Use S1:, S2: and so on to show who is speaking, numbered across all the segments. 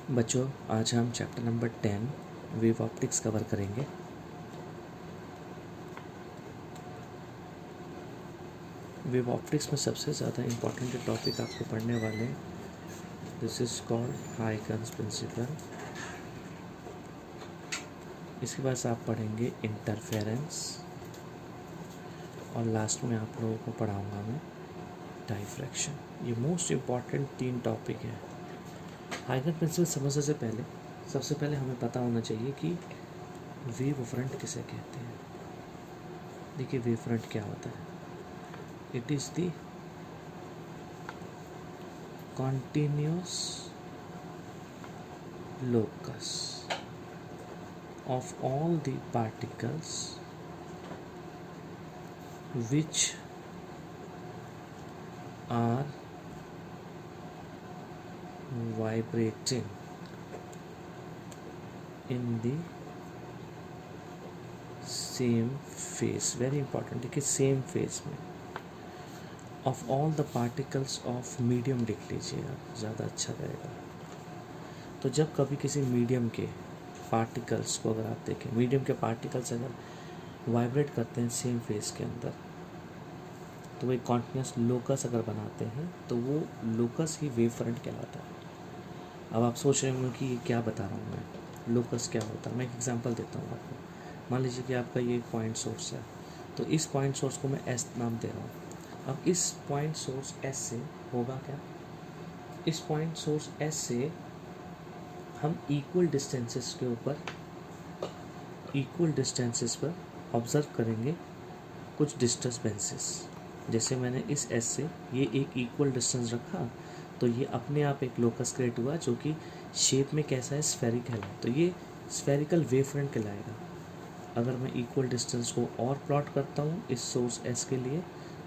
S1: बच्चों, आज हम chapter number 10 wave optics cover करेंगे। वेव ऑप्टिक्स में सबसे ज़्यादा इम्पॉर्टेंट टॉपिक आपको पढ़ने वाले हैं। This is called Huygens principle. इसके बाद आप पढ़ेंगे इंटरफेरेंस और लास्ट में आप लोगों को पढ़ाऊँगा मैं डाइफ्रैक्शन। ये मोस्ट इम्पॉर्टेंट 3 टॉपिक है। हाइगन प्रिंसिपल समझने से पहले सबसे पहले हमें पता होना चाहिए कि वेव फ्रंट किसे कहते हैं। देखिए, वेव फ्रंट क्या होता है। It is the continuous locus of all the particles which are vibrating in the same phase। very important, देखिए सेम फेज में। Of all the particles of medium लिख लीजिए आप, ज़्यादा अच्छा रहेगा। तो जब कभी किसी मीडियम के पार्टिकल्स को अगर आप देखें, मीडियम के पार्टिकल्स अगर वाइब्रेट करते हैं सेम फेज के अंदर, तो वो एक कॉन्टिन्यूस लोकस अगर बनाते हैं तो वो लोकस ही वेव फ्रंट कहलाता है। अब आप सोच रहे होंगे कि ये क्या बता रहा हूँ मैं, लोकस क्या होता है। मैं एक एग्जांपल देता हूँ आपको। मान लीजिए कि आपका ये पॉइंट सोर्स है, तो इस पॉइंट सोर्स को मैं एस नाम दे रहा हूँ। अब इस पॉइंट सोर्स एस से होगा क्या, इस पॉइंट सोर्स एस से हम इक्वल डिस्टेंसेस के ऊपर, इक्वल डिस्टेंसेस पर ऑब्जर्व करेंगे कुछ डिस्टर्बेंसेस। जैसे मैंने इस एस से ये एक इक्वल डिस्टेंस रखा, तो ये अपने आप एक लोकस क्रिएट हुआ जो कि शेप में कैसा है, स्फेरिकल है। तो ये स्फेरिकल वेव फ्रंट कहलाएगा। अगर मैं इक्वल डिस्टेंस को और प्लॉट करता हूँ इस सोर्स एस के लिए,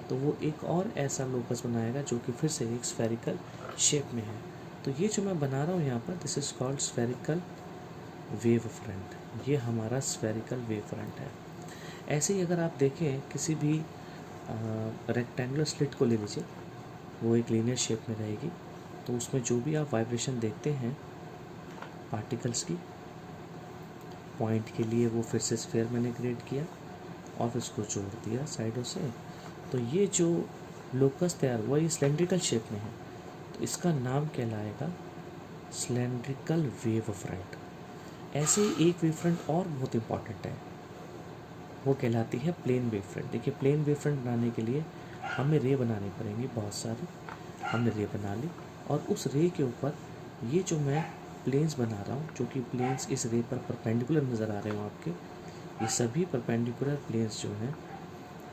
S1: तो वो एक और ऐसा लोकस बनाएगा जो कि फिर से एक स्फेरिकल शेप में है। तो ये जो मैं बना रहा हूँ यहाँ पर, this is called spherical wave front. ये हमारा स्फेरिकल वेव फ्रंट है। ऐसे ही अगर आप देखें किसी भी रेक्टेंगुलर स्लिट को ले लीजिए, वो एक लीनियर शेप में रहेगी, तो उसमें जो भी आप वाइब्रेशन देखते हैं पार्टिकल्स की, पॉइंट के लिए वो फिर से स्फेयर मैंने क्रिएट किया और इसको जोड़ दिया साइडों से, तो ये जो लोकस तैयार हुआ ये सिलेंड्रिकल शेप में है, तो इसका नाम कहलाएगा सिलेंड्रिकल वेव फ्रंट। ऐसे ही एक वेव फ्रंट और बहुत इंपॉर्टेंट है, वो कहलाती है प्लेन वेव फ्रंट। देखिए, प्लेन वेव फ्रंट बनाने के लिए हमें रे बनानी पड़ेंगी बहुत सारी। हमने रे बना ली और उस रे के ऊपर ये जो मैं प्लेन्स बना रहा हूँ, जो कि प्लेन्स इस रे पर परपेंडिकुलर नज़र आ रहे हो आपके, ये सभी परपेंडिकुलर प्लेन्स जो हैं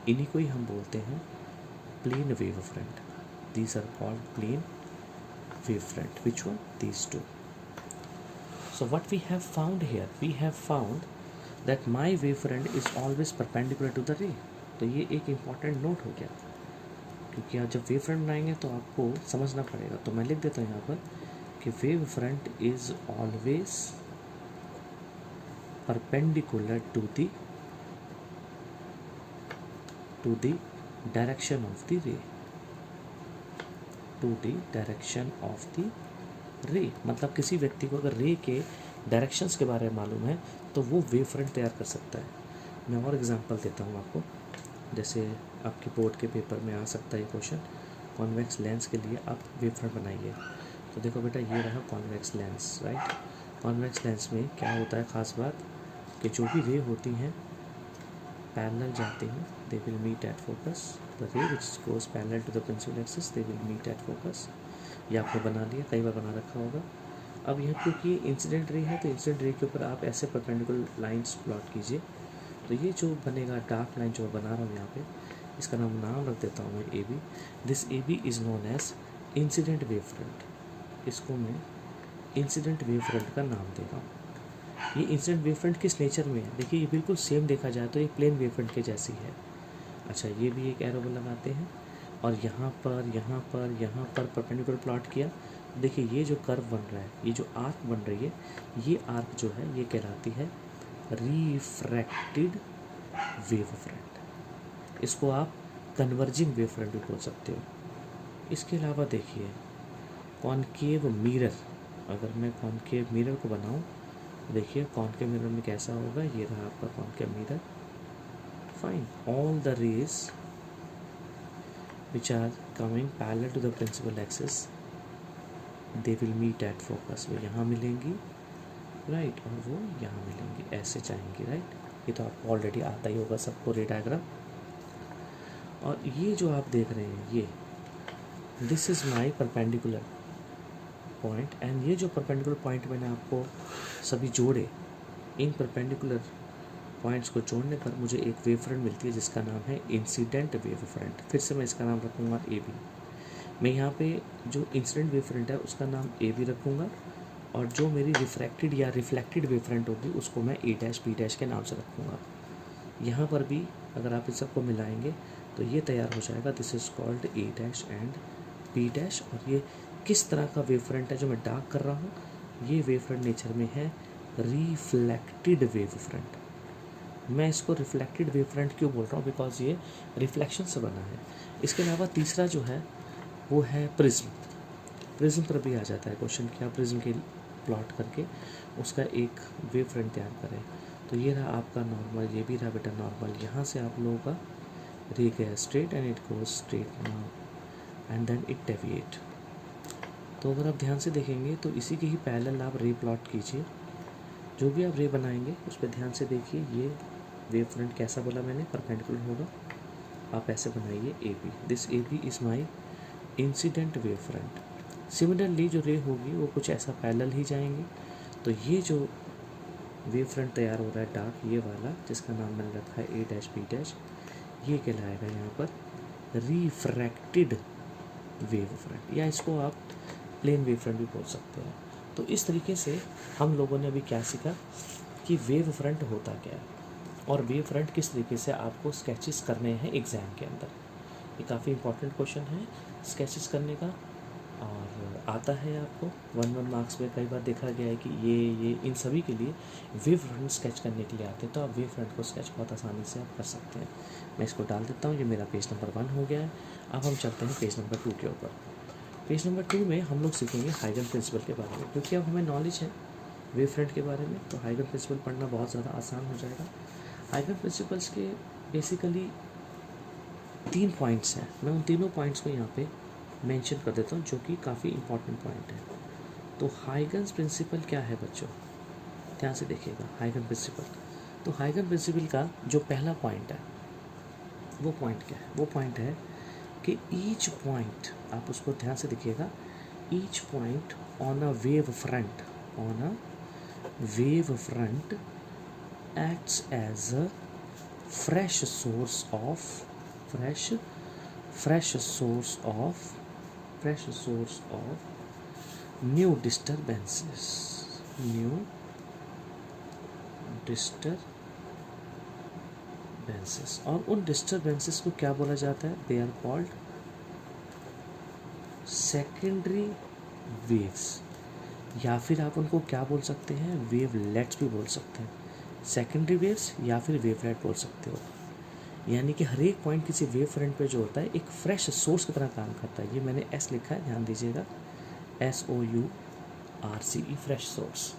S1: इन्हीं को ही हम बोलते हैं plane wave front. These are called plane wave front. Which one? These two. So what we have found here, we have found that my wavefront is always perpendicular to the ray। तो ये एक important note हो गया, क्योंकि आप जब wave front बनाएंगे तो आपको समझना पड़ेगा। तो मैं लिख देता हूँ यहाँ पर कि wave front is always perpendicular to the direction of the ray, to the direction of the ray. मतलब किसी व्यक्ति को अगर रे के डायरेक्शंस के बारे में मालूम है तो वो वेव फ्रंट तैयार कर सकता है। मैं और एग्जांपल देता हूँ आपको। जैसे आपके बोर्ड के पेपर में आ सकता है ये क्वेश्चन, कॉन्वेक्स लेंस के लिए आप वेव फ्रंट बनाइए। तो देखो बेटा, ये रहा convex lens, right. Convex lens में क्या होता है खास बात, कि जो भी रे होती हैं पैरेलल जाती हैं, they will meet at focus. The ray which goes parallel to the principal axis, they will meet at focus. ये आपने बना लिया, कई बार बना रखा होगा। अब यह क्योंकि इंसिडेंट रे है, तो इंसिडेंट रे के ऊपर आप ऐसे परपेंडिकुलर लाइंस प्लॉट कीजिए। तो ये जो बनेगा डार्क लाइन जो बना रहा हूँ यहाँ पे, इसका नाम रख देता हूँ मैं A B. This A B is known as incident wave front. इसको मैं इंसिडेंट वेव फ्रंट का नाम दे रहा हूँ। ये इंसिडेंट वेव फ्रंट किस नेचर में है, देखिए ये बिल्कुल सेम देखा जाए तो ये प्लेन वेव फ्रंट के जैसी है। अच्छा, ये भी एक एरो लगाते हैं और यहाँ पर यहाँ पर यहाँ पर परपेंडिकुलर प्लॉट किया। देखिए ये जो कर्व बन रहा है, ये जो आर्क बन रही है, ये आर्क जो है ये कहलाती है रिफ्रैक्टेड वेव फ्रंट। इसको आप कन्वर्जिंग वेव फ्रंट भी बोल सकते हो। इसके अलावा देखिए कॉनकेव मिरर, अगर मैं कॉनकेव मिरर को बनाऊं, देखिए कॉनकेव मिरर में कैसा होगा, ये रहा आपका concave mirror. Fine, all the rays which are coming parallel to the principal axis they will meet at focus, वो यहाँ मिलेंगी, राइट, और वो यहाँ मिलेंगी, ऐसे जाएंगी, राइट। ये तो आपको ऑलरेडी आता ही होगा सबको रे डायग्राम। और ये जो आप देख रहे हैं, ये this is my perpendicular point, and ये जो परपेंडिकुलर पॉइंट मैंने आपको सभी जोड़े, इन परपेंडिकुलर पॉइंट्स को जोड़ने पर मुझे एक वेव फ्रंट मिलती है जिसका नाम है इंसिडेंट वेव फ्रंट। फिर से मैं इसका नाम रखूँगा ए बी। मैं यहाँ पे जो इंसिडेंट वेव फ्रंट है उसका नाम ए बी रखूँगा, और जो मेरी रिफ्रैक्टेड या रिफ्लेक्टेड वेव फ्रंट होगी उसको मैं ए डैश बी डैश के नाम से रखूँगा। यहाँ पर भी अगर आप इन सबको मिलाएंगे तो ये तैयार हो जाएगा, this is called A dash and B dash. और ये किस तरह का वेव फ्रंट है जो मैं डार्क कर रहा हूँ, ये वेव फ्रंट नेचर में है रिफ्लेक्टेड वेव फ्रंट। मैं इसको रिफ्लेक्टेड वेव फ्रंट क्यों बोल रहा हूँ, बिकॉज ये रिफ्लेक्शन से बना है। इसके अलावा तीसरा जो है वो है प्रिज्म। प्रिज्म पर भी आ जाता है क्वेश्चन कि आप प्रिज्म के प्लॉट करके उसका एक वेव फ्रंट तैयार करें। तो ये रहा आपका नॉर्मल, ये भी रहा बेटा नॉर्मल। यहाँ से आप लोगों का रे गया straight and it goes straight now and then it deviate. तो अगर आप ध्यान से देखेंगे तो इसी के ही पैरेलल आप रे प्लॉट कीजिए। जो भी आप रे बनाएंगे उस पर ध्यान से देखिए, ये वेव फ्रंट कैसा बोला मैंने, परपेंडिकुलर होगा। आप ऐसे बनाइए A B, this A B is my incident wave front. Similarly जो रे होगी वो कुछ ऐसा पैरेलल ही जाएंगे। तो ये जो वेव फ्रंट तैयार हो रहा है डार्क, ये वाला जिसका नाम मैंने रखा है ए डैश बी डैश, ये कहलाएगा यहाँ पर रिफ्रैक्टेड वेव फ्रंट, या इसको आप प्लेन वेव फ्रंट भी बोल सकते हैं। तो इस तरीके से हम लोगों ने अभी क्या सीखा कि वेव फ्रंट होता क्या है और वेव फ्रंट किस तरीके से आपको स्केचेस करने हैं एग्ज़ाम के अंदर। ये काफ़ी इंपॉर्टेंट क्वेश्चन है स्केचेस करने का, और आता है आपको 1 मार्क्स में। कई बार देखा गया है कि ये इन सभी के लिए वेव फ्रंट स्केच करने के लिए आते हैं, तो आप वेव फ्रंट को स्केच बहुत आसानी से आप कर सकते हैं। मैं इसको डाल देता हूँ, ये मेरा पेज नंबर 1 हो गया है। अब हम चलते हैं पेज नंबर 2 के ऊपर। पेज नंबर 2 में हम लोग सीखेंगे हाइगन प्रिंसिपल के बारे में, क्योंकि अब हमें नॉलेज है वेव फ्रंट के बारे में, तो हाइगन प्रिंसिपल पढ़ना बहुत ज़्यादा आसान हो जाएगा। हाइगन प्रिंसिपल्स के बेसिकली 3 पॉइंट्स हैं। मैं उन तीनों पॉइंट्स को यहाँ पे मेंशन कर देता हूँ, जो कि काफ़ी इंपॉर्टेंट पॉइंट है। तो हाइगन्स प्रिंसिपल क्या है बच्चों, ध्यान से देखिएगा। हाइगन प्रिंसिपल, तो हाइगन प्रिंसिपल का जो पहला पॉइंट है वो पॉइंट क्या है, वो पॉइंट है कि ईच पॉइंट, आप उसको ध्यान से देखिएगा, each point on a wave front, on a wave front acts as a fresh source of new disturbances, और उन disturbances को क्या बोला जाता है, they are called secondary waves, या फिर आप उनको क्या बोल सकते हैं, वेवलेट्स भी बोल सकते हैं। सेकेंडरी वेव्स या फिर वेवलेट बोल सकते हो। यानी कि हर एक पॉइंट किसी वेव फ्रंट पे जो होता है एक फ्रेश सोर्स की तरह काम करता है। ये मैंने एस लिखा है, ध्यान दीजिएगा, SOURCE, फ्रेश सोर्स।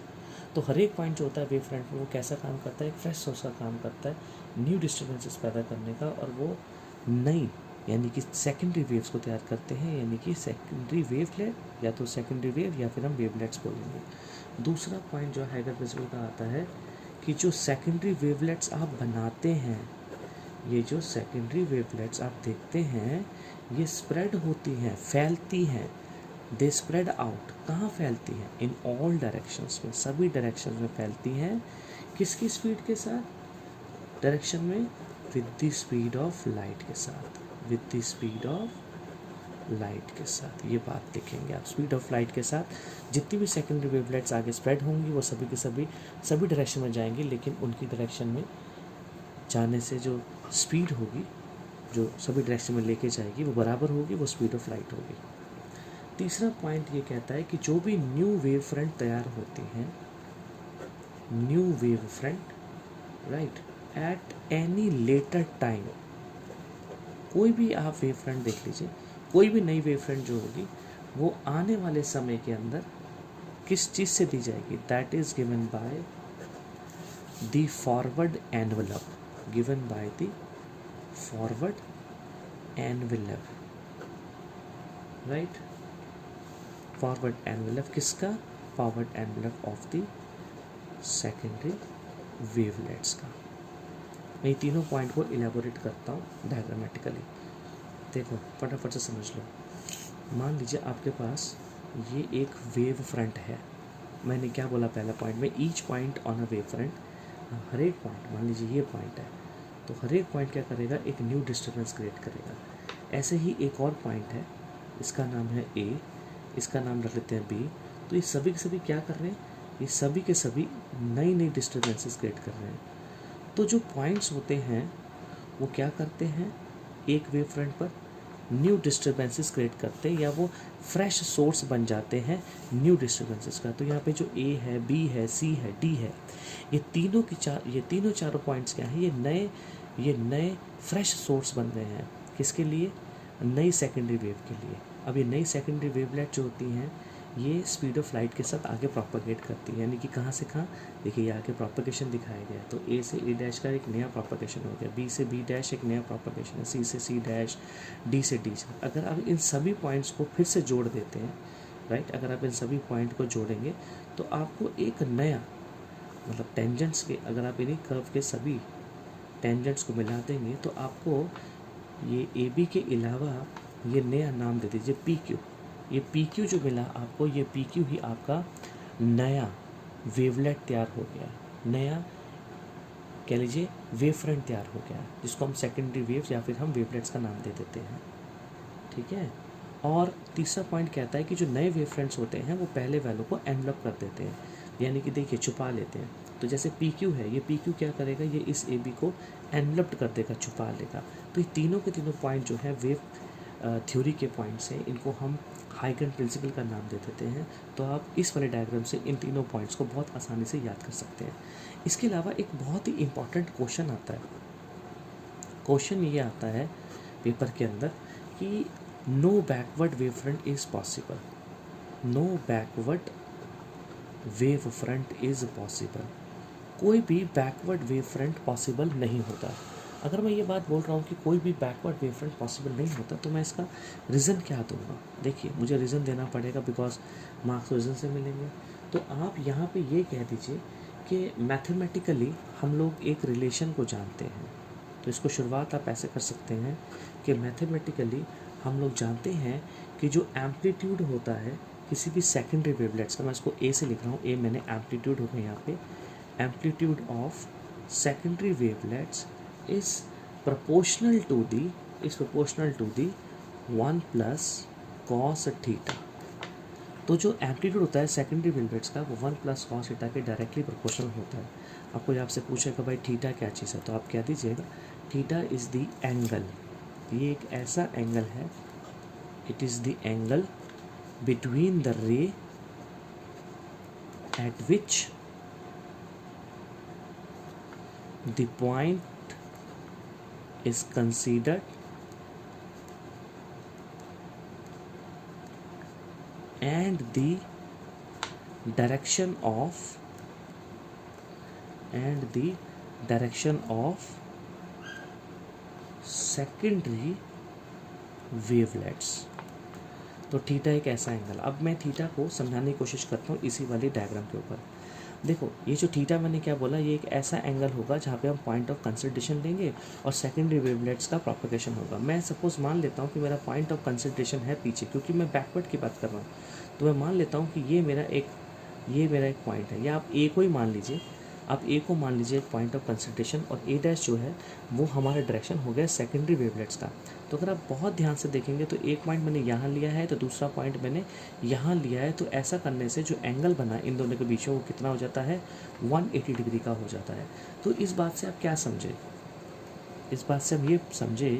S1: तो हर एक पॉइंट जो होता है वेव फ्रंट में वो कैसा काम करता है, एक फ्रेश सोर्स का काम करता है, न्यू डिस्टर्बेंसेस पैदा करने का, और वो नई यानी कि सेकेंडरी वेव्स को तैयार करते हैं, यानी कि सेकेंडरी वेवलेट, या तो सेकेंडरी वेव या फिर हम वेवलेट्स बोलेंगे। दूसरा पॉइंट जो हाइगन प्रिंसिपल का आता है कि जो सेकेंडरी वेवलेट्स आप बनाते हैं, ये जो सेकेंडरी वेवलेट्स आप देखते हैं, ये स्प्रेड होती हैं, फैलती हैं, दे स्प्रेड आउट। कहाँ फैलती हैं, इन ऑल डायरेक्शंस में, सभी डायरेक्शन में फैलती हैं। किसकी स्पीड के साथ, डायरेक्शन में, with the speed of light के साथ, with the speed of light के साथ। ये बात देखेंगे आप, स्पीड ऑफ लाइट के साथ जितनी भी सेकेंडरी वेवलेट्स आगे स्प्रेड होंगी वो सभी के सभी डायरेक्शन में जाएंगी, लेकिन उनकी डायरेक्शन में जाने से जो स्पीड होगी, जो सभी डायरेक्शन में लेके जाएगी, वो बराबर होगी, वो स्पीड ऑफ लाइट होगी। तीसरा पॉइंट ये कहता है कि जो भी न्यू वेव फ्रंट तैयार होती हैं, new wave front, right, at any later time, कोई भी आप वेव फ्रंट देख लीजिए, कोई भी नई वेव फ्रंट जो होगी वो आने वाले समय के अंदर किस चीज़ से दी जाएगी? That is given by the forward envelope, given by the forward envelope, right. Forward envelope किसका? Forward envelope of the secondary wavelets का। मैं ये तीनों पॉइंट को इलेबोरेट करता हूँ डायग्रामेटिकली। देखो फटाफट से समझ लो। मान लीजिए आपके पास ये एक वेव फ्रंट है। मैंने क्या बोला पहला पॉइंट में? Each point on a wave front, हर एक पॉइंट, मान लीजिए ये पॉइंट है तो हर एक पॉइंट क्या करेगा? एक न्यू डिस्टर्बेंस क्रिएट करेगा। ऐसे ही एक और पॉइंट है, इसका नाम है ए, इसका नाम रख लेते हैं बी। तो ये सभी के सभी क्या कर रहे हैं? ये सभी के सभी नई नई डिस्टर्बेंसेस क्रिएट कर रहे हैं। तो जो पॉइंट्स होते हैं वो क्या करते हैं? एक वेव फ्रंट पर न्यू डिस्टर्बेंसेस क्रिएट करते हैं, या वो फ्रेश सोर्स बन जाते हैं न्यू डिस्टर्बेंसेस का। तो यहाँ पे जो ए है, बी है, सी है, डी है, ये तीनों चारों पॉइंट्स क्या हैं? ये नए फ्रेश सोर्स बन रहे हैं। किसके लिए? नई सेकेंडरी वेव के लिए। अब ये नई सेकेंडरी वेवलेट जो होती हैं ये स्पीड ऑफ लाइट के साथ आगे प्रोपेगेट करती है। यानी कि कहाँ से कहाँ? देखिए ये आगे प्रोपेगेशन दिखाया गया है। तो ए से ए डैश का एक नया प्रोपेगेशन हो गया, बी से बी डैश एक नया प्रोपेगेशन है, सी से सी डैश, डी से डी। अगर आप इन सभी पॉइंट्स को फिर से जोड़ देते हैं, राइट, अगर आप इन सभी पॉइंट को जोड़ेंगे तो आपको एक नया, मतलब टेंजेंट्स के, अगर आप इन्हीं कर्व के सभी टेंजेंट्स को मिला देंगे तो आपको ये ए बी के अलावा ये नया नाम दे दीजिए पी क्यू। ये पी क्यू जो मिला आपको, ये पी क्यू ही आपका नया वेवलेट तैयार हो गया, नया कह लीजिए वेव फ्रंट तैयार हो गया, जिसको हम सेकेंडरी वेव्स या फिर हम वेवलेट्स का नाम दे देते हैं, ठीक है। और तीसरा पॉइंट कहता है कि जो नए वेव फ्रंट्स होते हैं वो पहले वैल्यू को एनवलप कर देते हैं, यानी कि देखिए छुपा लेते हैं। तो जैसे पी क्यू है, ये पी क्यू क्या करेगा? ये इस ए बी को एनवलप्ड कर देगा, छुपा लेगा। तो ये तीनों के तीनों पॉइंट जो है वेव थ्योरी के पॉइंट्स हैं, इनको हम हाइगन प्रिंसिपल का नाम दे देते हैं। तो आप इस वाले डायग्राम से इन तीनों पॉइंट्स को बहुत आसानी से याद कर सकते हैं। इसके अलावा एक बहुत ही इम्पॉर्टेंट क्वेश्चन आता है। क्वेश्चन ये आता है पेपर के अंदर कि no backward wave front is possible, no backward wave front is possible. कोई भी बैकवर्ड वेव फ्रंट पॉसिबल नहीं होता। अगर मैं ये बात बोल रहा हूँ कि कोई भी बैकवर्ड वेव फ्रंट पॉसिबल नहीं होता तो मैं इसका रीज़न क्या दूंगा? देखिए मुझे रीज़न देना पड़ेगा, बिकॉज मार्क्स रीज़न से मिलेंगे। तो आप यहाँ पे ये कह दीजिए कि मैथमेटिकली हम लोग एक रिलेशन को जानते हैं। तो इसको शुरुआत आप ऐसे कर सकते हैं कि मैथमेटिकली हम लोग जानते हैं कि जो एम्पलीट्यूड होता है किसी भी सेकेंडरी वेवलेट्स का, मैं इसको ए से लिख रहा हूँ, ए मैंने एम्पलीट्यूड हो गया यहाँ पे, amplitude of secondary wavelets is proportional to the 1 plus cos theta. तो जो एम्पलीट्यूड होता है सेकेंडरी वेवलेट्स का वो 1 plus cos थीटा के डायरेक्टली प्रोपोर्शनल होता है। आपको आपसे पूछेगा भाई थीटा क्या चीज़ है, तो आप क्या दीजिएगा? थीटा इज़ द एंगल, ये एक ऐसा एंगल है, it is the angle between the रे eight which the point is considered and the direction of secondary wavelets। तो थीटा एक ऐसा एंगल। अब मैं थीटा को समझाने की कोशिश करता हूँ इसी वाली डायग्राम के ऊपर। देखो ये जो थीटा मैंने क्या बोला, ये एक ऐसा एंगल होगा जहाँ पे हम पॉइंट ऑफ कंसंट्रेशन लेंगे और सेकेंडरी वेवलेट्स का प्रोपेगेशन होगा। मैं सपोज मान लेता हूँ कि मेरा पॉइंट ऑफ कंसंट्रेशन है पीछे, क्योंकि मैं बैकवर्ड की बात कर रहा हूँ। तो मैं मान लेता हूँ कि ये मेरा एक पॉइंट है, या आप ए को ही मान लीजिए, आप ए को मान लीजिए एक पॉइंट ऑफ कंसंट्रेशन, और ए डैश जो है वो हमारा डायरेक्शन हो गया सेकेंडरी वेवलेट्स का। तो अगर आप बहुत ध्यान से देखेंगे तो एक पॉइंट मैंने यहाँ लिया है तो दूसरा पॉइंट मैंने यहाँ लिया है। तो ऐसा करने से जो एंगल बना इन दोनों के बीच में वो कितना हो जाता है? 180 डिग्री का हो जाता है। तो इस बात से आप क्या समझे? इस बात से हम ये समझे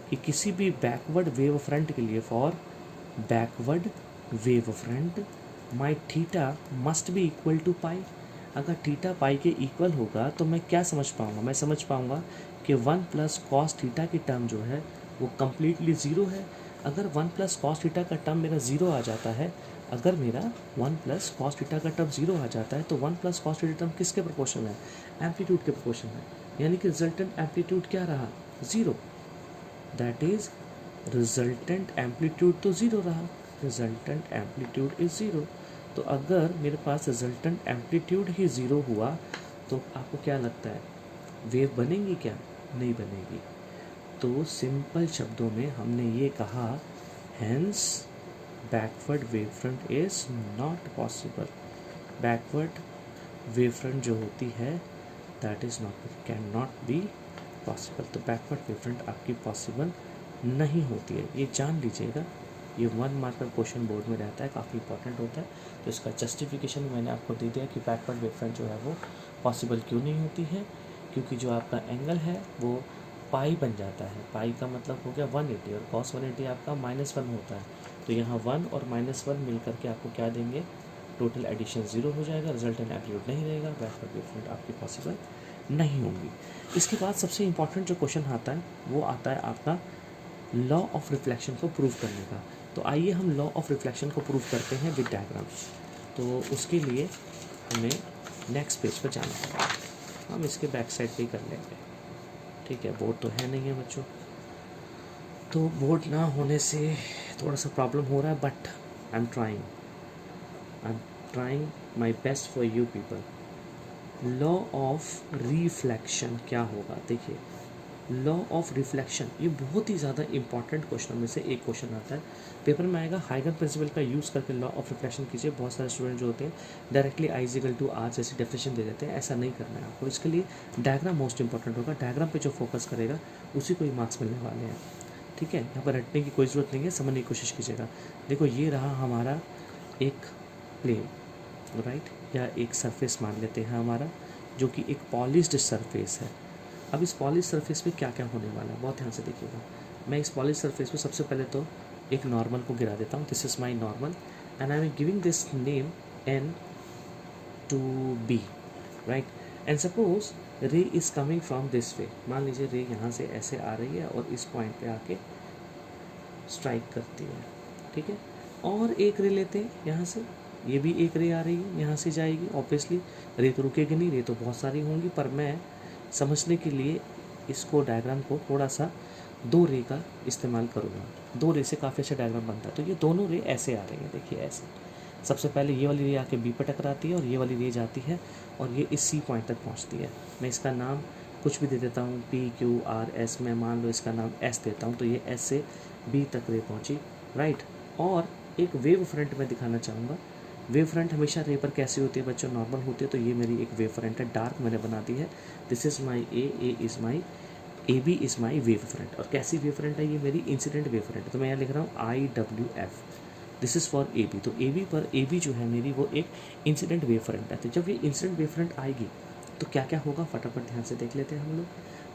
S1: कि किसी भी बैकवर्ड वेव फ्रंट के लिए, for backward wave front my theta must be equal to pi. अगर थीटा पाई के इक्वल होगा तो मैं क्या समझ पाऊँगा? मैं समझ पाऊँगा कि 1 plus cos थीटा की टर्म जो है वो कम्प्लीटली ज़ीरो है। अगर 1 प्लस कॉस थीटा का टर्म मेरा ज़ीरो आ जाता है, अगर मेरा 1 प्लस कॉस थीटा का टर्म ज़ीरो आ जाता है तो 1 प्लस कॉस थीटा टर्म किसके प्रोपोर्शनल है? एम्पलीट्यूड के प्रोपोर्शनल है, यानी कि रिजल्टेंट एम्पलीट्यूड क्या रहा? Zero. That is resultant amplitude तो ज़ीरो रहा, रिजल्टेंट एम्पलीट्यूड इज ज़ीरो। तो अगर मेरे पास रिजल्टेंट एम्पलीट्यूड ही ज़ीरो हुआ तो आपको क्या लगता है वेव बनेगी क्या? नहीं बनेगी। तो सिंपल शब्दों में हमने ये कहा, hence backward wave front is not possible. Backward wave front जो होती है that is not, can not be possible. तो बैकवर्ड वेव फ्रंट आपकी पॉसिबल नहीं होती है, ये जान लीजिएगा। ये 1 मार्क का क्वेश्चन बोर्ड में रहता है, काफ़ी इंपॉर्टेंट होता है। तो इसका जस्टिफिकेशन मैंने आपको दे दिया कि बैकवर्ड वेव फ्रंट जो है वो पॉसिबल क्यों नहीं होती है, क्योंकि जो आपका एंगल है वो पाई बन जाता है। पाई का मतलब हो गया 180 और cos 180 आपका -1 होता है। तो यहाँ 1 और -1 मिल करके आपको क्या देंगे? टोटल एडिशन 0 हो जाएगा, रिजल्टेंट एम्पलीट्यूड नहीं रहेगा, बैकवर्ड वेव फ्रंट आपकी पॉसिबल नहीं होंगी। इसके बाद सबसे इम्पॉर्टेंट जो क्वेश्चन आता है वो आता है आपका लॉ ऑफ रिफ्लेक्शन को प्रूव करने का। तो आइए हम लॉ ऑफ रिफ्लेक्शन को प्रूव करते हैं विद डायग्राम्स। तो उसके लिए हमें नेक्स्ट पेज पर जाना होगा, हम इसके बैक साइड पे ही कर लेंगे, ठीक है। बोर्ड तो है नहीं है बच्चों, तो बोर्ड ना होने से थोड़ा सा प्रॉब्लम हो रहा है, but I am trying my best for you people. Law of reflection क्या होगा? देखिए, लॉ ऑफ रिफ्लेक्शन ये बहुत ही ज़्यादा इंपॉर्टेंट क्वेश्चन में से एक क्वेश्चन आता है, पेपर में आएगा। हाइगन प्रिंसिपल का यूज़ करके लॉ ऑफ रिफ्लेक्शन कीजिए। बहुत सारे स्टूडेंट जो होते हैं डायरेक्टली I = R जैसी डेफिनेशन दे देते हैं, ऐसा नहीं करना है आपको। इसके लिए डायग्राम मोस्ट इंपॉर्टेंट होगा, डायग्राम पे जो फोकस करेगा उसी को ही मार्क्स मिलने वाले हैं, ठीक है। यहाँ पर रटने की कोई ज़रूरत नहीं है, समझने की कोशिश कीजिएगा। देखो, ये रहा हमारा एक प्लेन, राइट, या एक सरफेस मान लेते हैं हमारा, जो कि एक पॉलिश्ड सरफेस है। अब इस पॉलिश सरफेस पे क्या क्या होने वाला है बहुत ध्यान से देखिएगा। मैं इस पॉलिश सरफेस पे सबसे पहले तो एक नॉर्मल को गिरा देता हूँ। This is my normal and I am giving this name N to B, right. And suppose रे is coming from this way. मान लीजिए रे यहाँ से ऐसे आ रही है और इस पॉइंट पे आके स्ट्राइक करती है, ठीक है। और एक रे लेते हैं यहाँ से, ये भी एक रे आ रही है, यहाँ से जाएगी। ऑब्वियसली रे तो रुकेगी नहीं, रे तो बहुत सारी होंगी, पर मैं समझने के लिए इसको डायग्राम को थोड़ा सा 2 रे का इस्तेमाल करूँगा। 2 रे से काफ़ी अच्छा डायग्राम बनता है। तो ये दोनों रे ऐसे आ रही हैं, देखिए ऐसे। सबसे पहले ये वाली रे आके बी पर टकराती है और ये वाली रे जाती है और ये इस सी पॉइंट तक पहुँचती है। मैं इसका नाम कुछ भी दे देता हूँ, PQRS, मैं मान लो इसका नाम S देता हूँ। तो ये S से B तक रे पहुँची, राइट। और एक वेव फ्रंट में दिखाना चाहूँगा। वेव फ्रंट हमेशा रे पर कैसी होती है बच्चों? नॉर्मल होती है। तो ये मेरी एक वेव फ्रंट है, डार्क मैंने बना दी है। This is my A is my AB is my wave front. और कैसी वेव फ्रंट है? ये मेरी इंसिडेंट वेव फ्रंट है। तो मैं यहाँ लिख रहा हूँ IWF, this is for AB। तो AB पर AB जो है मेरी वो एक इंसिडेंट वेव फ्रंट है। तो जब ये इंसिडेंट वेव फ्रंट आएगी तो क्या क्या होगा फटाफट ध्यान से देख लेते हैं हम लोग।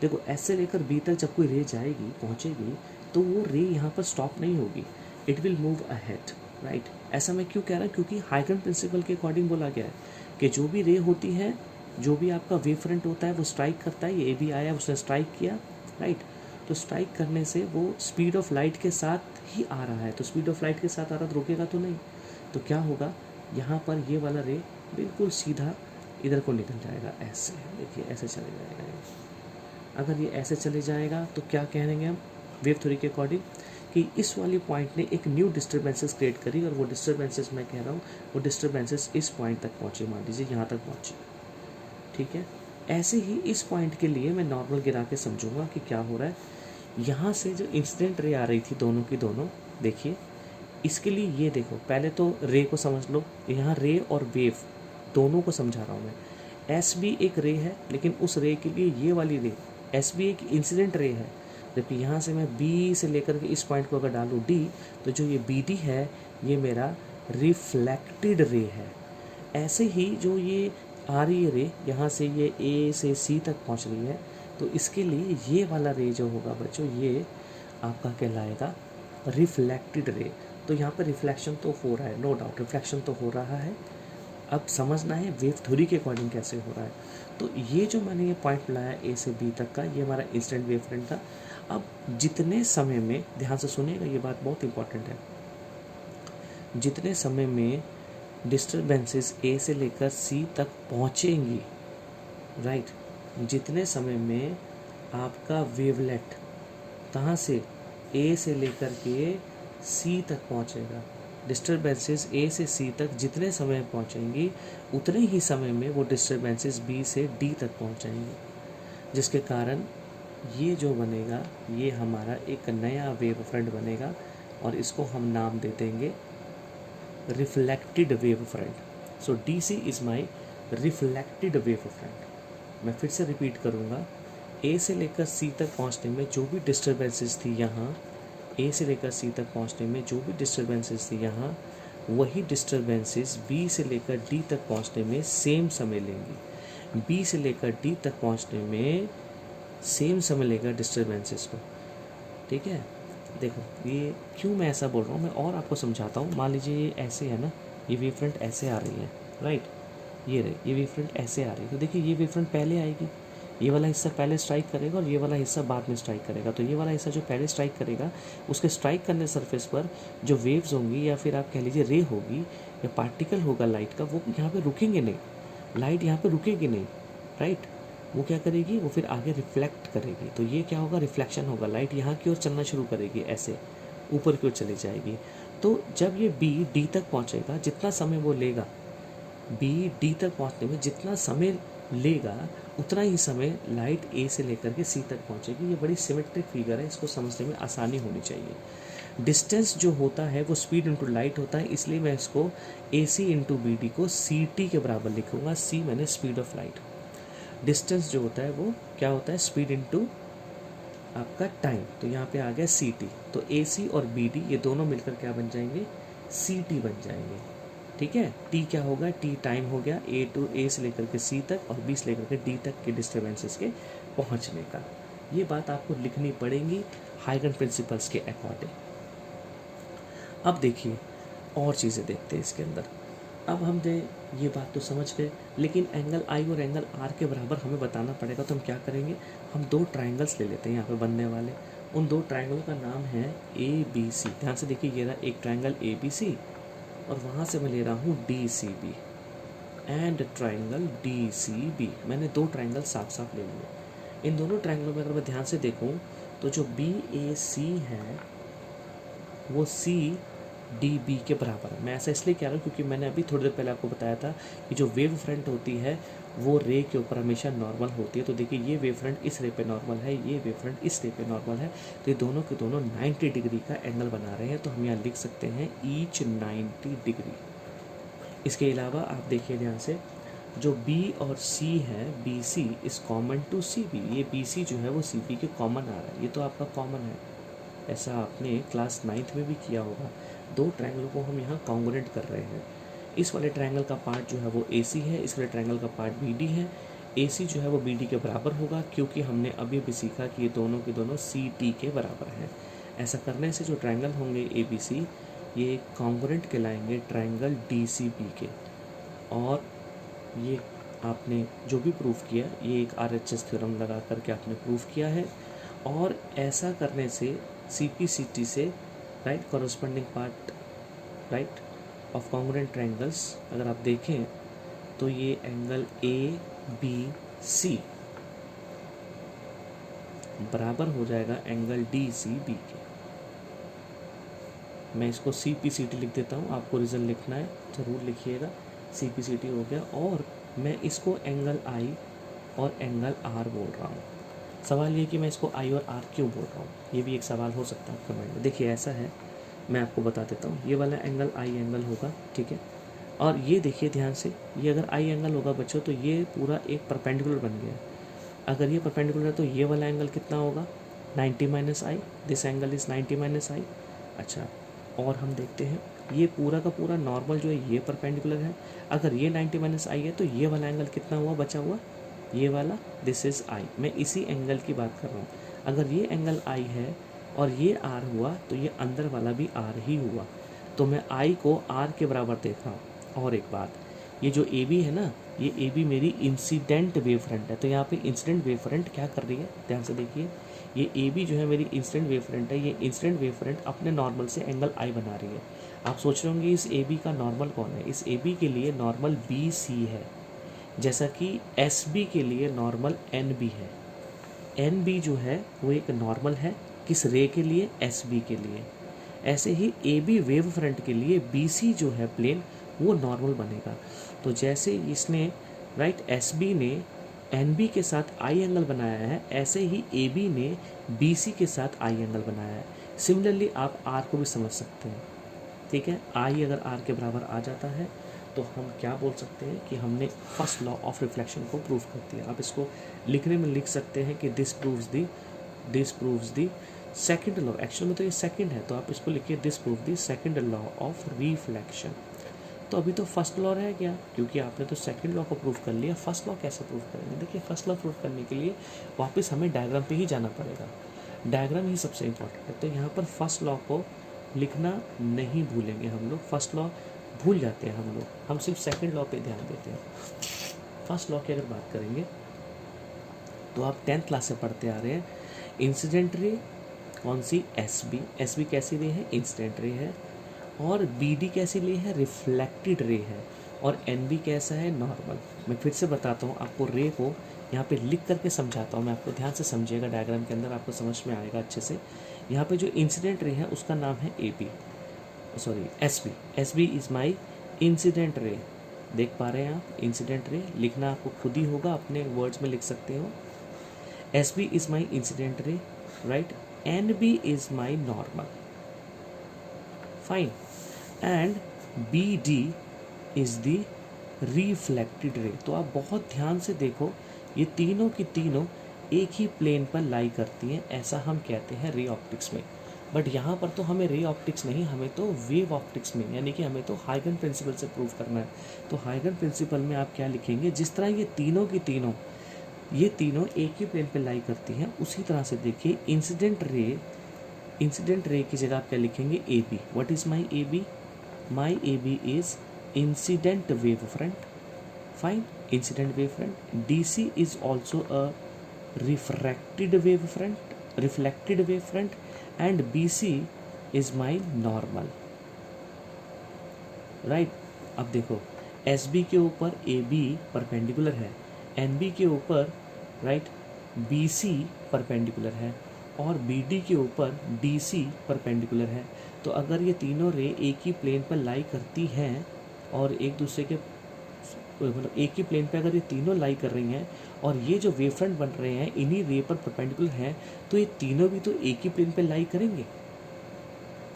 S1: देखो, S से लेकर B तक जब कोई रे जाएगी, पहुँचेगी, तो वो रे यहाँ पर स्टॉप नहीं होगी, it will move ahead, right. ऐसा मैं क्यों कह रहा हूँ? क्योंकि हाइगन प्रिंसिपल के अकॉर्डिंग बोला गया है कि जो भी रे होती है, जो भी आपका वेव फ्रंट होता है वो स्ट्राइक करता है। ये AB आया, उसने स्ट्राइक किया, राइट। तो स्ट्राइक करने से वो स्पीड ऑफ लाइट के साथ ही आ रहा है। तो स्पीड ऑफ लाइट के साथ आ रहा तो रुकेगा तो नहीं। तो क्या होगा, यहाँ पर ये वाला रे बिल्कुल सीधा इधर को निकल जाएगा, ऐसे। देखिए, ऐसे चले जाएगा ये। अगर ये ऐसे चले जाएगा तो क्या कहेंगे हम वेव थ्योरी के अकॉर्डिंग कि इस वाली पॉइंट ने एक न्यू डिस्टर्बेंसेस क्रिएट करी, और वो डिस्टर्बेंसेस मैं कह रहा हूँ वो डिस्टर्बेंसेस इस पॉइंट तक पहुँचे, मान लीजिए यहाँ तक पहुँचे, ठीक है। ऐसे ही इस पॉइंट के लिए मैं नॉर्मल गिरा के समझूंगा कि क्या हो रहा है। यहाँ से जो इंसिडेंट रे आ रही थी दोनों की दोनों, देखिए इसके लिए ये देखो, पहले तो रे को समझ लो। यहाँ रे और वेव दोनों को समझा रहा हूँ मैं। एस भी एक रे है, लेकिन उस रे के लिए ये वाली रे एस भी एक इंसिडेंट रे है। जबकि यहाँ से मैं बी से लेकर के इस पॉइंट को अगर डालूँ डी, तो जो ये बी डी है ये मेरा रिफ्लेक्टेड रे है। ऐसे ही जो ये आ रही है रे, यहाँ से ये ए से सी तक पहुँच रही है, तो इसके लिए ये वाला रे जो होगा बच्चों, ये आपका कहलाएगा रिफ्लेक्टेड रे। तो यहाँ पर रिफ्लेक्शन तो हो रहा है, नो डाउट रिफ्लेक्शन तो हो रहा है। अब समझना है वेव थ्योरी के अकॉर्डिंग कैसे हो रहा है। तो ये जो मैंने ये पॉइंट लाया ए से बी तक का, ये हमारा इंस्टेंट वेव फ्रंट था। अब जितने समय में, ध्यान से सुनिएगा, ये बात बहुत इंपॉर्टेंट है, जितने समय में डिस्टर्बेंसेस ए से लेकर सी तक पहुंचेंगी, राइट, जितने समय में आपका वेवलेट कहाँ से, ए से लेकर के सी तक पहुंचेगा, डिस्टर्बेंसेस ए से सी तक जितने समय में पहुंचेंगी उतने ही समय में वो डिस्टर्बेंसेस बी से डी तक पहुंचाएंगे, जिसके कारण ये जो बनेगा ये हमारा एक नया वेव फ्रंट बनेगा और इसको हम नाम दे देंगे reflected wave front. So D C is my reflected wave front. मैं फिर से रिपीट करूँगा, ए से लेकर सी तक पहुँचने में जो भी डिस्टर्बेंसेस थी यहाँ, ए से लेकर सी तक पहुँचने में जो भी डिस्टर्बेंसेस थी यहाँ, वही डिस्टर्बेंसेस बी से लेकर डी तक पहुँचने में सेम समय लेंगी, बी से लेकर डी तक पहुँचने में सेम समय लेगा डिस्टर्बेंसेस को। ठीक है, देखो ये क्यों मैं ऐसा बोल रहा हूँ, मैं और आपको समझाता हूँ। मान लीजिए ये ऐसे है ना, ये वेव फ्रंट ऐसे आ रही है, राइट, ये रही, ये वेव फ्रंट ऐसे आ रही है, तो देखिए ये वेव फ्रंट पहले आएगी, ये वाला हिस्सा पहले स्ट्राइक करेगा और ये वाला हिस्सा बाद में स्ट्राइक करेगा। तो ये वाला हिस्सा जो पहले स्ट्राइक करेगा, उसके स्ट्राइक करने सरफेस पर जो वेव्स होंगी या फिर आप कह लीजिए रे होगी या पार्टिकल होगा लाइट का, वो यहाँ पे रुकेंगे नहीं, लाइट यहाँ पे रुकेगी नहीं, राइट, वो क्या करेगी, वो फिर आगे रिफ्लेक्ट करेगी। तो ये क्या होगा, रिफ्लेक्शन होगा, लाइट यहाँ की ओर चलना शुरू करेगी, ऐसे ऊपर की ओर चली जाएगी। तो जब ये बी डी तक पहुँचेगा, जितना समय वो लेगा, बी डी तक पहुँचने में जितना समय लेगा उतना ही समय लाइट ए से लेकर के सी तक पहुँचेगी। ये बड़ी सिमेट्रिक फिगर है, इसको समझने में आसानी होनी चाहिए। डिस्टेंस जो होता है वो स्पीड इंटू लाइट होता है, इसलिए मैं इसको ए सी इंटू बी डी को सी टी के बराबर लिखूँगा। सी मैंने स्पीड ऑफ लाइट, डिस्टेंस जो होता है वो क्या होता है, स्पीड इनटू आपका टाइम, तो यहाँ पे आ गया सी टी। तो ए सी और बी डी ये दोनों मिलकर क्या बन जाएंगे, सी टी बन जाएंगे। ठीक है, टी क्या होगा, टी टाइम हो गया ए से लेकर के सी तक और बी से लेकर के डी तक के डिस्टर्बेंसेस के पहुँचने का। ये बात आपको लिखनी पड़ेगी हाइगन प्रिंसिपल्स के अकॉर्डिंग। अब देखिए और चीज़ें देखते हैं इसके अंदर। अब हम दे ये बात तो समझ गए, लेकिन एंगल आई और एंगल आर के बराबर हमें बताना पड़ेगा। तो हम क्या करेंगे, हम दो ट्राइंगल्स ले लेते हैं यहाँ पे बनने वाले। उन दो ट्राइंगल का नाम है ए बी सी। ध्यान से देखिए, ये रहा एक ट्राइंगल ए बी सी और वहाँ से मैं ले रहा हूँ D C B and triangle D C B. मैंने दो ट्राइंगल साफ साफ ले लिए। इन दोनों ट्राइंगलों में अगर मैं ध्यान से देखूँ तो जो बी ए सी है वो सी डी बी के बराबर है। मैं ऐसा इसलिए कह रहा हूँ क्योंकि मैंने अभी थोड़ी देर पहले आपको बताया था कि जो वेव फ्रंट होती है वो रे के ऊपर हमेशा नॉर्मल होती है। तो देखिए ये वेव फ्रंट इस रे पे नॉर्मल है, ये वेव फ्रंट इस रे पे नॉर्मल है, तो ये दोनों के दोनों 90 डिग्री का एंगल बना रहे हैं। तो हम यहाँ लिख सकते हैं ईच 90 डिग्री। इसके अलावा आप देखिए ध्यान से, जो बी और सी है, B C is common to C B. ये बी सी जो है वो सी बी के कॉमन आ रहा है, ये तो आपका कॉमन है, ऐसा आपने क्लास 9th में भी किया होगा। दो ट्रायंगल को हम यहाँ कॉन्ग्रुएंट कर रहे हैं। इस वाले ट्रायंगल का पार्ट जो है वो ए सी है, इस वाले ट्रायंगल का पार्ट बी डी है। ए सी जो है वो बी डी के बराबर होगा क्योंकि हमने अभी भी सीखा कि ये दोनों के दोनों सी टी के बराबर हैं। ऐसा करने से जो ट्रायंगल होंगे ए बी सी, ये कॉन्ग्रुएंट कहलाएंगे ट्रायंगल डी सी बी के। और ये आपने जो भी प्रूफ किया, ये एक RHS थ्योरम लगा करके आपने प्रूफ किया है। और ऐसा करने से CPCT से right corresponding part right of congruent triangles अगर आप देखें तो ये एंगल ABC बराबर हो जाएगा एंगल DCB के। मैं इसको CPCT लिख देता हूँ, आपको रिजल्ट लिखना है ज़रूर लिखिएगा। CPCT हो गया और मैं इसको एंगल I और एंगल R बोल रहा हूँ। सवाल ये कि मैं इसको I और R क्यों बोल रहा हूँ, ये भी एक सवाल हो सकता है आपके माइंड में। देखिए ऐसा है, मैं आपको बता देता हूँ। ये वाला एंगल I एंगल होगा, ठीक है, और ये देखिए ध्यान से, ये अगर I एंगल होगा बच्चों तो ये पूरा एक परपेंडिकुलर बन गया। अगर ये परपेंडिकुलर है तो ये वाला एंगल कितना होगा, 90 - I। This angle is 90 - I। अच्छा, और हम देखते हैं ये पूरा का पूरा नॉर्मल जो है ये परपेंडिकुलर है। अगर ये 90 - I है तो ये वाला एंगल कितना हुआ, बचा हुआ ये वाला, दिस इज़ I। मैं इसी एंगल की बात कर रहा हूँ। अगर ये एंगल I है और ये R हुआ तो ये अंदर वाला भी R ही हुआ। तो मैं I को R के बराबर देख रहा हूँ। और एक बात, ये जो AB है ना, ये AB मेरी इंसिडेंट वेव फ्रंट है। तो यहाँ पे इंसिडेंट वेव फ्रंट क्या कर रही है, ध्यान से देखिए, ये ए बी जो है मेरी इंसिडेंट वेव फ्रंट है, ये इंसिडेंट वेव फ्रंट अपने नॉर्मल से एंगल आई बना रही है। आप सोच रहे होंगे इस ए बी का नॉर्मल कौन है, इस ए बी के लिए नॉर्मल बी सी है, जैसा कि एस बी के लिए नॉर्मल एन बी है। एन बी जो है वो एक नॉर्मल है किस रे के लिए, एस बी के लिए। ऐसे ही ए बी वेव फ्रंट के लिए बी सी जो है प्लेन वो नॉर्मल बनेगा। तो जैसे इसने राइट एस बी ने एन बी के साथ आई एंगल बनाया है, ऐसे ही ए बी ने बी सी के साथ आई एंगल बनाया है। सिमिलरली आप आर को भी समझ सकते हैं, ठीक है। आई अगर आर के बराबर आ जाता है तो हम क्या बोल सकते हैं कि हमने फर्स्ट लॉ ऑफ रिफ्लेक्शन को प्रूव कर दिया। आप इसको लिखने में लिख सकते हैं कि this proves the second law. Actual में तो ये सेकंड है, तो आप इसको लिखिए this prove the second law of reflection. तो अभी तो फर्स्ट लॉ रह गया, क्योंकि आपने तो सेकंड लॉ को प्रूव कर लिया, फर्स्ट लॉ कैसे प्रूव करेंगे। देखिए फर्स्ट लॉ प्रूव करने के लिए वापस हमें डायग्राम पे ही जाना पड़ेगा, डायग्राम ही सबसे इम्पोर्टेंट है। तो यहाँ पर फर्स्ट लॉ को लिखना नहीं भूलेंगे हम लोग, फर्स्ट लॉ भूल जाते हैं हम लोग, हम सिर्फ सेकंड लॉ पे ध्यान देते हैं। फर्स्ट लॉ की अगर बात करेंगे तो आप 10th क्लास से पढ़ते आ रहे हैं, इंसिडेंट रे कौन सी, एस बी कैसी रे है, इंसिडेंट रे है, और बी डी कैसी रे है, रिफ्लेक्टेड रे है, और एन बी कैसा है, नॉर्मल। मैं फिर से बताता हूँ आपको, रे को यहाँ पे लिख करके समझाता हूँ मैं आपको, ध्यान से समझिएगा, डायग्राम के अंदर आपको समझ में आएगा अच्छे से। यहाँ पे जो इंसिडेंट रे है उसका नाम है A B, sorry S B is my incident ray. देख पा रहे हैं आप, इंसिडेंट रे लिखना आपको खुद ही होगा, अपने वर्ड्स में लिख सकते हो। S B is my incident ray, right, N B is my normal, fine, and B D is the reflected ray. तो आप बहुत ध्यान से देखो, ये तीनों की तीनों एक ही प्लेन पर लाई करती हैं, ऐसा हम कहते हैं रे ऑप्टिक्स में। बट यहाँ पर तो हमें रे ऑप्टिक्स नहीं, हमें तो वेव ऑप्टिक्स में, यानी कि हमें तो हाइगन प्रिंसिपल से प्रूव करना है। तो हाइगन प्रिंसिपल में आप क्या लिखेंगे, जिस तरह ये तीनों की तीनों एक ही प्लेन पे लाई करती हैं, उसी तरह से देखिए इंसिडेंट रे की जगह आप क्या लिखेंगे, A B. What is my A B, my A B is incident wave front, fine, incident wave front. D C is also a refracted wave front, and BC is my normal, right. अब देखो SB के ऊपर AB perpendicular है, NB के ऊपर right BC perpendicular है, और BD के ऊपर DC परपेंडिकुलर है। तो अगर ये तीनों रे एक ही प्लेन पर लाई करती हैं और एक दूसरे के मतलब एक ही प्लेन पे अगर ये तीनों लाई कर रही हैं और ये जो वेव फ्रंट बन रहे हैं इन्हीं रे पर परपेंडिकुलर हैं, तो ये तीनों भी तो एक ही प्लेन पे लाई करेंगे,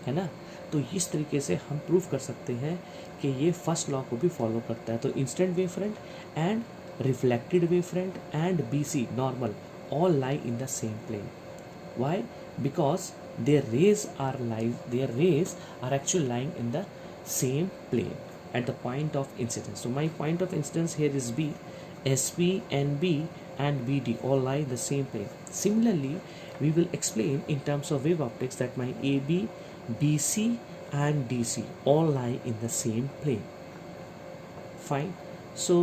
S1: है ना। तो इस तरीके से हम प्रूव कर सकते हैं कि ये फर्स्ट लॉ को भी फॉलो करता है। तो incident wave front and reflected wave front and BC normal all lie in the same plane. Why, because their rays are actually lying in the same plane at the point of incidence. So my point of incidence here is B, SB, NB and BD all lie in the same plane. Similarly, we will explain in terms of wave optics that my AB, BC and DC all lie in the same plane. Fine. So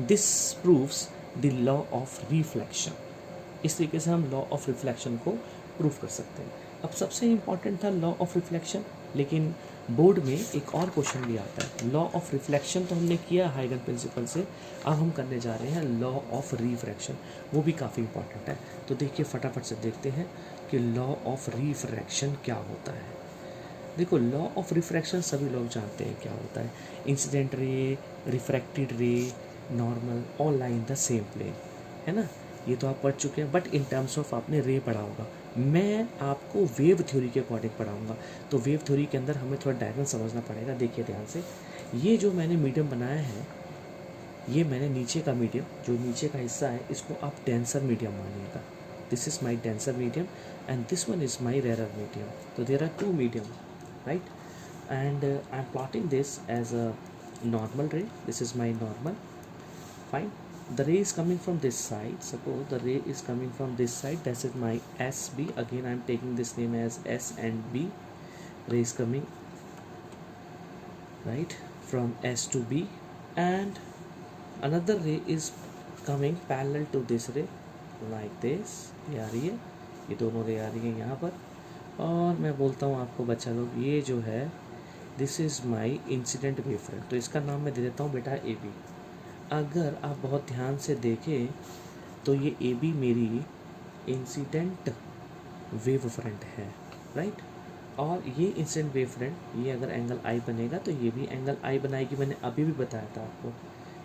S1: this proves the law of reflection. इस तरीके से हम law of reflection को prove कर सकते हैं। अब सबसे इम्पॉर्टेंट था लॉ ऑफ रिफ्लेक्शन, लेकिन बोर्ड में एक और क्वेश्चन भी आता है। लॉ ऑफ रिफ्लेक्शन तो हमने किया हाइगन प्रिंसिपल से, अब हम करने जा रहे हैं लॉ ऑफ रिफ्रैक्शन, वो भी काफ़ी इंपॉर्टेंट है। तो देखिए फटाफट से देखते हैं कि लॉ ऑफ रिफ्रैक्शन क्या होता है। देखो लॉ ऑफ रिफ्रैक्शन सभी लोग जानते हैं क्या होता है, incident ray, refracted ray, normal all lie in the same plane, है ना। ये तो आप पढ़ चुके हैं, बट इन टर्म्स ऑफ आपने रे पढ़ा होगा, मैं आपको वेव थ्योरी के अकॉर्डिंग पढ़ाऊंगा। तो वेव थ्योरी के अंदर हमें थोड़ा डायग्राम समझना पड़ेगा। देखिए ध्यान से, ये जो मैंने मीडियम बनाया है, ये मैंने नीचे का मीडियम, जो नीचे का हिस्सा है, इसको आप डेंसर मीडियम मानिएगा। This is my denser medium and this one is my rare medium. तो there are two medium, right, and I am plotting this as a normal ray. This is my normal, fine. The ray is coming from this side. Suppose the ray is coming from this side, that is my SB. Again I am taking this name as S and B. Ray is coming right from S to B, and another ray is coming parallel to this ray like this, ये आ रही है, ये दोनों रे आ रही हैं यहाँ पर। और मैं बोलता हूँ आपको बच्चा लोग, ये जो है this is my incident wave front, तो इसका नाम मैं दे देता हूँ बेटा ए बी। अगर आप बहुत ध्यान से देखें तो ये ए बी मेरी इंसिडेंट वेव फ्रंट है, राइट। और ये इंसिडेंट वेव फ्रंट, ये अगर एंगल आई बनेगा तो ये भी एंगल आई बनाएगी, मैंने अभी भी बताया था आपको।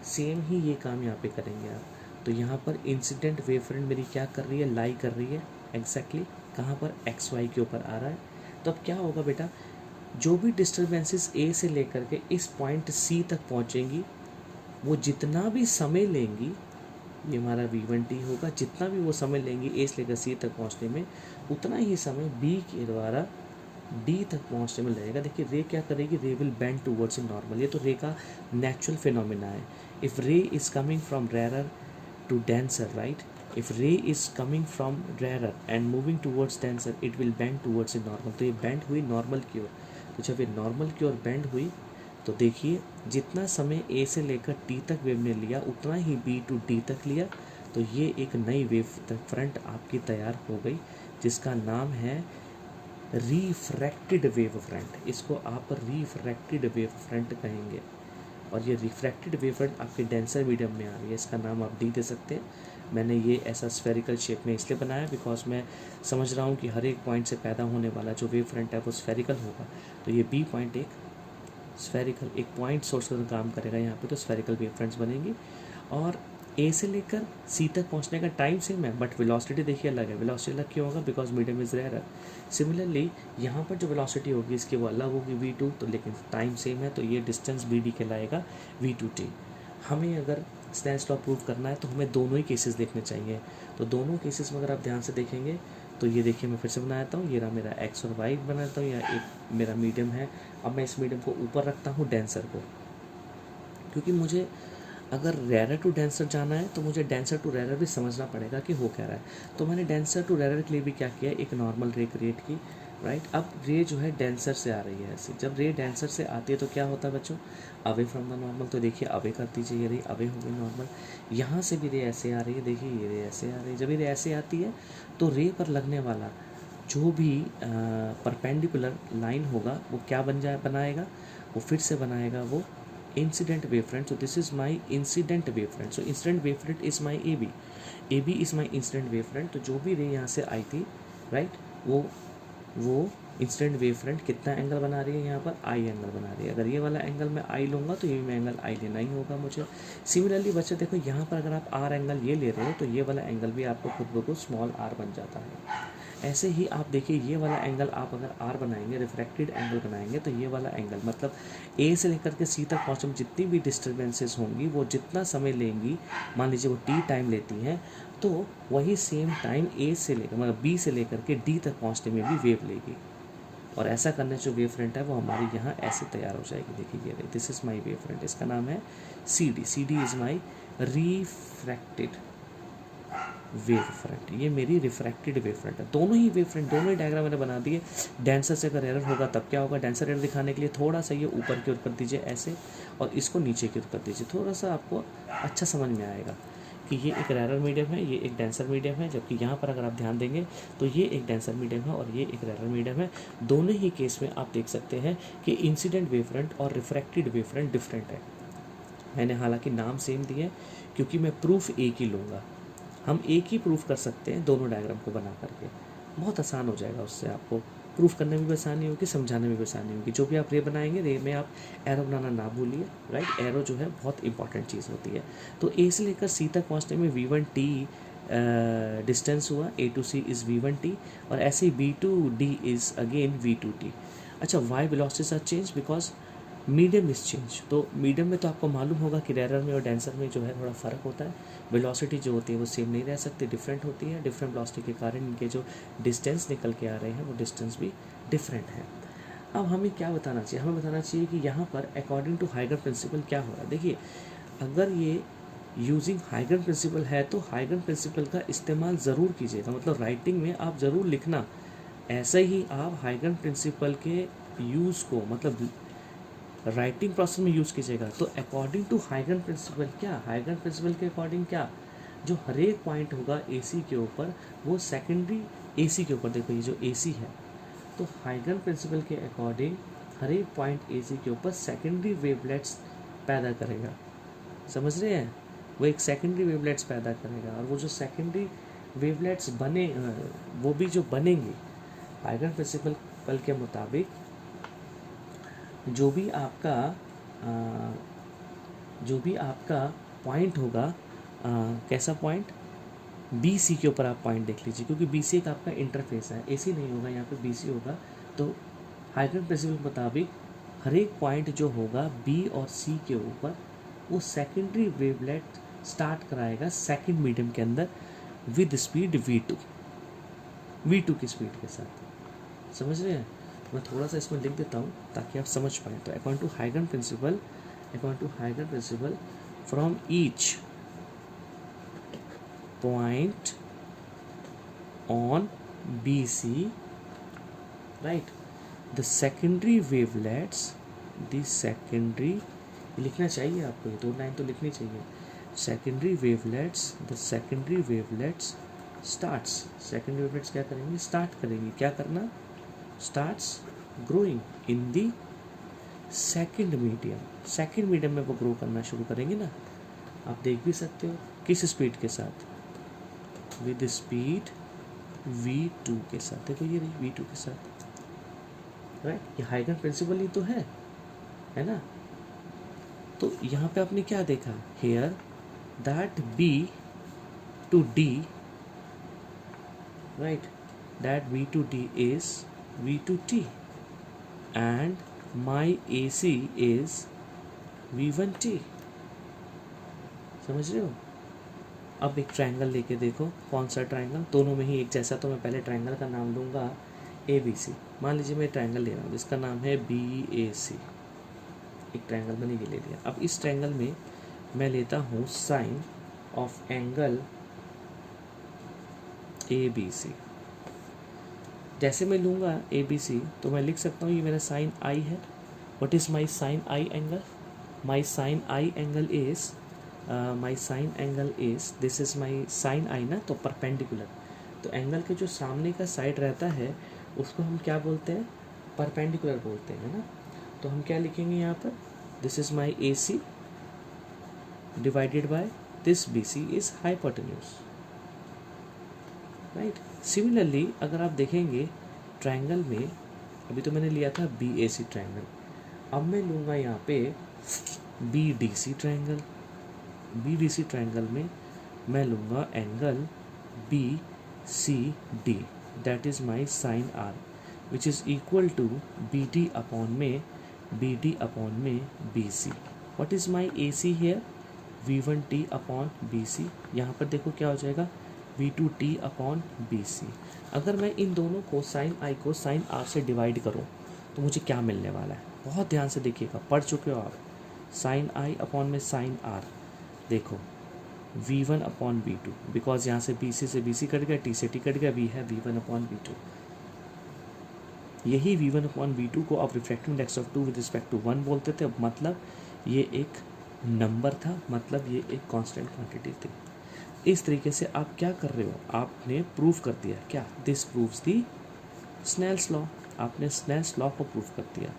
S1: सेम ही ये काम यहाँ पे करेंगे आप। तो यहाँ पर इंसिडेंट वेव फ्रंट मेरी क्या कर रही है, लाई कर रही है एग्जैक्टली कहाँ पर, एक्स वाई के ऊपर आ रहा है। तो अब क्या होगा बेटा, जो भी डिस्टर्बेंसेस ए से लेकर के इस पॉइंट सी तक पहुँचेंगी, वो जितना भी समय लेंगी, ये हमारा v1t होगा, जितना भी वो समय लेंगी ए से लेकर सी तक पहुँचने में, उतना ही समय बी के द्वारा डी तक पहुँचने में लगेगा। देखिए रे क्या करेगी, ray will bend towards in normal, ये तो रे का नेचुरल फिनोमिना है। If ray is coming from rarer to denser, right, if ray is coming from rarer and moving towards denser, it will bend towards in normal. तो ये bend हुई normal की ओर। तो जब ये नॉर्मल की ओर बेंड हुई तो देखिए जितना समय ए से लेकर टी तक वेव ने लिया, उतना ही बी टू डी तक लिया। तो ये एक नई वेव फ्रंट आपकी तैयार हो गई, जिसका नाम है रिफ्रैक्टेड वेव फ्रंट। इसको आप रिफ्रैक्टेड वेव फ्रंट कहेंगे। और ये रिफ्रैक्टेड वेव फ्रंट आपके डेंसर मीडियम में आ रही है, इसका नाम आप डी दे सकते हैं। मैंने ये ऐसा स्फेरिकल शेप में इसलिए बनाया बिकॉज मैं समझ रहा हूँ कि हर एक पॉइंट से पैदा होने वाला जो वेव फ्रंट है वो स्फेरिकल होगा। तो ये बी पॉइंट एक स्फेरिकल, एक पॉइंट सोर्स का काम करेगा यहाँ पे, तो स्फेरिकल वेव फ्रंट्स बनेंगी। और ए से लेकर सी तक पहुँचने का टाइम सेम है, बट वेलोसिटी देखिए अलग है। वेलोसिटी अलग क्यों होगा, because medium is rare. Similarly यहाँ पर जो वेलोसिटी होगी इसकी वो अलग होगी v2, तो लेकिन टाइम सेम है, तो ये डिस्टेंस बी डी कहलाएगा v2t। हमें अगर स्नेल्स लॉ प्रूव करना है तो हमें दोनों ही केसेस देखने चाहिए। तो दोनों केसेस में अगर आप ध्यान से देखेंगे तो ये देखिए, मैं फिर से बनाता हूँ, ये रहा मेरा एक्स और वाई बनाता हूँ, या एक मेरा मीडियम है। अब मैं इस मीडियम को ऊपर रखता हूँ डेंसर को, क्योंकि मुझे अगर रेरर टू डेंसर जाना है तो मुझे डेंसर टू रेरर भी समझना पड़ेगा कि हो क्या रहा है। तो मैंने डेंसर टू रेरर के लिए भी क्या किया, एक नॉर्मल रे क्रिएट की, राइट। अब रे जो है डेंसर से आ रही है ऐसे, जब रे डेंसर से आती है तो क्या होता है बच्चों, अवे फ्रॉम द नॉर्मल। तो देखिए अवे कर दीजिए, ये रे अवे हो गई नॉर्मल। यहाँ से भी रे ऐसे आ रही है, देखिए ये रे ऐसे आ रही है। जब ये रे ऐसे आती है तो रे पर लगने वाला जो भी परपेंडिकुलर लाइन होगा वो क्या बनाएगा, वो फिर से बनाएगा वो incident wave front. So this is my incident wave front. So incident wave front is my A B, A B is my incident wave front. तो जो भी रे यहाँ से आई थी, राइट, वो इंसिडेंट वेव फ्रंट कितना एंगल बना रही है, यहाँ पर आई एंगल बना रही है। अगर ये वाला एंगल मैं आई लूँगा तो ये मैं एंगल आई लेना ही होगा मुझे। सिमिलरली बच्चे देखो, यहाँ पर अगर आप आर एंगल ये ले रहे हो तो ये वाला एंगल भी आपको खुद ब खुद स्मॉल आर बन जाता है। ऐसे ही आप देखिए, ये वाला एंगल आप अगर आर बनाएंगे, रिफ्रैक्टेड एंगल बनाएंगे, तो ये वाला एंगल मतलब ए से लेकर के सी तक पहुँचने में जितनी भी डिस्टर्बेंसेस होंगी वो जितना समय लेंगी, मान लीजिए वो टी टाइम लेती हैं, तो वही सेम टाइम ए से लेकर मतलब बी से लेकर के डी तक पहुँचने में भी वेव लेगी। और ऐसा करने से जो वेव फ्रंट है वो हमारी यहाँ ऐसे तैयार हो जाएगी। देखिए ये this is my wave front, इसका नाम है C D. C D is my refracted wave front, ये मेरी रिफ्रैक्टेड वेव फ्रंट है। दोनों ही वेव फ्रंट, दोनों ही डायग्राम मैंने बना दिए। डेंसर से अगर एरर होगा तब क्या होगा, डेंसर एरर दिखाने के लिए थोड़ा सा ये ऊपर की ओर कर दीजिए ऐसे, और इसको नीचे की ओर कर दीजिए, थोड़ा सा आपको अच्छा समझ में आएगा कि ये एक रेरर मीडियम है, ये एक डेंसर मीडियम है। जबकि यहाँ पर अगर आप ध्यान देंगे तो ये एक डेंसर मीडियम है और ये एक रेरर मीडियम है। दोनों ही केस में आप देख सकते हैं कि इंसिडेंट वेव फ्रंट और रिफ्रैक्टेड वेव फ्रंट डिफरेंट है। मैंने हालांकि नाम सेम दिए क्योंकि मैं प्रूफ एक ही लूँगा। हम एक ही प्रूफ कर सकते हैं दोनों डायग्राम को बना करके, बहुत आसान हो जाएगा। उससे आपको प्रूफ करने में भी आसानी होगी, समझाने में भी आसानी होगी। जो भी आप रे बनाएंगे, रे में आप एरो बनाना ना भूलिए, राइट। एरो जो है बहुत इंपॉर्टेंट चीज़ होती है। तो ए से लेकर सी तक पहुँचने में v1t डिस्टेंस हुआ, ए टू सी इज़ v1t, और ऐसे ही b to d is again v2t। अच्छा, why velocities are change because medium is change. तो मीडियम में तो आपको मालूम होगा कि रेरर में और डेंसर में जो है थोड़ा फ़र्क होता है। वेलोसिटी जो होती है वो सेम नहीं रह सकती, डिफरेंट होती है। डिफरेंट वेलोसिटी के कारण इनके जो डिस्टेंस निकल के आ रहे हैं वो डिस्टेंस भी डिफरेंट है। अब हमें क्या बताना चाहिए, हमें बताना चाहिए कि यहाँ पर अकॉर्डिंग टू हाइगर प्रिंसिपल क्या हो रहा है। देखिए, अगर ये यूजिंग हाइगर प्रिंसिपल है तो हाइगर प्रिंसिपल का इस्तेमाल ज़रूर कीजिएगा, मतलब राइटिंग में आप ज़रूर लिखना। ऐसे ही आप हाइगर प्रिंसिपल के यूज़ को मतलब राइटिंग प्रोसेस में यूज़ कीजिएगा। तो अकॉर्डिंग टू हाइगन प्रिंसिपल क्या, हाइगन प्रिंसिपल के अकॉर्डिंग क्या, जो हर एक पॉइंट होगा एसी के ऊपर वो सेकेंडरी AC के ऊपर देखो, ये जो AC है, तो हाइगन प्रिंसिपल के अकॉर्डिंग हर एक पॉइंट AC के ऊपर सेकेंडरी वेवलेट्स पैदा करेगा। समझ रहे हैं? वो एक सेकेंडरी वेवलेट्स पैदा करेगा, और वो जो सेकेंडरी वेवलेट्स बने, वो भी जो बनेंगे हाइगन प्रिंसिपल के मुताबिक, जो भी आपका पॉइंट होगा, कैसा पॉइंट, BC के ऊपर आप पॉइंट देख लीजिए, क्योंकि BC एक आपका इंटरफेस है, AC नहीं होगा, यहाँ पे BC होगा। तो हाइगन प्रिंसिपल के मुताबिक हर एक पॉइंट जो होगा B और C के ऊपर, वो सेकेंडरी वेवलेट स्टार्ट कराएगा सेकंड मीडियम के अंदर विद स्पीड V2 की स्पीड के साथ। समझ रहे हैं? मैं थोड़ा सा इसमें लिख देता हूँ ताकि आप समझ पाएँ। तो अकॉर्डिंग टू हाइगन principle from each point on BC, right, the secondary wavelets, लिखना चाहिए आपको, ये 2 लाइन तो लिखनी चाहिए। secondary wavelets starts, secondary wavelets क्या करेंगे, स्टार्ट करेंगे, क्या करना, starts growing in the second medium में वो ग्रो करना शुरू करेंगे ना। आप देख भी सकते हो किस स्पीड के साथ, विद स्पीड V2 के साथ। देखो ये रही V2 के साथ, राइट, ये हाइगन प्रिंसिपल ही तो है ना। तो यहाँ पे आपने क्या देखा, here that B to D, right, that V to D is V to T and my AC is V1T। समझ रहे हो? अब एक ट्रायंगल लेके देखो, कौन सा ट्रायंगल, दोनों में ही एक जैसा। तो मैं पहले ट्रायंगल का नाम दूंगा ABC। मान लीजिए मैं ट्रायंगल ले रहा हूँ जिसका नाम है BAC, एक ट्रायंगल मैंने ये ले लिया। अब इस ट्रायंगल में मैं लेता हूँ साइन ऑफ एंगल ABC। जैसे मैं लूँगा ABC, तो मैं लिख सकता हूँ ये मेरा साइन I है। What is my sine I angle? My sine I angle is this is my sine I ना, तो परपेंडिकुलर। तो एंगल के जो सामने का साइड रहता है उसको हम क्या बोलते हैं, परपेंडिकुलर बोलते हैं ना। तो हम क्या लिखेंगे यहाँ पर, this is my AC divided by this BC is hypotenuse, right. Similarly अगर आप देखेंगे ट्रायंगल में, अभी तो मैंने लिया था BAC ट्रायंगल, अब मैं लूँगा यहाँ पे BDC ट्रायंगल। BDC ट्रायंगल में मैं लूँगा angle BCD, that is my sine R, which is equal to BD upon में BC। What is my AC here, V1T upon BC। यहाँ पर देखो क्या हो जाएगा, V2T अपॉन BC। अगर मैं इन दोनों को साइन I को साइन R से डिवाइड करूँ तो मुझे क्या मिलने वाला है, बहुत ध्यान से देखिएगा, पढ़ चुके हो आप। साइन I अपॉन में साइन R, देखो V1 अपॉन V2, बिकॉज यहाँ से BC से BC कट गया, T से T कट गया, V है V1 अपॉन V2। यही V1 अपॉन V2 को आप refractive index of 2 with respect to 1 बोलते थे। मतलब ये एक नंबर था, मतलब ये एक कांस्टेंट क्वांटिटी थी। इस तरीके से आप क्या कर रहे हो, आपने प्रूफ कर दिया क्या, this proves the Snell's law. आपने स्नेल्स लॉ को प्रूफ कर दिया।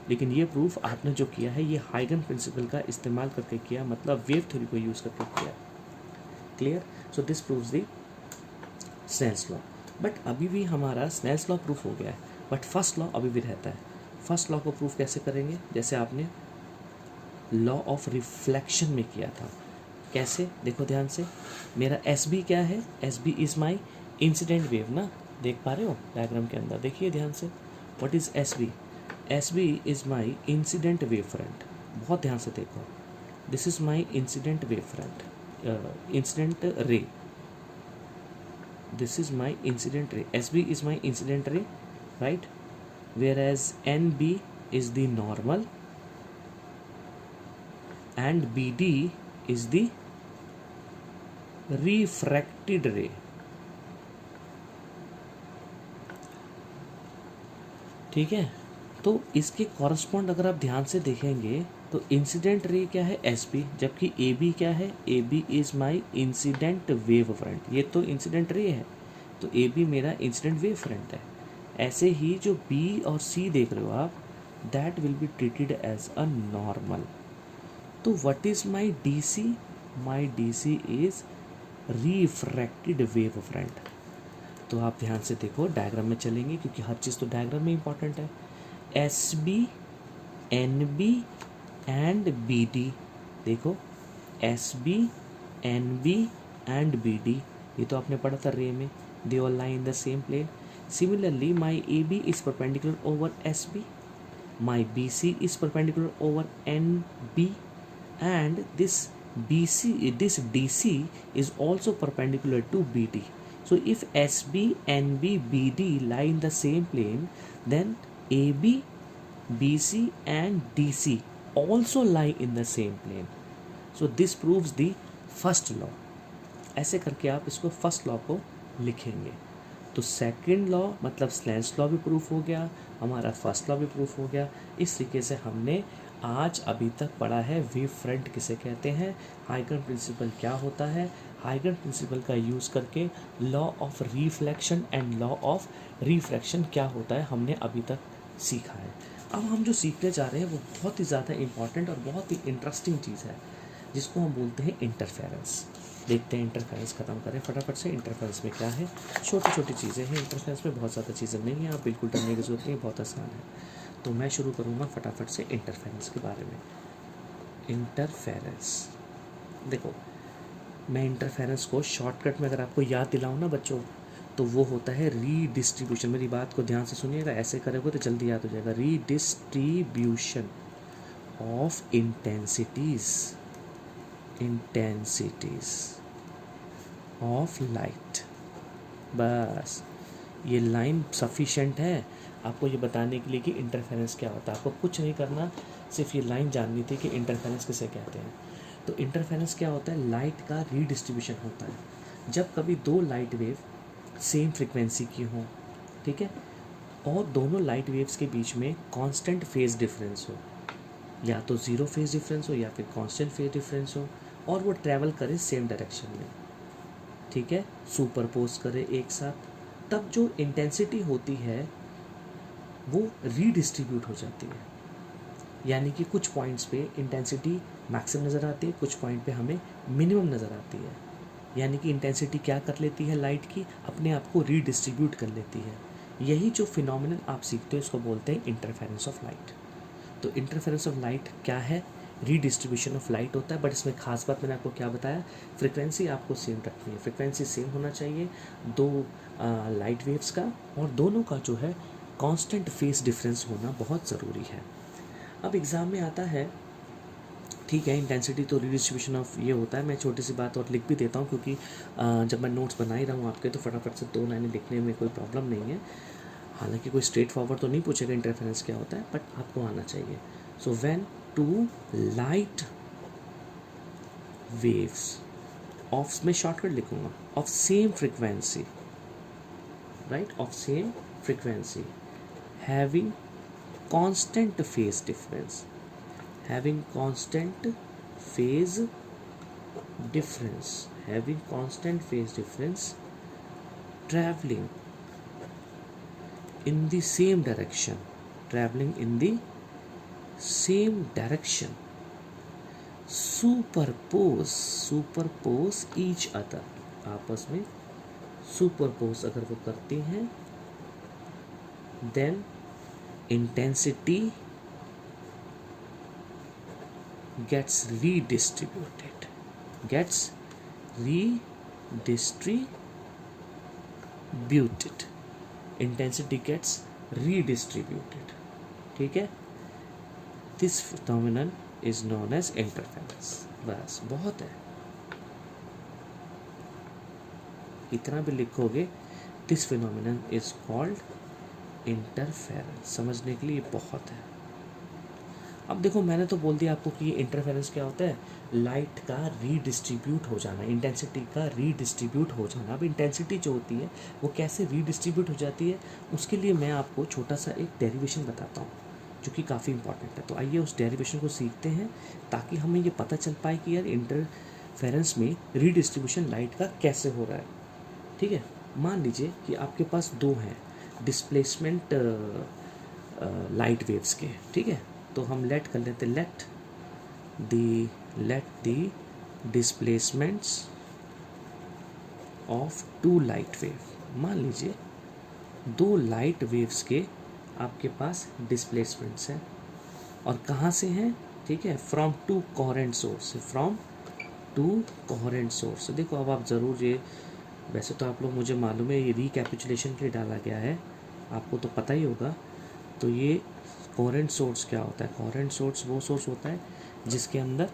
S1: लेकिन ये प्रूफ आपने जो किया है ये हाइगन प्रिंसिपल का इस्तेमाल करके किया, मतलब वेव थ्योरी को यूज़ करके किया। Clear? So this proves the Snell's law. But अभी भी हमारा स्नेल्स लॉ प्रूफ हो गया है, बट फर्स्ट लॉ अभी भी रहता है। फर्स्ट लॉ को प्रूफ कैसे करेंगे, जैसे आपने लॉ ऑफ रिफ्लेक्शन में किया था। कैसे, देखो ध्यान से, मेरा SB क्या है, SB is my incident wave ना, देख पा रहे हो डायग्राम के अंदर, देखिए ध्यान से। What is SB? SB is my incident wave front. बहुत ध्यान से देखो, this is my incident wave front, incident ray, this is my incident रे। SB इज़ माई इंसिडेंट रे, right, whereas NB is the normal and BD is the refracted ray। ठीक है, तो इसके कॉरस्पॉन्ड अगर आप ध्यान से देखेंगे तो इंसिडेंट रे क्या है, SB, जबकि AB क्या है, AB is my incident wave front. ये तो इंसिडेंट रे है, तो ए बी मेरा इंसिडेंट वेव फ्रंट है। ऐसे ही जो बी और सी देख रहे हो आप, that will be treated as a normal. तो what is my D C? My D C is refracted wave front. तो आप ध्यान से देखो, डायग्राम में चलेंगे क्योंकि हर चीज़ तो डायग्राम में इंपॉर्टेंट है। S B, N B and B D, देखो S B, N B and B D, ये तो आपने पढ़ा था रे में, they all lie in the same plane. Similarly my A B is perpendicular over S B, my B C is perpendicular over N B, and this BC, this DC is also perpendicular to BD. So if SB, NB, BD lie in the same plane, then AB, BC and DC also lie in the same plane. So this proves the first law. ऐसे करके आप इसको first law को लिखेंगे। तो second law मतलब स्लेंस law भी proof हो गया, हमारा फर्स्ट लॉ भी प्रूफ हो गया। इस तरीके से हमने आज अभी तक पढ़ा है वेव फ्रंट किसे कहते हैं, हाइगन प्रिंसिपल क्या होता है, हाइगन प्रिंसिपल का यूज़ करके law of reflection and law of refraction क्या होता है हमने अभी तक सीखा है। अब हम जो सीखने जा रहे हैं वो बहुत ही ज़्यादा इम्पॉर्टेंट और बहुत ही इंटरेस्टिंग चीज़ है, जिसको हम बोलते हैं इंटरफेरेंस। देखते हैं इंटरफेरेंस ख़त्म करें फटाफट से। इंटरफेरेंस में क्या है, छोटी छोटी चीज़ें हैं इंटरफेरेंस में, बहुत ज़्यादा चीज़ें नहीं हैं, आप बिल्कुल डरने की जरूरत नहीं, बहुत आसान है। तो मैं शुरू करूँगा फटाफट से इंटरफेरेंस के बारे में। इंटरफेरेंस, देखो मैं इंटरफेरेंस को शॉर्टकट में अगर आपको याद दिलाऊँ ना बच्चों, तो वो होता है रीडिस्ट्रीब्यूशन। मेरी बात को ध्यान से सुनिएगा, ऐसे करोगे तो जल्दी याद हो जाएगा। Redistribution of intensities, intensities of light. बस ये लाइन सफिशेंट है आपको ये बताने के लिए कि इंटरफेरेंस क्या होता है। आपको कुछ नहीं करना, सिर्फ ये लाइन जाननी थी कि इंटरफेरेंस किसे कहते हैं। तो इंटरफेरेंस क्या होता है, लाइट का रीडिस्ट्रीब्यूशन होता है। जब कभी दो लाइट वेव सेम फ्रिक्वेंसी की हों, ठीक है, और दोनों लाइट वेव्स के बीच में कांस्टेंट फेज डिफरेंस हो, या तो ज़ीरो फेज डिफरेंस हो या फिर कांस्टेंट फेज डिफरेंस हो, और वो ट्रैवल करे सेम डायरेक्शन में, ठीक है, सुपरपोज करे एक साथ, तब जो इंटेंसिटी होती है वो रीडिस्ट्रीब्यूट हो जाती है। यानी कि कुछ पॉइंट्स पे इंटेंसिटी मैक्सिमम नज़र आती है, कुछ पॉइंट पे हमें मिनिमम नज़र आती है। यानी कि इंटेंसिटी क्या कर लेती है लाइट की, अपने आप को रीडिस्ट्रीब्यूट कर लेती है। यही जो फिनोमिनन आप सीखते हो इसको बोलते हैं इंटरफेरेंस ऑफ लाइट। तो इंटरफेरेंस ऑफ लाइट क्या है, रीडिस्ट्रीब्यूशन ऑफ लाइट होता है। बट इसमें खास बात मैंने आपको क्या बताया, फ्रिक्वेंसी आपको सेम रखनी है, फ्रिक्वेंसी सेम होना चाहिए दो लाइट वेव्स का, और दोनों का जो है कांस्टेंट फेज डिफरेंस होना बहुत ज़रूरी है। अब एग्ज़ाम में आता है, ठीक है, इंटेंसिटी तो रीडिस्ट्रीब्यूशन ऑफ ये होता है। मैं छोटी सी बात और लिख भी देता हूँ क्योंकि जब मैं नोट्स बना ही रहा हूँ आपके, तो फटाफट से दो लाइनें लिखने में कोई प्रॉब्लम नहीं है। हालांकि कोई स्ट्रेट फॉरवर्ड तो नहीं पूछेगा इंटरफेरेंस क्या होता है, बट आपको आना चाहिए। So when two light waves of, मैं शॉर्टकट लिखूँगा, of same frequency, right, of same frequency having constant phase difference, having constant phase difference, having constant phase difference, traveling in the same direction, traveling in the same direction, superpose, superpose each other, आपस में superpose अगर वो करती हैं, then intensity gets redistributed, gets redistributed, intensity gets redistributed, ठीक है। this phenomenon is known as interference। बस बहुत है, इतना भी लिखोगे, this phenomenon is called interference. समझने के लिए बहुत है। अब देखो मैंने तो बोल दिया आपको कि ये इंटरफेरेंस क्या होता है, लाइट का रीडिस्ट्रीब्यूट हो जाना, इंटेंसिटी का रीडिस्ट्रीब्यूट हो जाना। अब इंटेंसिटी जो होती है वो कैसे रीडिस्ट्रीब्यूट हो जाती है, उसके लिए मैं आपको छोटा सा एक डेरिवेशन बताता हूँ जो कि काफ़ी इंपॉर्टेंट है। तो आइए उस डेरिवेशन को सीखते हैं ताकि हमें ये पता चल पाए कि यार इंटरफेरेंस में रीडिस्ट्रीब्यूशन लाइट का कैसे हो रहा है, ठीक है। मान लीजिए कि आपके पास दो हैं डिस्प्लेसमेंट लाइट वेव्स के, ठीक है, तो हम लेट कर लेते, let the displacements of two light wave. मान लीजिए दो लाइट वेव्स के आपके पास डिस्प्लेसमेंट्स हैं और कहाँ से हैं, ठीक है, from two coherent source, from two coherent source. देखो अब आप ज़रूर ये, वैसे तो आप लोग, मुझे मालूम है ये रिकैपिचुलेशन के लिए डाला गया है, आपको तो पता ही होगा। तो ये कोहेरेंट सोर्स क्या होता है? कोहेरेंट सोर्स वो सोर्स होता है जिसके अंदर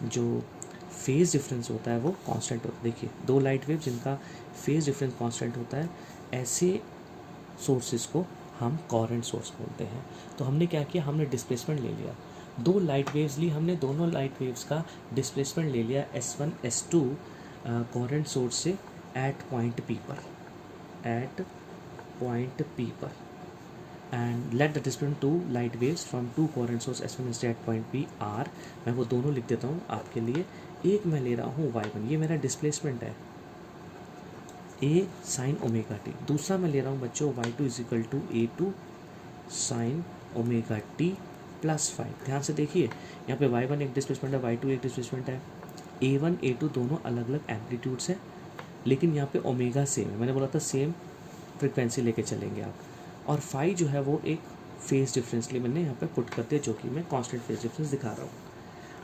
S1: जो फेज़ डिफरेंस होता है वो कांस्टेंट होता है। देखिए दो लाइट वेव जिनका फेज़ डिफरेंस कांस्टेंट होता है, ऐसे सोर्सेज को हम कोहेरेंट सोर्स बोलते हैं। तो हमने क्या किया, हमने डिस्प्लेसमेंट ले लिया, दो लाइट वेव्स ली हमने, दोनों लाइट वेव्स का डिस्प्लेसमेंट ले लिया S1 S2 कोहेरेंट सोर्स से एट पॉइंट P पर, and let the displacement two light waves from two coherent source S1 S2 at point P are. मैं वो दोनों लिख देता हूँ आपके लिए। एक मैं ले रहा हूँ Y1, ये मेरा डिस्प्लेसमेंट है, A साइन ओमेगा टी। दूसरा मैं ले रहा हूँ बच्चों Y2 is equal to A2 sine omega T plus 5। ध्यान से देखिए यहाँ पे Y1 एक डिस्प्लेसमेंट है, Y2 एक डिस्प्लेसमेंट है, A1 A2 दोनों अलग अलग एम्पलीट्यूड्स हैं, लेकिन यहाँ पे ओमेगा सेम है, मैंने बोला था सेम फ्रिक्वेंसी लेके चलेंगे आप। और फाई जो है वो एक फेज डिफरेंस लिए मैंने यहाँ पे पुट कर दिया, जो कि मैं कांस्टेंट फेज डिफरेंस दिखा रहा हूँ।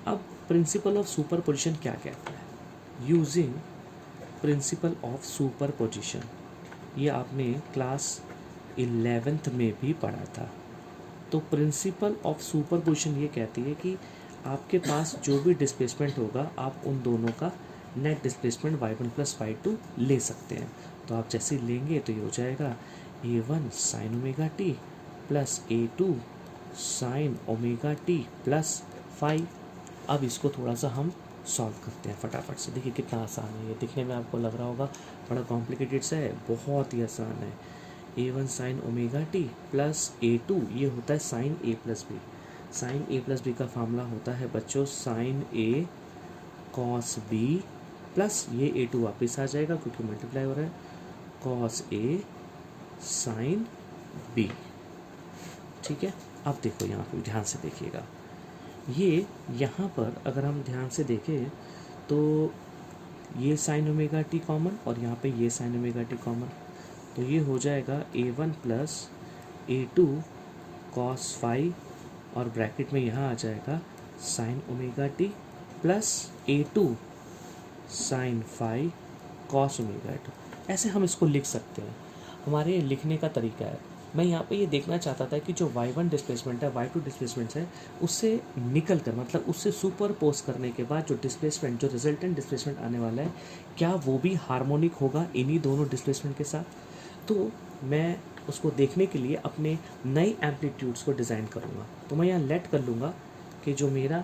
S1: अब प्रिंसिपल ऑफ सुपरपोजिशन क्या कहता है? यूजिंग प्रिंसिपल ऑफ सुपरपोजिशन, ये आपने क्लास 11th में भी पढ़ा था। तो प्रिंसिपल ऑफ सुपरपोजिशन ये कहती है कि आपके पास जो भी डिस्प्लेसमेंट होगा आप उन दोनों का net displacement y1 plus y2 ले सकते हैं। तो आप जैसे लेंगे तो ये हो जाएगा A1 sign omega T plus A2 sine omega T plus 5। अब इसको थोड़ा सा हम सॉल्व करते हैं फटाफट से। देखिए कितना आसान है, ये दिखने में आपको लग रहा होगा बड़ा कॉम्प्लिकेटेड सा है, बहुत ही आसान है। A1 sign omega T plus A2, ये होता है sine A plus B. Sine A plus B का फार्मूला होता है बच्चों sine A cos B plus ये A2 वापस आ जाएगा क्योंकि मल्टीप्लाई हो रहा है, कॉस A साइन B। ठीक है, अब देखो यहाँ पे ध्यान से देखिएगा, ये यहाँ पर अगर हम ध्यान से देखें तो ये साइन ओमेगा टी कॉमन और यहाँ पे ये साइन ओमेगा टी कॉमन, तो ये हो जाएगा A1 प्लस A2 कॉस 5 और ब्रैकेट में यहाँ आ जाएगा sine omega T plus A2 sine 5 cos omega T. ऐसे हम इसको लिख सकते हैं, हमारे लिखने का तरीका है। मैं यहाँ पे ये देखना चाहता था कि जो y1 डिस्प्लेसमेंट है, y2 डिस्प्लेसमेंट है, उससे निकल कर, मतलब उससे सुपर पोज करने के बाद जो डिस्प्लेसमेंट, जो रिजल्टेंट डिस्प्लेसमेंट आने वाला है, क्या वो भी हार्मोनिक होगा इन्हीं दोनों डिस्प्लेसमेंट के साथ। तो मैं उसको देखने के लिए अपने नए एम्पलीट्यूड्स को डिज़ाइन करूँगा। तो मैं यहाँ लेट कर लूँगा कि जो मेरा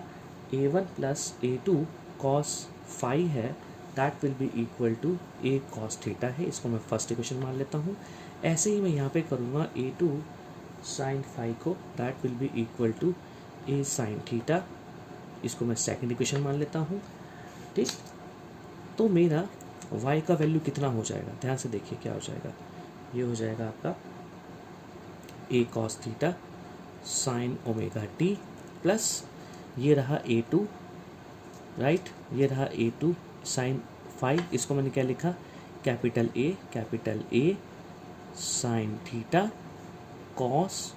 S1: A1 प्लस A2 कॉस 5 है, that will be equal to A cos theta है। इसको मैं फर्स्ट इक्वेशन मान लेता हूँ। ऐसे ही मैं यहाँ पे करूँगा A2 साइन 5 को, that will be equal to A sine theta, इसको मैं सेकंड इक्वेशन मान लेता हूँ। ठीक, तो मेरा y का वैल्यू कितना हो जाएगा, ध्यान से देखिए क्या हो जाएगा। ये हो जाएगा आपका A cos theta sine omega T plus ये रहा A2, राइट, ये रहा A2 साइन 5, इसको मैंने क्या लिखा, capital A sine theta cos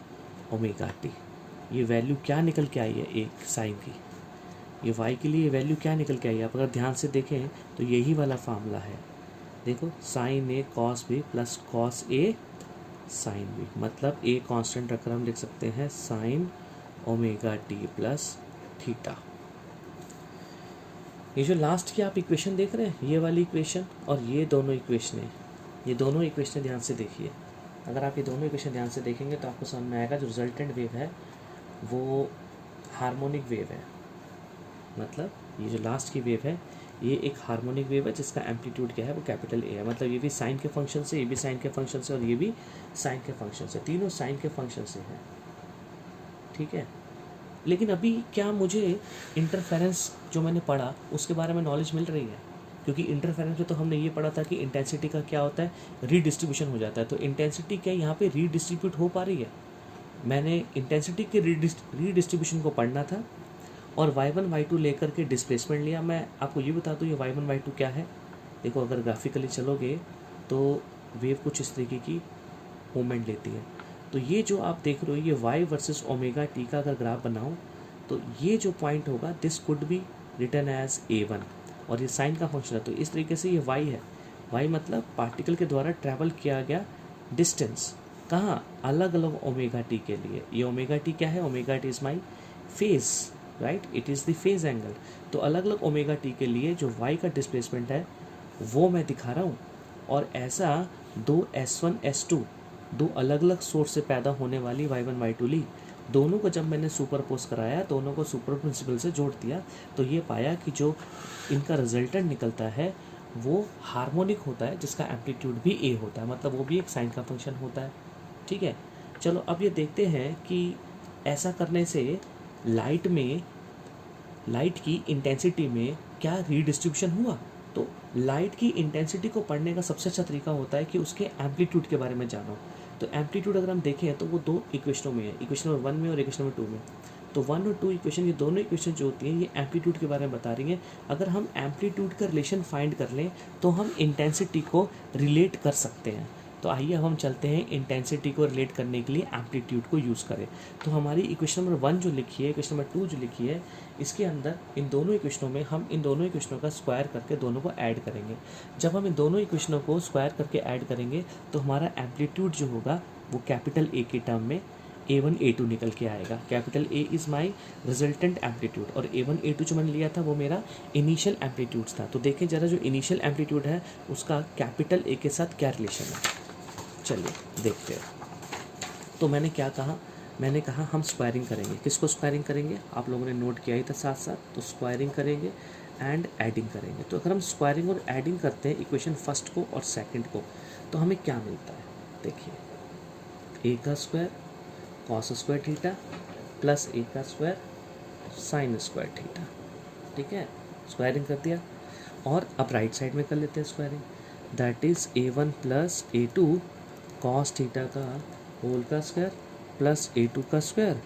S1: omega T. ये वैल्यू क्या निकल के आई है, एक साइन की, ये y के लिए वैल्यू क्या निकल के आई है, आप अगर ध्यान से देखें तो यही वाला फार्मूला है। देखो sine A cos B plus cos A sine B, मतलब A कांस्टेंट रखकर हम लिख सकते हैं sine omega T plus theta. ये जो लास्ट की आप इक्वेशन देख रहे हैं, ये वाली इक्वेशन और ये दोनों इक्वेशन ध्यान से देखिए। अगर आप ये दोनों इक्वेशन ध्यान से देखेंगे तो आपको समझ में आएगा जो रिजल्टेंट वेव है वो हार्मोनिक वेव है। मतलब ये जो लास्ट की वेव है ये एक हार्मोनिक वेव है जिसका एम्पलीट्यूड क्या है, वो कैपिटल A है। मतलब ये भी साइन के फंक्शन से, ये भी साइन के फंक्शन से और ये भी साइन के फंक्शन से, तीनों साइन के फंक्शन से हैं। ठीक है, लेकिन अभी क्या मुझे इंटरफेरेंस जो मैंने पढ़ा उसके बारे में नॉलेज मिल रही है? क्योंकि इंटरफेरेंस में तो हमने ये पढ़ा था कि इंटेंसिटी का क्या होता है, रीडिस्ट्रीब्यूशन हो जाता है। तो इंटेंसिटी क्या यहाँ पे रीडिस्ट्रीब्यूट हो पा रही है, मैंने इंटेंसिटी के रीडिस्ट्रीब्यूशन को पढ़ना था और y1 y2 लेकर के डिस्प्लेसमेंट लिया। मैं आपको ये बता दूँ ये y1 y2 क्या है। देखो अगर ग्राफिकली चलोगे तो वेव कुछ इस तरीके की मूवमेंट लेती है। तो ये जो आप देख रहे हो ये y वर्सेस ओमेगा टी का अगर ग्राफ बनाऊँ तो ये जो पॉइंट होगा this could be written as a1 और ये साइन का फंक्शन है। तो इस तरीके से ये y है, y मतलब पार्टिकल के द्वारा ट्रैवल किया गया डिस्टेंस, कहाँ, अलग अलग ओमेगा टी के लिए। ये ओमेगा टी क्या है, omega T is my phase, right, it is the phase angle. तो अलग अलग ओमेगा टी के लिए जो y का डिस्प्लेसमेंट है वो मैं दिखा रहा हूँ। और ऐसा दो S1 S2 दो अलग अलग सोर्स से पैदा होने वाली y1 y2 ली, दोनों को जब मैंने सुपरपोज कराया, दोनों को सुपर प्रिंसिपल से जोड़ दिया, तो ये पाया कि जो इनका रिजल्टेंट निकलता है वो हार्मोनिक होता है जिसका एम्पलीट्यूड भी a होता है, मतलब वो भी एक साइन का फंक्शन होता है। ठीक है, चलो अब ये देखते हैं कि ऐसा करने से लाइट की इंटेंसिटी में क्या रीडिस्ट्रीब्यूशन हुआ। तो लाइट की इंटेंसिटी को पढ़ने का सबसे अच्छा तरीका होता है कि उसके एम्पलीट्यूड के बारे में जानो। तो एम्पलीट्यूड अगर हम देखें तो वो दो इक्वेशनों में है, इक्वेशन नंबर 1 में और इक्वेशन नंबर 2 में। तो 1 और 2 इक्वेशन, ये दोनों इक्वेशन जो होती हैं ये एम्पलीट्यूड के बारे में बता रही हैं। अगर हम एम्पलीट्यूड का रिलेशन फाइंड कर लें तो हम इंटेंसिटी को रिलेट कर सकते हैं। तो आइए अब हम चलते हैं इंटेंसिटी को रिलेट करने के लिए एम्पलीट्यूड को यूज़ करें। तो हमारी इक्वेशन नंबर 1 जो लिखी है, इक्वेशन नंबर 2 जो लिखी है, इसके अंदर इन दोनों इक्वेशनों में हम इन दोनों इक्वेशनों का स्क्वायर करके दोनों को ऐड करेंगे। जब हम इन दोनों इक्वेशनों को स्क्वायर करके ऐड करेंगे तो हमारा एम्पलीट्यूड जो होगा वो कैपिटल ए के टर्म में a1 a2 निकल के आएगा। Capital A is my resultant amplitude और a1 a2 जो मैंने लिया था वो मेरा इनिशियल एम्पलीट्यूड्स था। तो देखें ज़रा जो इनिशियल एम्पलीट्यूड है उसका कैपिटल ए के साथ क्या रिलेशन है, चलिए देखते हैं। तो मैंने क्या कहा, मैंने कहा हम स्क्वायरिंग करेंगे। किसको स्क्वायरिंग करेंगे, आप लोगों ने नोट किया ही था साथ साथ। तो स्क्वायरिंग करेंगे एंड एडिंग करेंगे। तो अगर हम स्क्वायरिंग और एडिंग करते हैं इक्वेशन फर्स्ट को और सेकंड को तो हमें क्या मिलता है, देखिए, a का square cos square theta plus a का स्क्वायर साइन स्क्वायर थीटा। ठीक है, स्क्वायरिंग कर दिया। और अब राइट साइड में कर लेते हैं squaring, that is a1 plus a2 cos theta का होल का स्क्वायर प्लस a2 का square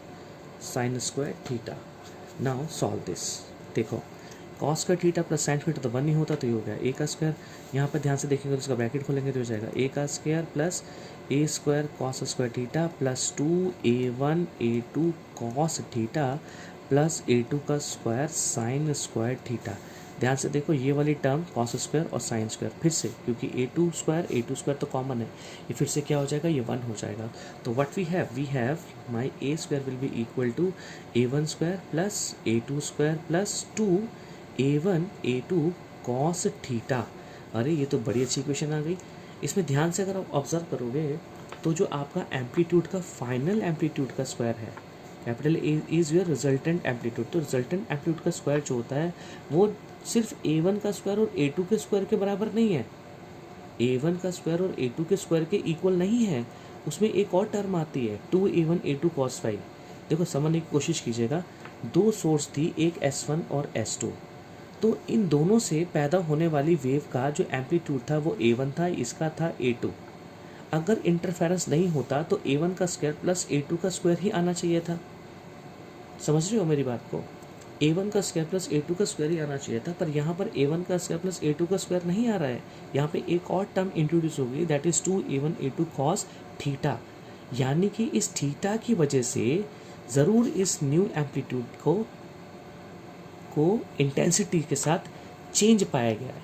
S1: sine square theta. Now solve this. देखो कॉस का थीटा प्लस साइन थीटा तो 1 नहीं होता, तो ये हो गया a का स्क्वायर। यहाँ पर ध्यान से देखेंगे तो इसका ब्रैकेट खोलेंगे तो हो जाएगा a का square plus a square cos square theta plus 2a1 a2 cos theta plus a2 का स्क्वायर साइन स्क्वायर थीटा। ध्यान से देखो ये वाली टर्म कॉस स्क्वायर और साइन स्क्वायर फिर से, क्योंकि a2 स्क्वायर तो कॉमन है, ये फिर से क्या हो जाएगा, ये 1 हो जाएगा। तो what we have my a square will be equal to a1 square plus a2 square plus 2a1 a2 cos theta. अरे ये तो बड़ी अच्छी इक्वेशन आ गई। इसमें ध्यान से अगर आप ऑब्जर्व करोगे तो जो आपका एम्पलीट्यूड का फाइनल एम्पलीट्यूड का स्क्वायर है, capital A is your resultant amplitude. तो रिजल्टेंट एम्पलीट्यूड का स्क्वायर जो होता है वो सिर्फ a1 का स्क्वायर और a2 के स्क्वायर के बराबर नहीं है, a1 का स्क्वायर और a2 के स्क्वायर के इक्वल नहीं है। उसमें एक और टर्म आती है 2a1 a2 cos फाई। देखो समझने की कोशिश कीजिएगा, दो सोर्स थी, एक S1 और S2। तो इन दोनों से पैदा होने वाली वेव का जो एम्पलीट्यूड था वो a1 था, इसका था a2। अगर इंटरफेरेंस नहीं होता तो a1 का स्क्वायर प्लस a2 का स्क्वायर ही आना चाहिए था। समझ रहे हो मेरी बात को, a1 का स्क्वायर प्लस a2 का स्क्वायर ही आना चाहिए था, पर यहाँ पर a1 का स्क्वायर प्लस a2 का स्क्वायर नहीं आ रहा है। यहाँ पे एक और टर्म इंट्रोड्यूस हो गई, that is 2a1 a2 cos theta. यानी कि इस थीटा की वजह से ज़रूर इस न्यू एम्पलीट्यूड को इंटेंसिटी के साथ चेंज पाया गया है।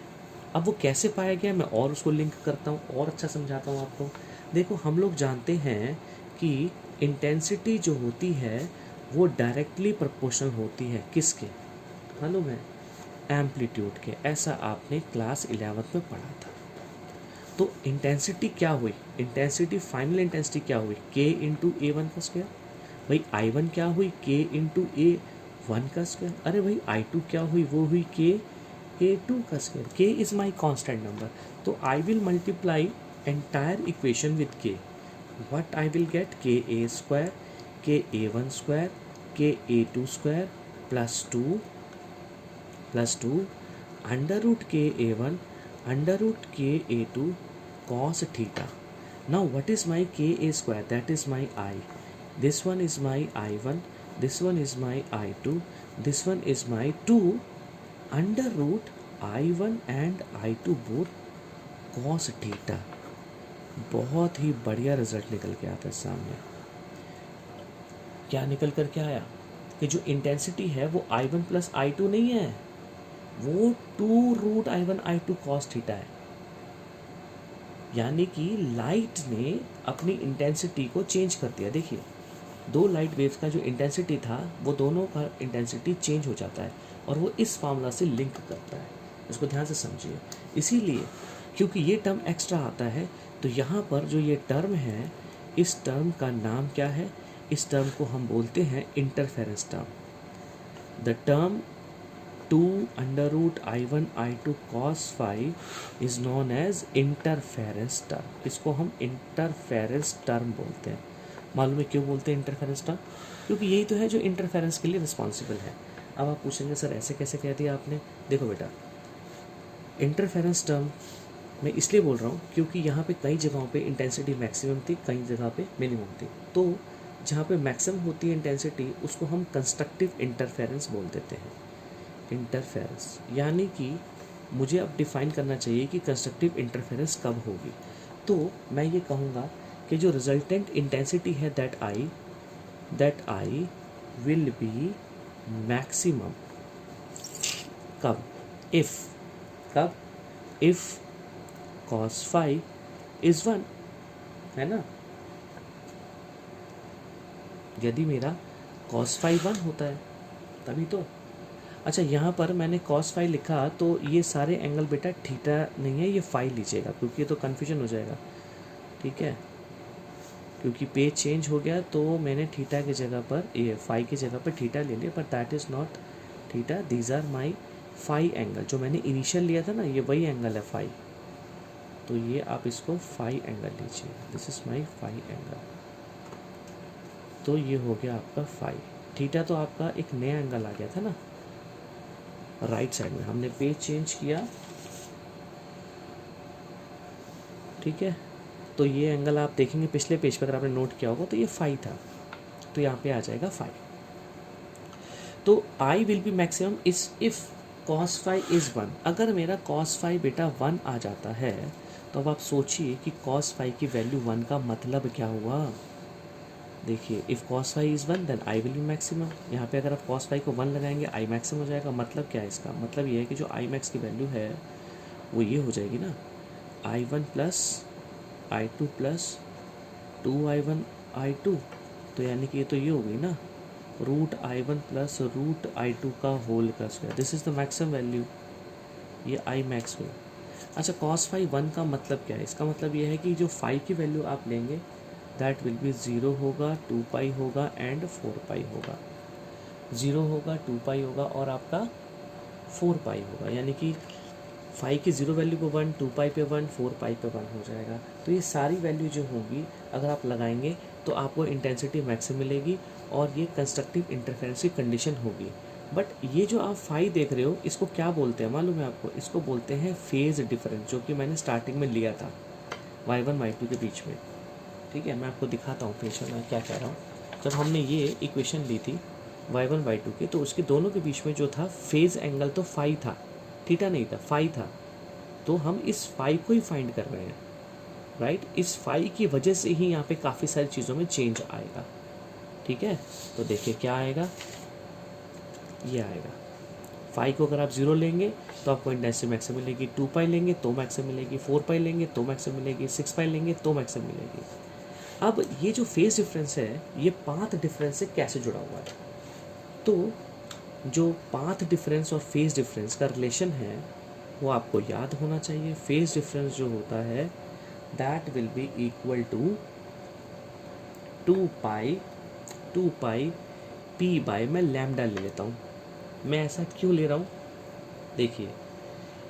S1: अब वो कैसे पाया गया मैं और उसको लिंक करता हूँ और अच्छा समझाता हूँ आपको। देखो हम लोग जानते हैं कि इंटेंसिटी जो होती है वो डायरेक्टली प्रोपोर्शनल होती है किसके, मालूम है, एम्पलीट्यूड के। ऐसा आपने क्लास 11th में पढ़ा था। तो इंटेंसिटी क्या हुई, इंटेंसिटी फाइनल इंटेंसिटी क्या हुई, k इंटू a1 का स्क्वायर। भाई I1 क्या हुई, k इंटू a1 का स्क्वायर। अरे भाई I2 क्या हुई, वो हुई k a2 का square. k is my constant number, तो I will multiply entire equation with k। What I will get, k a square k a1 square k a2 square plus 2 under root k A1 under root के A2 cos theta. Now what is my KA square? That is my I. This one is my I1. This one is my I2. This one is my 2 under root I1 and I2 both cos theta. बहुत ही बढ़िया result निकल के आता है सामने। क्या निकल कर के आया कि जो इंटेंसिटी है वो I1 प्लस I2 नहीं है, वो 2 root I1 I2 cos theta है। यानी कि लाइट ने अपनी इंटेंसिटी को चेंज कर दिया। देखिए, दो लाइट वेव्स का जो इंटेंसिटी था वो दोनों का इंटेंसिटी चेंज हो जाता है और वो इस फार्मूला से लिंक करता है। इसको ध्यान से समझिए। इसीलिए क्योंकि ये टर्म एक्स्ट्रा आता है तो यहाँ पर जो ये टर्म है, इस टर्म का नाम क्या है? इस टर्म को हम बोलते हैं interference term. The term 2 under root I1 I2 cos phi is known as interference term. इसको हम इंटरफेरेंस टर्म बोलते हैं। मालूम है क्यों बोलते हैं इंटरफेरेंस टर्म? क्योंकि यही तो है जो इंटरफेरेंस के लिए रिस्पॉन्सिबल है। अब आप पूछेंगे सर ऐसे कैसे कह दिया आपने? देखो बेटा, इंटरफेरेंस टर्म मैं इसलिए बोल रहा हूँ क्योंकि यहाँ पे कई जगहों पे इंटेंसिटी मैक्सिमम थी, कई जगह पे मिनिमम थी। तो जहाँ पे मैक्सिमम होती है इंटेंसिटी उसको हम कंस्ट्रक्टिव इंटरफेरेंस बोल देते हैं। इंटरफेरेंस यानी कि मुझे अब डिफाइन करना चाहिए कि कंस्ट्रक्टिव इंटरफेरेंस कब होगी। तो मैं ये कहूँगा कि जो रिजल्टेंट इंटेंसिटी है that I will be maximum कब? इफ cos phi is 1, है ना? यदि मेरा cos phi 1 होता है तभी तो। अच्छा, यहाँ पर मैंने cos phi लिखा तो ये सारे एंगल बेटा थीटा नहीं है, ये फाई लीजिएगा क्योंकि ये तो कन्फ्यूजन हो जाएगा। ठीक है, क्योंकि पेज चेंज हो गया तो मैंने थीटा की जगह पर ये फाई की जगह पर थीटा ले लिया, but that is not theta, these are my phi angle. जो मैंने इनिशियल लिया था ना, ये वही एंगल है फाई। तो ये आप इसको फाई एंगल लीजिए, this is my phi angle. तो ये हो गया आपका फाई। थीटा तो आपका एक नया एंगल आ गया था ना राइट साइड में, हमने पेज चेंज किया। ठीक है, तो ये एंगल आप देखेंगे पिछले पेज पर, अगर आपने नोट किया होगा तो ये फाई था, तो यहाँ पे आ जाएगा फाई। तो I will be maximum if cos phi is 1। अगर मेरा cos phi बेटा 1 आ जाता है तो अब आप सोचिए कि cos phi की वैल्यू 1 का मतलब क्या हुआ। देखिए, if cos phi is 1 then I will be maximum. यहाँ पे अगर आप cos phi को 1 लगाएंगे आई मैक्सिमम हो जाएगा। मतलब क्या है इसका? मतलब ये है कि जो आई मैक्स की वैल्यू है वो ये हो जाएगी ना, I1 plus I2 plus 2I1 I2। तो यानी कि ये तो ये हो गई ना, root I1 plus root I2 का होल का square. This is the maximum value, ये आई मैक्स हुई। अच्छा, cos phi 1 का मतलब क्या है? इसका मतलब ये है कि जो फाई की वैल्यू आप लेंगे दैट विल बी 0 होगा, 2 पाई होगा एंड 4 पाई होगा। 0 होगा, 2 पाई होगा और आपका 4 पाई होगा। यानी कि फाई की 0 वैल्यू पे 1, 2 पाई पे 1, 4 पाई पे 1 हो जाएगा। तो ये सारी वैल्यू जो होगी अगर आप लगाएंगे तो आपको इंटेंसिटी मैक्सिमम मिलेगी और ये कंस्ट्रक्टिव इंटरफेरेंस की कंडीशन होगी। बट ये जो आप फाई देख रहे हो इसको क्या बोलते हैं मालूम है आपको? इसको बोलते हैं फेज डिफरेंस, जो कि मैंने स्टार्टिंग में लिया था y1 y2 के बीच में। ठीक है, मैं आपको दिखाता हूँ पेज में मैं क्या कह रहा हूँ। जब हमने ये इक्वेशन ली थी y1 y2 की, तो उसके दोनों के बीच में जो था फेज एंगल तो फाई था, थीटा नहीं था, फाई था। तो हम इस फाई को ही फाइंड कर रहे हैं, राइट? इस फाई की वजह से ही यहाँ पे काफ़ी सारी चीज़ों में चेंज आएगा। ठीक है, तो देखिए क्या आएगा, ये आएगा। फाई को अगर आप 0 लेंगे तो आपको इंटेंसिटी मैक्सिमम मिलेगी, 2 पाई लेंगे तो मैक्सिमम मिलेगी, 4 पाई लेंगे तो मैक्सिमम मिलेगी, 6 पाई लेंगे तो मैक्सिमम मिलेगी। अब ये जो फेज डिफरेंस है ये पाथ डिफरेंस से कैसे जुड़ा हुआ है? तो जो पाथ डिफरेंस और फेज डिफरेंस का रिलेशन है वो आपको याद होना चाहिए। फेज डिफरेंस जो होता है that will be equal to 2 pi P by, मैं लैम्डा ले लेता हूँ। मैं ऐसा क्यों ले रहा हूँ? देखिए,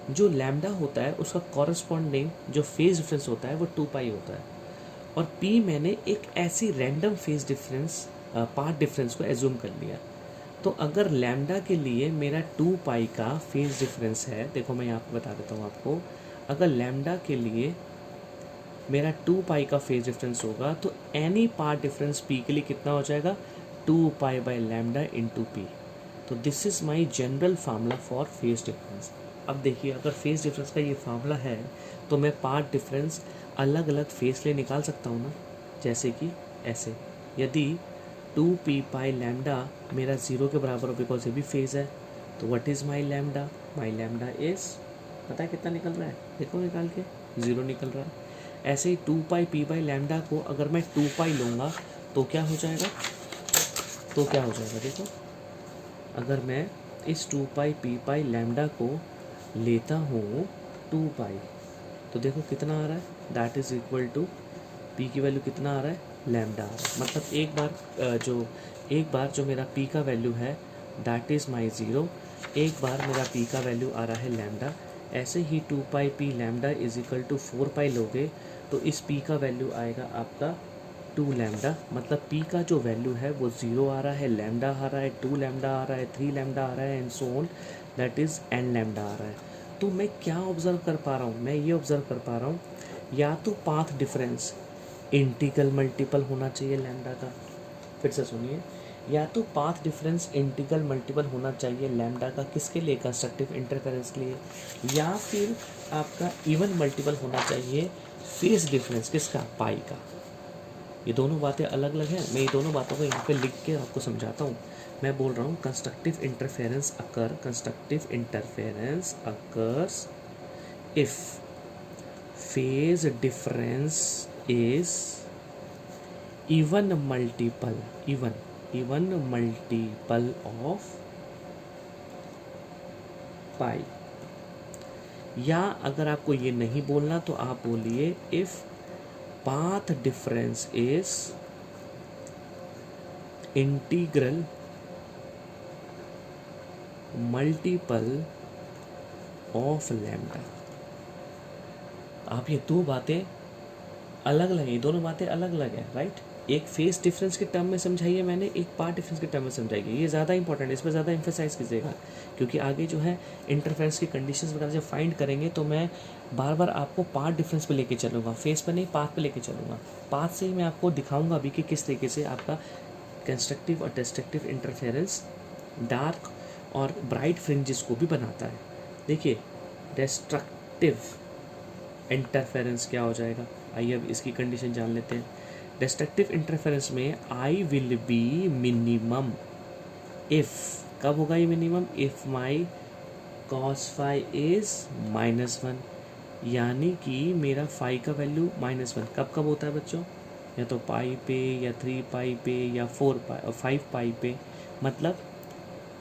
S1: जो लैम्डा होता है उसका कॉरस्पॉन्डिंग जो फेज डिफरेंस होता है वो 2 पाई होता है, और पी मैंने एक ऐसी random phase difference path difference को एज्यूम कर लिया। तो अगर लैम्डा के लिए मेरा 2 पाई का फेज डिफरेंस है, देखो मैं यहाँ पे बता देता हूँ आपको, अगर लैम्डा के लिए मेरा 2 पाई का फेज डिफरेंस होगा तो एनी पार्ट डिफरेंस पी के लिए कितना हो जाएगा, 2 pi by lambda into P. तो this is my general formula for phase difference. अब देखिए अगर फेज डिफरेंस का ये फार्मूला है तो मैं पार्ट डिफरेंस अलग अलग फेज ले निकाल सकता हूँ ना, जैसे कि ऐसे, यदि 2 पी पाई लैम्डा मेरा 0 के बराबर हो, बिकॉज ये भी फेज है, तो what is my lambda is, पता है कितना निकल रहा है, देखो निकाल के 0 निकल रहा है। ऐसे ही 2 पाई पी बाई लैम्डा को अगर मैं 2 पाई लूँगा तो क्या हो जाएगा, देखो अगर मैं इस 2 पाई पी पाई लैम्डा को लेता हूँ 2 पाई, तो देखो कितना आ रहा है, that is equal to P की वैल्यू कितना आ रहा है, लैम्डा आ रहा है। मतलब एक बार जो मेरा पी का वैल्यू है दैट इज़ माई 0, एक बार मेरा पी का वैल्यू आ रहा है लैम्डा। ऐसे ही 2 pi P lambda is equal to 4 pi लोगे तो इस पी का वैल्यू आएगा आपका 2 लैम्डा। मतलब पी का जो वैल्यू है वो 0 आ रहा है, लैम्डा आ रहा है, 2 लैम्डा आ रहा है, 3 लैम्डा आ रहा है and so on, that is n lambda आ रहा है। तो मैं क्या ऑब्जर्व कर पा रहा हूँ, मैं ये ऑब्जर्व कर पा रहा हूँ या तो पाथ डिफरेंस इंटीग्रल मल्टीपल होना चाहिए लैम्डा का, फिर से सुनिए, या तो पाथ डिफरेंस इंटीग्रल मल्टीपल होना चाहिए लैम्डा का, किसके लिए, कंस्ट्रक्टिव इंटरफेरेंस के लिए, या फिर आपका इवन मल्टीपल होना चाहिए फेज डिफरेंस किसका, पाई का। ये दोनों बातें अलग अलग हैं, मैं ये दोनों बातों को यहाँ पे लिख के आपको समझाता हूँ। मैं बोल रहा हूँ constructive interference occurs if phase difference is even multiple of pi. या अगर आपको ये नहीं बोलना तो आप बोलिए if path difference is integral multiple of lambda. आप ये दो बातें अलग अलग, ये दोनों बातें अलग अलग है, राइट। एक फेस डिफरेंस के टर्म में समझाइए मैंने, एक पार्ट डिफरेंस के टर्म में समझाइए। ये ज़्यादा इंपॉर्टेंट है, इस पर ज़्यादा एम्फेसाइज कीजिएगा, क्योंकि आगे जो है इंटरफेरेंस की कंडीशंस वगैरह जब फाइंड करेंगे तो मैं बार बार आपको पार्ट डिफरेंस पे लेके चलूँगा, फेस पर नहीं पाथ पे लेके चलूँगा। पाथ से ही मैं आपको दिखाऊंगा अभी कि किस तरीके से आपका कंस्ट्रक्टिव और डिस्ट्रक्टिव इंटरफेरेंस डार्क और ब्राइट फ्रिंजेस को भी बनाता है। देखिए डिस्ट्रक्टिव इंटरफेरेंस क्या हो जाएगा, आइए अब इसकी कंडीशन जान लेते हैं। डिस्ट्रक्टिव इंटरफेरेंस में I will be minimum if, कब होगा ये minimum, if my cos phi is -1, यानी कि मेरा फाई का वैल्यू -1 कब कब होता है बच्चों, या तो पाई पे या 3 पाई पे या 4 पाई और 5 पाई पे, मतलब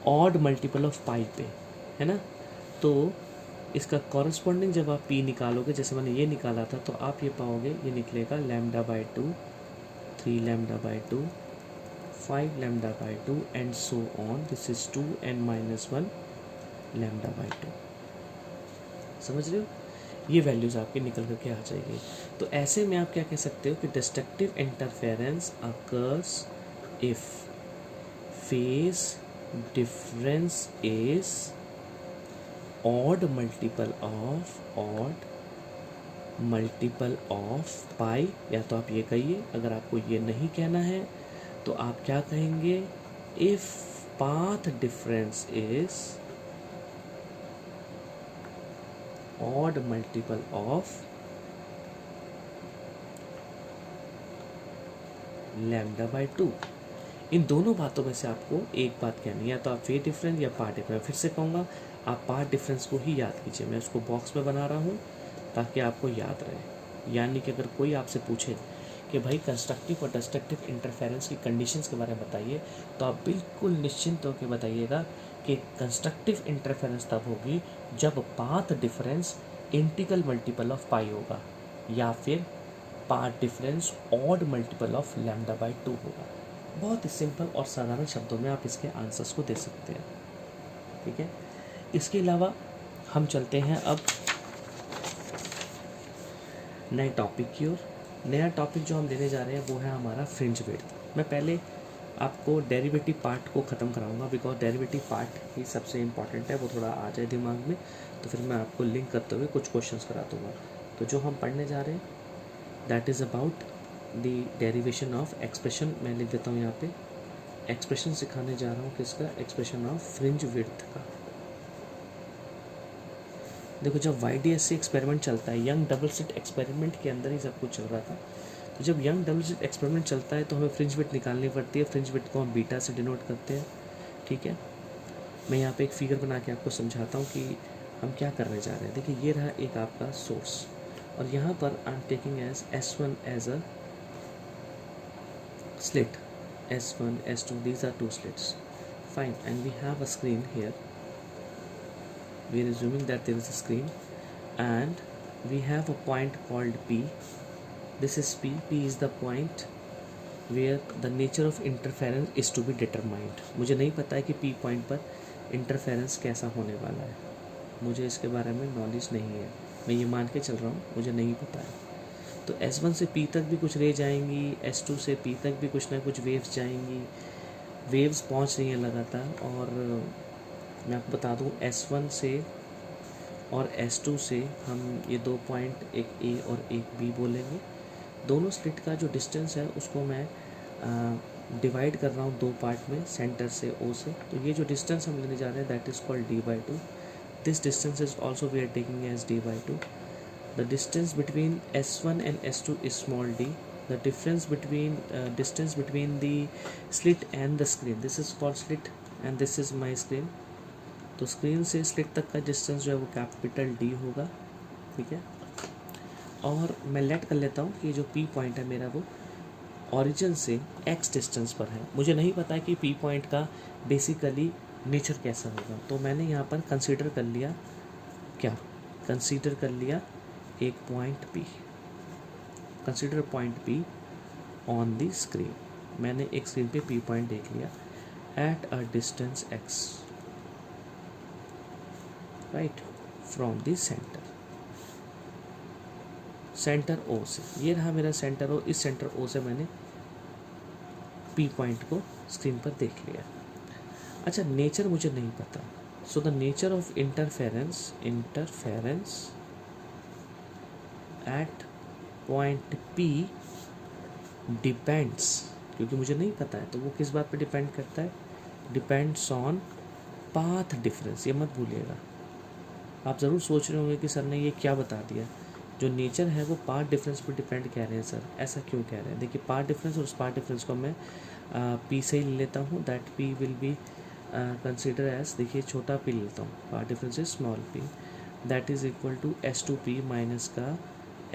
S1: ऑड मल्टीपल ऑफ पाई पे, है ना। तो इसका कॉरस्पॉन्डिंग जब आप पी निकालोगे, जैसे मैंने ये निकाला था, तो आप ये पाओगे ये निकलेगा λ/2, 3 λ/2, 5 λ/2 and so on, this is 2n-1 λ/2। समझ रहे हो, ये वैल्यूज़ आपके निकल करके आ जाएगी। तो ऐसे में आप क्या कह सकते हो कि destructive interference occurs if phase difference is odd multiple of पाई, या तो आप ये कहिए, अगर आपको ये नहीं कहना है तो आप क्या कहेंगे, if path difference is odd multiple of λ/2। इन दोनों बातों में से आपको एक बात कहनी है, या तो आप फेज डिफरेंस या पार्ट डिफरेंस। फिर से कहूँगा आप पार्ट डिफरेंस को ही याद कीजिए, मैं उसको बॉक्स में बना रहा हूँ ताकि आपको याद रहे। यानी कि अगर कोई आपसे पूछे कि भाई कंस्ट्रक्टिव और डिस्ट्रक्टिव इंटरफेरेंस की कंडीशंस के बारे में बताइए, तो आप बिल्कुल निश्चिंत होकर बताइएगा कि कंस्ट्रक्टिव इंटरफेरेंस तब होगी जब path difference integral multiple of pi होगा, या फिर path difference odd multiple of λ/2 होगा। बहुत ही सिंपल और साधारण शब्दों में आप इसके आंसर्स को दे सकते हैं, ठीक है। इसके अलावा हम चलते हैं अब नए टॉपिक की ओर। नया टॉपिक जो हम लेने जा रहे हैं वो है हमारा फ्रिंज विड्थ। मैं पहले आपको डेरिवेटिव पार्ट को ख़त्म कराऊंगा, बिकॉज डेरिवेटिव पार्ट ही सबसे इम्पॉर्टेंट है, वो थोड़ा आ जाए दिमाग में तो फिर मैं आपको लिंक करते हुए कुछ क्वेश्चंस करा दूँगा। तो जो हम पढ़ने जा रहे हैं that is about the derivation of expression. मैं लिख देता हूँ यहाँ पे, एक्सप्रेशन सिखाने जा रहा हूँ किसका, एक्सप्रेशन ऑफ फ्रिंज विड्थ का। देखो जब YDSC एक्सपेरिमेंट चलता है, यंग डबल स्लिट एक्सपेरिमेंट के अंदर ही सब कुछ चल रहा था, तो जब यंग डबल स्लिट एक्सपेरिमेंट चलता है तो हमें फ्रिंज विड्थ निकालनी पड़ती है। फ्रिंज विड्थ को हम बीटा से डिनोट करते हैं, ठीक है। मैं यहाँ पे एक फिगर बना के आपको समझाता हूँ कि हम क्या करने जा रहे हैं। देखिए ये रहा एक आपका सोर्स, और यहाँ पर I am taking as S1 as a slit, S1 S2, these are two slits, fine, and we have a screen here. We are assuming that there is a screen and we have a point called P. This is P. P is the point where the nature of interference is to be determined. मुझे नहीं पता है कि P point पर interference कैसा होने वाला है, मुझे इसके बारे में नॉलेज नहीं है, मैं ये मान के चल रहा हूँ मुझे नहीं पता है। तो S1 से P तक भी कुछ रे जाएंगी, S2 से P तक भी कुछ ना कुछ वेव्स जाएंगी, वेव्स पहुंच रही हैं लगातार। और मैं आपको बता दूं S1 से और S2 से हम ये दो पॉइंट, एक A और एक B बोलेंगे। दोनों स्लिट का जो डिस्टेंस है उसको मैं डिवाइड कर रहा हूँ दो पार्ट में, सेंटर से O से। तो ये जो डिस्टेंस हम लेने जा रहे हैं that is called D/2। This distance is also we are taking as D/2। The distance between S1 and S2 is small d. The difference between distance between the slit and the screen, this is called slit and this is my screen. तो screen से slit तक का distance जो है वो capital D होगा, ठीक है। और मैं लेट कर लेता हूँ कि जो P पॉइंट है मेरा वो ओरिजिन से X डिस्टेंस पर है। मुझे नहीं पता है कि P पॉइंट का बेसिकली नेचर कैसा होगा, तो मैंने यहाँ पर कंसीडर कर लिया, क्या कंसीडर कर लिया एक point P, consider point P on the screen. मैंने एक स्क्रीन पे P पॉइंट देख लिया at a distance X, right, from the centre, centre O से। ये रहा मेरा सेंटर O, इस सेंटर O से मैंने P पॉइंट को स्क्रीन पर देख लिया। अच्छा, नेचर मुझे नहीं पता, so the nature of interference at point P depends, क्योंकि मुझे नहीं पता है तो वो किस बात पे डिपेंड करता है, डिपेंड्स ऑन पाथ डिफरेंस। ये मत भूलिएगा, आप ज़रूर सोच रहे होंगे कि सर ने ये क्या बता दिया, जो नेचर है वो पाथ डिफरेंस पे डिपेंड कह रहे हैं सर, ऐसा क्यों कह रहे हैं। देखिए पाथ डिफरेंस और उस पाथ डिफरेंस को मैं P से ही ले लेता हूँ, that P will be consider as, देखिए छोटा P लेता हूँ, path difference is small P, that is equal to S2P minus का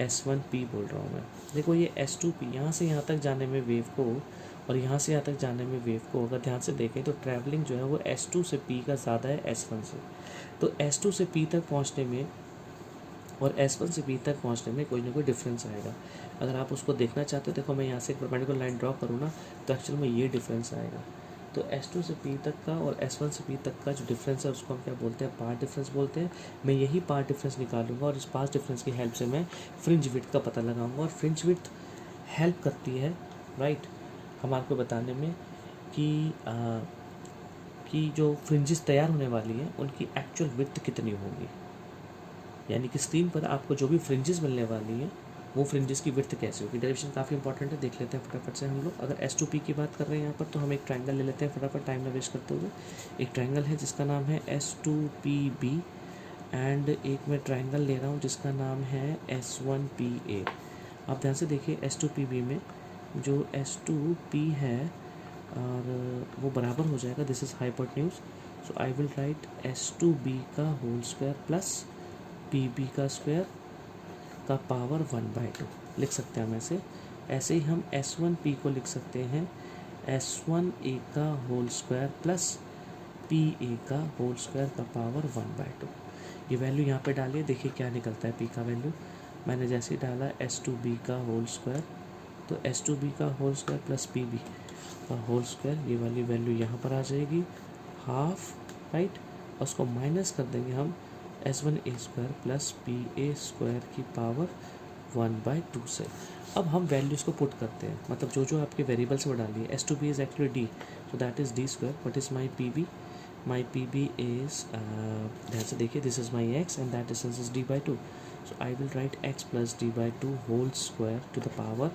S1: S1P बोल रहा हूँ मैं। देखो ये S2P यहाँ से यहाँ तक जाने में वेव को और यहाँ से यहाँ तक जाने में वेव को अगर ध्यान से देखें तो ट्रैवलिंग जो है वो S2 से P का ज़्यादा है S1 से। तो S2 से P तक पहुँचने में और S1 से P तक पहुँचने में कोई ना कोई डिफरेंस आएगा। अगर आप उसको देखना चाहते हो, देखो मैं यहाँ से एक परपेंडिकुलर लाइन ड्रॉ करूँ ना तो एक्चुअल में ये डिफरेंस आएगा। तो S2 से P तक का और S1 से P तक का जो डिफरेंस है उसको हम क्या बोलते हैं, पाथ डिफरेंस बोलते हैं। मैं यही पाथ डिफरेंस निकालूंगा और इस पाथ डिफरेंस की हेल्प से मैं फ्रिंज विड्थ का पता लगाऊंगा। और फ्रिंज विड्थ हेल्प करती है, राइट, हमारे को बताने में कि जो फ्रिंजेस तैयार होने वाली हैं उनकी एक्चुअल विड्थ कितनी होगी, यानी कि स्क्रीन पर आपको जो भी फ्रिंजेस मिलने वाली हैं वो फ्रिंजेस की विड्थ कैसे होगी। डेरिवेशन काफ़ी इंपॉर्टेंट है, देख लेते हैं फटाफट से हम लोग। अगर S2P की बात कर रहे हैं यहाँ पर तो हम एक ट्रायंगल ले लेते हैं फटाफट, टाइम ना वेस्ट करते हुए। एक ट्रायंगल है जिसका नाम है S2PB एंड एक मैं ट्रायंगल ले रहा हूँ जिसका नाम है S1PA। आप ध्यान से देखिए S2PB में जो S2P है और वो बराबर हो जाएगा, this is hypotenuse, so I will write S2B का होल स्क्वायर प्लस PB का स्क्वायर का पावर 1/2 लिख सकते हैं हम ऐसे ही हम S1P को लिख सकते हैं S1A का होल स्क्वायर प्लस PA का होल स्क्वायर का पावर 1/2। ये वैल्यू यहाँ पे डालिए, देखिए क्या निकलता है P का वैल्यू। मैंने जैसे ही डाला S2B का होल स्क्वायर तो S2B का होल स्क्वायर प्लस PB का होल स्क्वायर, ये वाली वैल्यू यहाँ पर आ जाएगी हाफ, राइट, और उसको माइनस कर देंगे हम S1A square plus PA square की पावर 1/2 से। अब हम वैल्यूज़ को पुट करते हैं, मतलब जो जो आपके वेरिएबल्स में डालिए। S two B is actually D, so that is D square. What is my P B? My P B is, ध्यान से देखिए, this is my X and that distance is d/2, so I will write x plus d/2 whole square to the power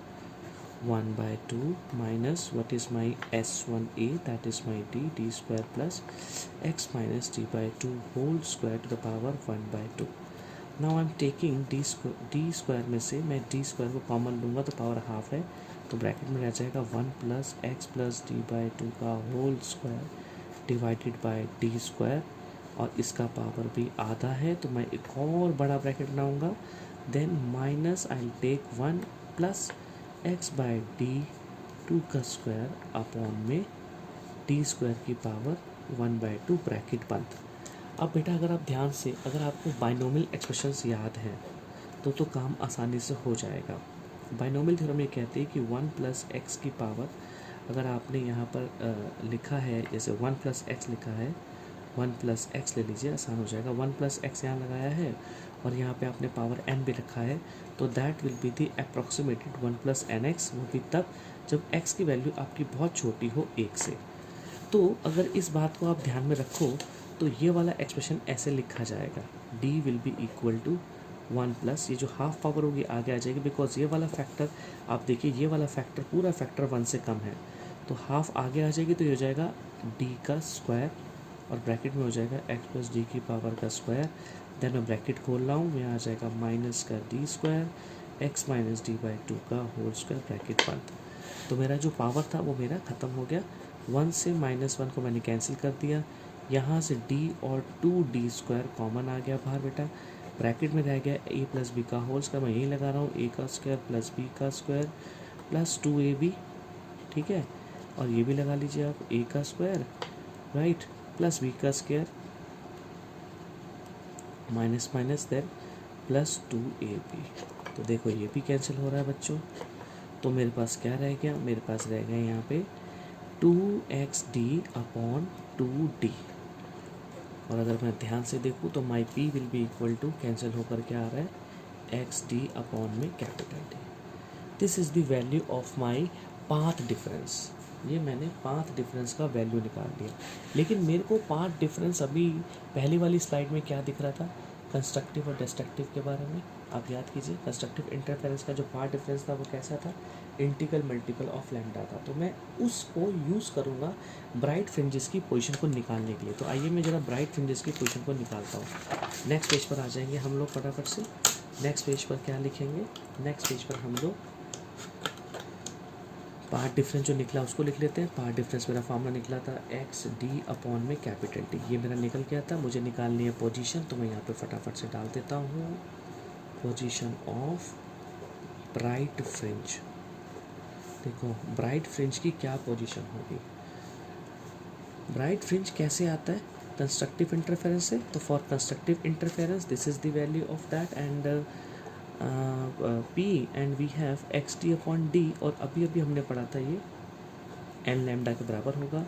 S1: 1/2 minus what is my s1a, that is my d square plus x minus d/2 whole square to the power 1/2. Now I'm taking d square में से मैं d square को common लूँगा तो power half है, तो bracket में रह जाएगा 1 plus x plus d/2 का whole square divided by d square, और इसका पावर भी आधा है, तो मैं एक और बड़ा ब्रैकेट बनाऊंगा। Then minus I will take 1 plus X by D 2 का स्क्वायर अपॉन में डी स्क्वायर की पावर 1/2 ब्रैकेट बंद। अब बेटा अगर आप ध्यान से, अगर आपको बाइनोमियल एक्सप्रेशंस याद हैं तो काम आसानी से हो जाएगा। बाइनोमियल थ्योरम ये कहते हैं कि 1 प्लस एक्स की पावर, अगर आपने यहाँ पर लिखा है, जैसे 1 प्लस एक्स लिखा है, 1 प्लस एक्स ले लीजिए, आसान हो जाएगा। 1 प्लस एक्स यहाँ लगाया है और यहाँ पे आपने पावर n भी रखा है, तो that will be the approximated 1 plus N X. वो भी तब जब x की वैल्यू आपकी बहुत छोटी हो 1 से। तो अगर इस बात को आप ध्यान में रखो तो ये वाला एक्सप्रेशन ऐसे लिखा जाएगा, d will be equal to 1 plus, ये जो हाफ पावर होगी आगे आ जाएगी, बिकॉज ये वाला फैक्टर, आप देखिए ये वाला फैक्टर पूरा फैक्टर 1 से कम है, तो हाफ आगे आ जाएगी, तो ये हो जाएगा d का स्क्वायर, और ब्रैकेट में हो जाएगा x प्लस डी की पावर का स्क्वायर। देन मैं ब्रैकेट खोल रहा हूँ, यहाँ आ जाएगा माइनस का D square x minus d/2 का होल स्क्वायर, ब्रैकेट बंद। तो मेरा जो पावर था वो मेरा ख़त्म हो गया। 1 से -1 को मैंने कैंसिल कर दिया, यहाँ से d और 2d स्क्वायर कॉमन आ गया बाहर बेटा, ब्रैकेट में रह गया a प्लस बी का होल स्क्वायर, मैं यही लगा रहा हूँ, a का स्क्वायर प्लस b का स्क्वायर प्लस 2ab, ठीक है, और ये भी लगा लीजिए आप, a का स्क्वायर राइट प्लस बी का square minus minus then plus 2ab। तो देखो ये भी कैंसिल हो रहा है बच्चों, तो मेरे पास क्या रह गया, मेरे पास रह गया यहाँ पे 2xd अपॉन 2d, और अगर मैं ध्यान से देखूँ तो my p will be equal to, cancel होकर क्या आ रहा है, xd अपॉन में capital D। This is the value of my path difference. ये मैंने पाथ डिफरेंस का वैल्यू निकाल लिया, लेकिन मेरे को पाथ डिफरेंस अभी पहली वाली स्लाइड में क्या दिख रहा था, कंस्ट्रक्टिव और डिस्ट्रक्टिव के बारे में आप याद कीजिए। कंस्ट्रक्टिव इंटरफेरेंस का जो पाथ डिफरेंस था वो कैसा था, इंटीग्रल मल्टीपल ऑफ लैम्डा था, तो मैं उसको यूज़ करूँगा ब्राइट फ्रिंजेस की पोजीशन को निकालने के लिए। तो आइए मैं ज़रा ब्राइट फ्रिंजेस की पोजीशन को निकालता हूँ। नेक्स्ट पेज पर आ जाएंगे हम लोग फटाफट से। नेक्स्ट पेज पर क्या लिखेंगे, नेक्स्ट पेज पर हम लोग पार्ट डिफरेंस जो निकला उसको लिख लेते हैं। पार्ट डिफरेंस मेरा फॉर्मूला निकला था एक्स डी अपॉन में कैपिटल डी, ये मेरा निकल गया था। मुझे निकालनी है पोजीशन, तो मैं यहाँ पे फटाफट से डाल देता हूँ पोजीशन ऑफ ब्राइट फ्रिंज। देखो ब्राइट फ्रिंज की क्या पोजीशन होगी, ब्राइट फ्रिंज कैसे आता है, कंस्ट्रक्टिव इंटरफेरेंस से। तो for constructive interference this is the value of that and p and we have X D upon D, और अभी अभी हमने पढ़ा था ये n लैम्डा के बराबर होगा।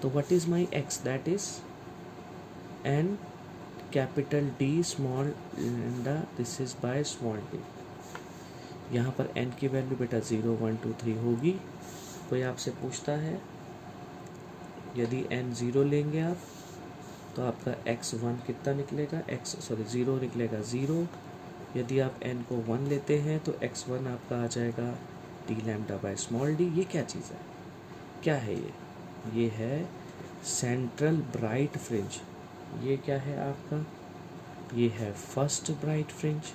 S1: तो what is my x, that is n capital D small lambda, this is by small d। यहाँ पर n की वैल्यू बेटा 0 1 2 3 होगी। कोई आपसे पूछता है, यदि n 0 लेंगे आप तो आपका x1 कितना निकलेगा, 0 निकलेगा 0। यदि आप n को 1 लेते हैं तो x1 आपका आ जाएगा d lambda by small d। ये क्या चीज़ है, क्या है ये है सेंट्रल ब्राइट फ्रिंज। ये क्या है आपका, ये है first bright fringe.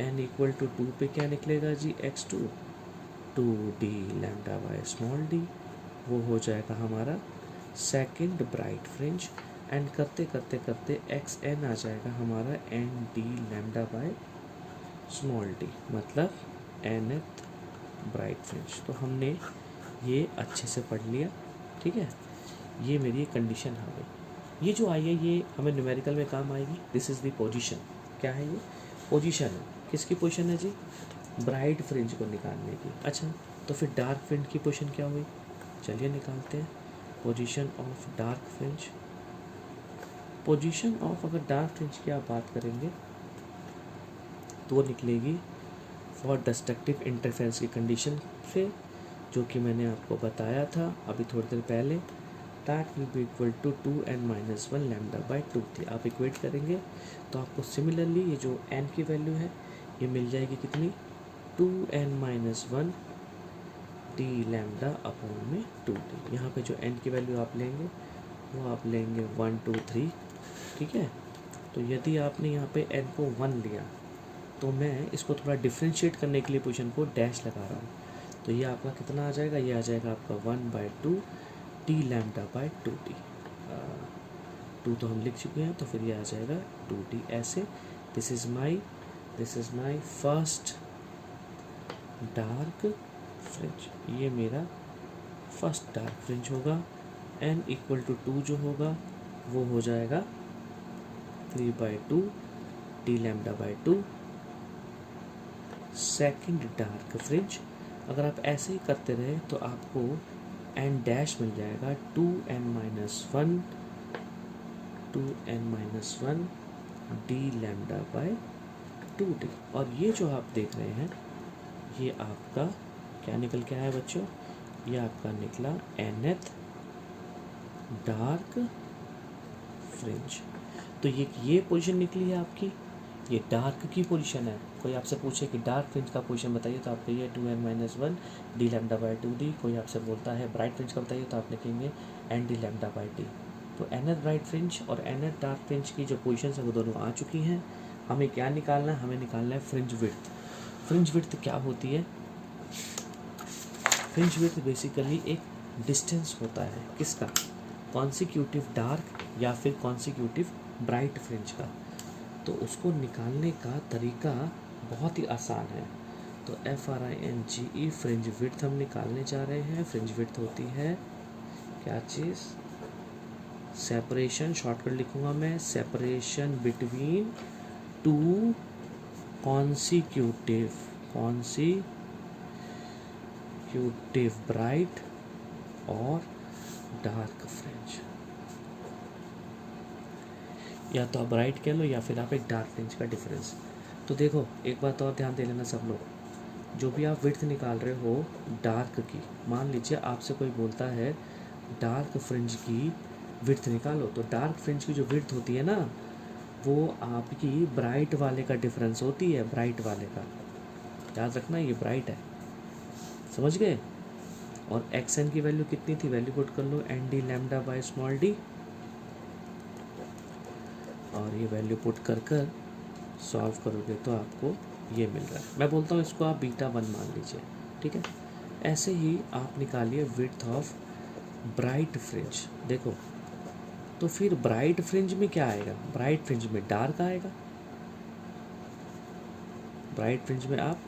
S1: n equal to 2 पे क्या निकलेगा जी, x2 2d lambda by small d, वो हो जाएगा हमारा सेकंड ब्राइट फ्रिंज। एंड करते करते करते xn आ जाएगा हमारा nd lambda by small d, मतलब nth ब्राइट फ्रिंज। तो हमने ये अच्छे से पढ़ लिया, ठीक है। ये मेरी कंडीशन आ गई, ये जो आई है ये हमें न्यूमेरिकल में काम आएगी। दिस इज़ द पोजीशन, क्या है ये पोजीशन है, किसकी पोजीशन है जी, ब्राइट फ्रिंज को निकालने की। अच्छा तो फिर डार्क फ्रिंज की पोजीशन क्या हुई, चलिए निकालते हैं। Position of dark fringe, position of अगर डार्क फ्रिंज की आप बात करेंगे तो वो निकलेगी फॉर डिस्ट्रक्टिव इंटरफेरेंस की कंडीशन से, जो कि मैंने आपको बताया था अभी थोड़ी देर पहले, that will be equal to 2n-1 lambda by 2 थी। आप इक्वेट करेंगे तो आपको सिमिलरली ये जो n की वैल्यू है ये मिल जाएगी कितनी, 2n-1 डी लैम्डा अपॉन में 2d। यहाँ पे जो n की वैल्यू आप लेंगे वो आप लेंगे 1 2 3, ठीक है। तो यदि आपने यहाँ पे n को 1 लिया तो मैं इसको थोड़ा डिफ्रेंशिएट करने के लिए पोजीशन को डैश लगा रहा हूँ, तो ये आपका कितना आ जाएगा, ये आ जाएगा आपका 1/2 डी लैम्डा बाई 2d। 2 तो हम लिख चुके हैं, तो फिर ये आ जाएगा 2d ऐसे। This is my first dark fringe, ये मेरा फर्स्ट डार्क फ्रिंज होगा। n इक्वल टू 2 जो होगा वो हो जाएगा 3/2 D lambda by 2। Second dark fringe, अगर आप ऐसे ही करते रहे तो आपको n डैश मिल जाएगा 2n-1 D lambda by 2d। और ये जो आप देख रहे हैं ये आपका क्या निकल के आया बच्चों, ये आपका निकला nth डार्क फ्रिंज। तो ये पोजीशन निकली है आपकी, ये डार्क की पोजीशन है। कोई आपसे पूछे कि डार्क फ्रिंज का पोजीशन बताइए तो आप कहिए 2n-1 D lambda by 2d। कोई आपसे बोलता है ब्राइट फ्रिंज का बताइए तो आप लिखेंगे n D lambda by d। तो nth ब्राइट फ्रिंज और nth डार्क फ्रिंज की जो पोजीशन है वो दोनों आ चुकी हैं। हमें क्या निकालना है, हमें निकालना है फ्रिंज विड्थ। फ्रिंज विड्थ क्या होती है, फ्रिंज विड्थ बेसिकली एक डिस्टेंस होता है किसका, कॉन्सिक्यूटिव डार्क या फिर कॉन्सिक्यूटिव ब्राइट फ्रिंज का। तो उसको निकालने का तरीका बहुत ही आसान है। तो FRINGE फ्रिंज विड्थ हम निकालने जा रहे हैं। फ्रिंज विड्थ होती है क्या चीज़, सेपरेशन, शॉर्टकट लिखूंगा मैं, separation between two consecutive bright और डार्क फ्रिंज। या तो आप ब्राइट कह लो या फिर आप एक डार्क फ्रिंज का डिफरेंस। तो देखो एक बात और ध्यान दे लेना सब लोग, जो भी आप विड्थ निकाल रहे हो डार्क की, मान लीजिए आपसे कोई बोलता है डार्क फ्रिंज की विड्थ निकालो, तो डार्क फ्रिंज की जो विड्थ होती है ना वो आपकी ब्राइट वाले का डिफरेंस होती है, ब्राइट वाले का। याद रखना ये ब्राइट है, समझ गए। और xn की वैल्यू कितनी थी, वैल्यू पुट कर लो n D lambda by small d, और ये वैल्यू पुट कर सॉल्व करोगे तो आपको ये मिल रहा है। मैं बोलता हूँ इसको आप β1 मान लीजिए, ठीक है। ऐसे ही आप निकालिए विड्थ ऑफ ब्राइट फ्रिंज। देखो तो फिर ब्राइट फ्रिंज में क्या आएगा, ब्राइट फ्रिंज में डार्क आएगा, ब्राइट फ्रिंज में आप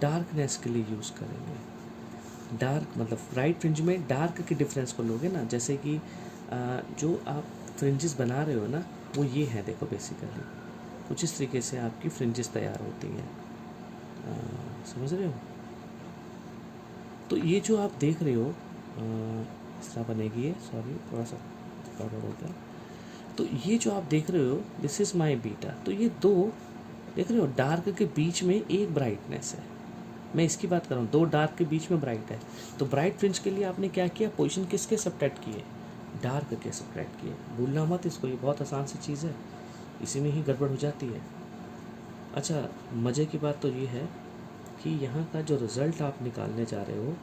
S1: डार्कनेस के लिए यूज़ करेंगे। डार्क मतलब ब्राइट फ्रिंज में डार्क के डिफरेंस को लोगे ना, जैसे कि जो आप फ्रिंजेस बना रहे हो ना वो ये है, देखो बेसिकली कुछ इस तरीके से आपकी फ्रिंजेस तैयार होती हैं, समझ रहे हो। तो ये जो आप देख रहे हो इस तरह बनेगी ये, सॉरी थोड़ा सा गड़बड़ हो गया। तो ये जो आप देख रहे हो दिस इज़ माई बीटा। तो ये दो देख रहे हो डार्क के बीच में एक ब्राइटनेस है, मैं इसकी बात कर रहा हूँ, दो डार्क के बीच में ब्राइट है। तो ब्राइट फ्रिंज के लिए आपने क्या किया, पोजीशन किसके सब्ट्रैक्ट किए, डार्क के सब्ट्रैक्ट किए। भूलना मत इसको, ये बहुत आसान सी चीज़ है, इसी में ही गड़बड़ हो जाती है। अच्छा मज़े की बात तो ये है कि यहाँ का जो रिज़ल्ट आप निकालने जा रहे हो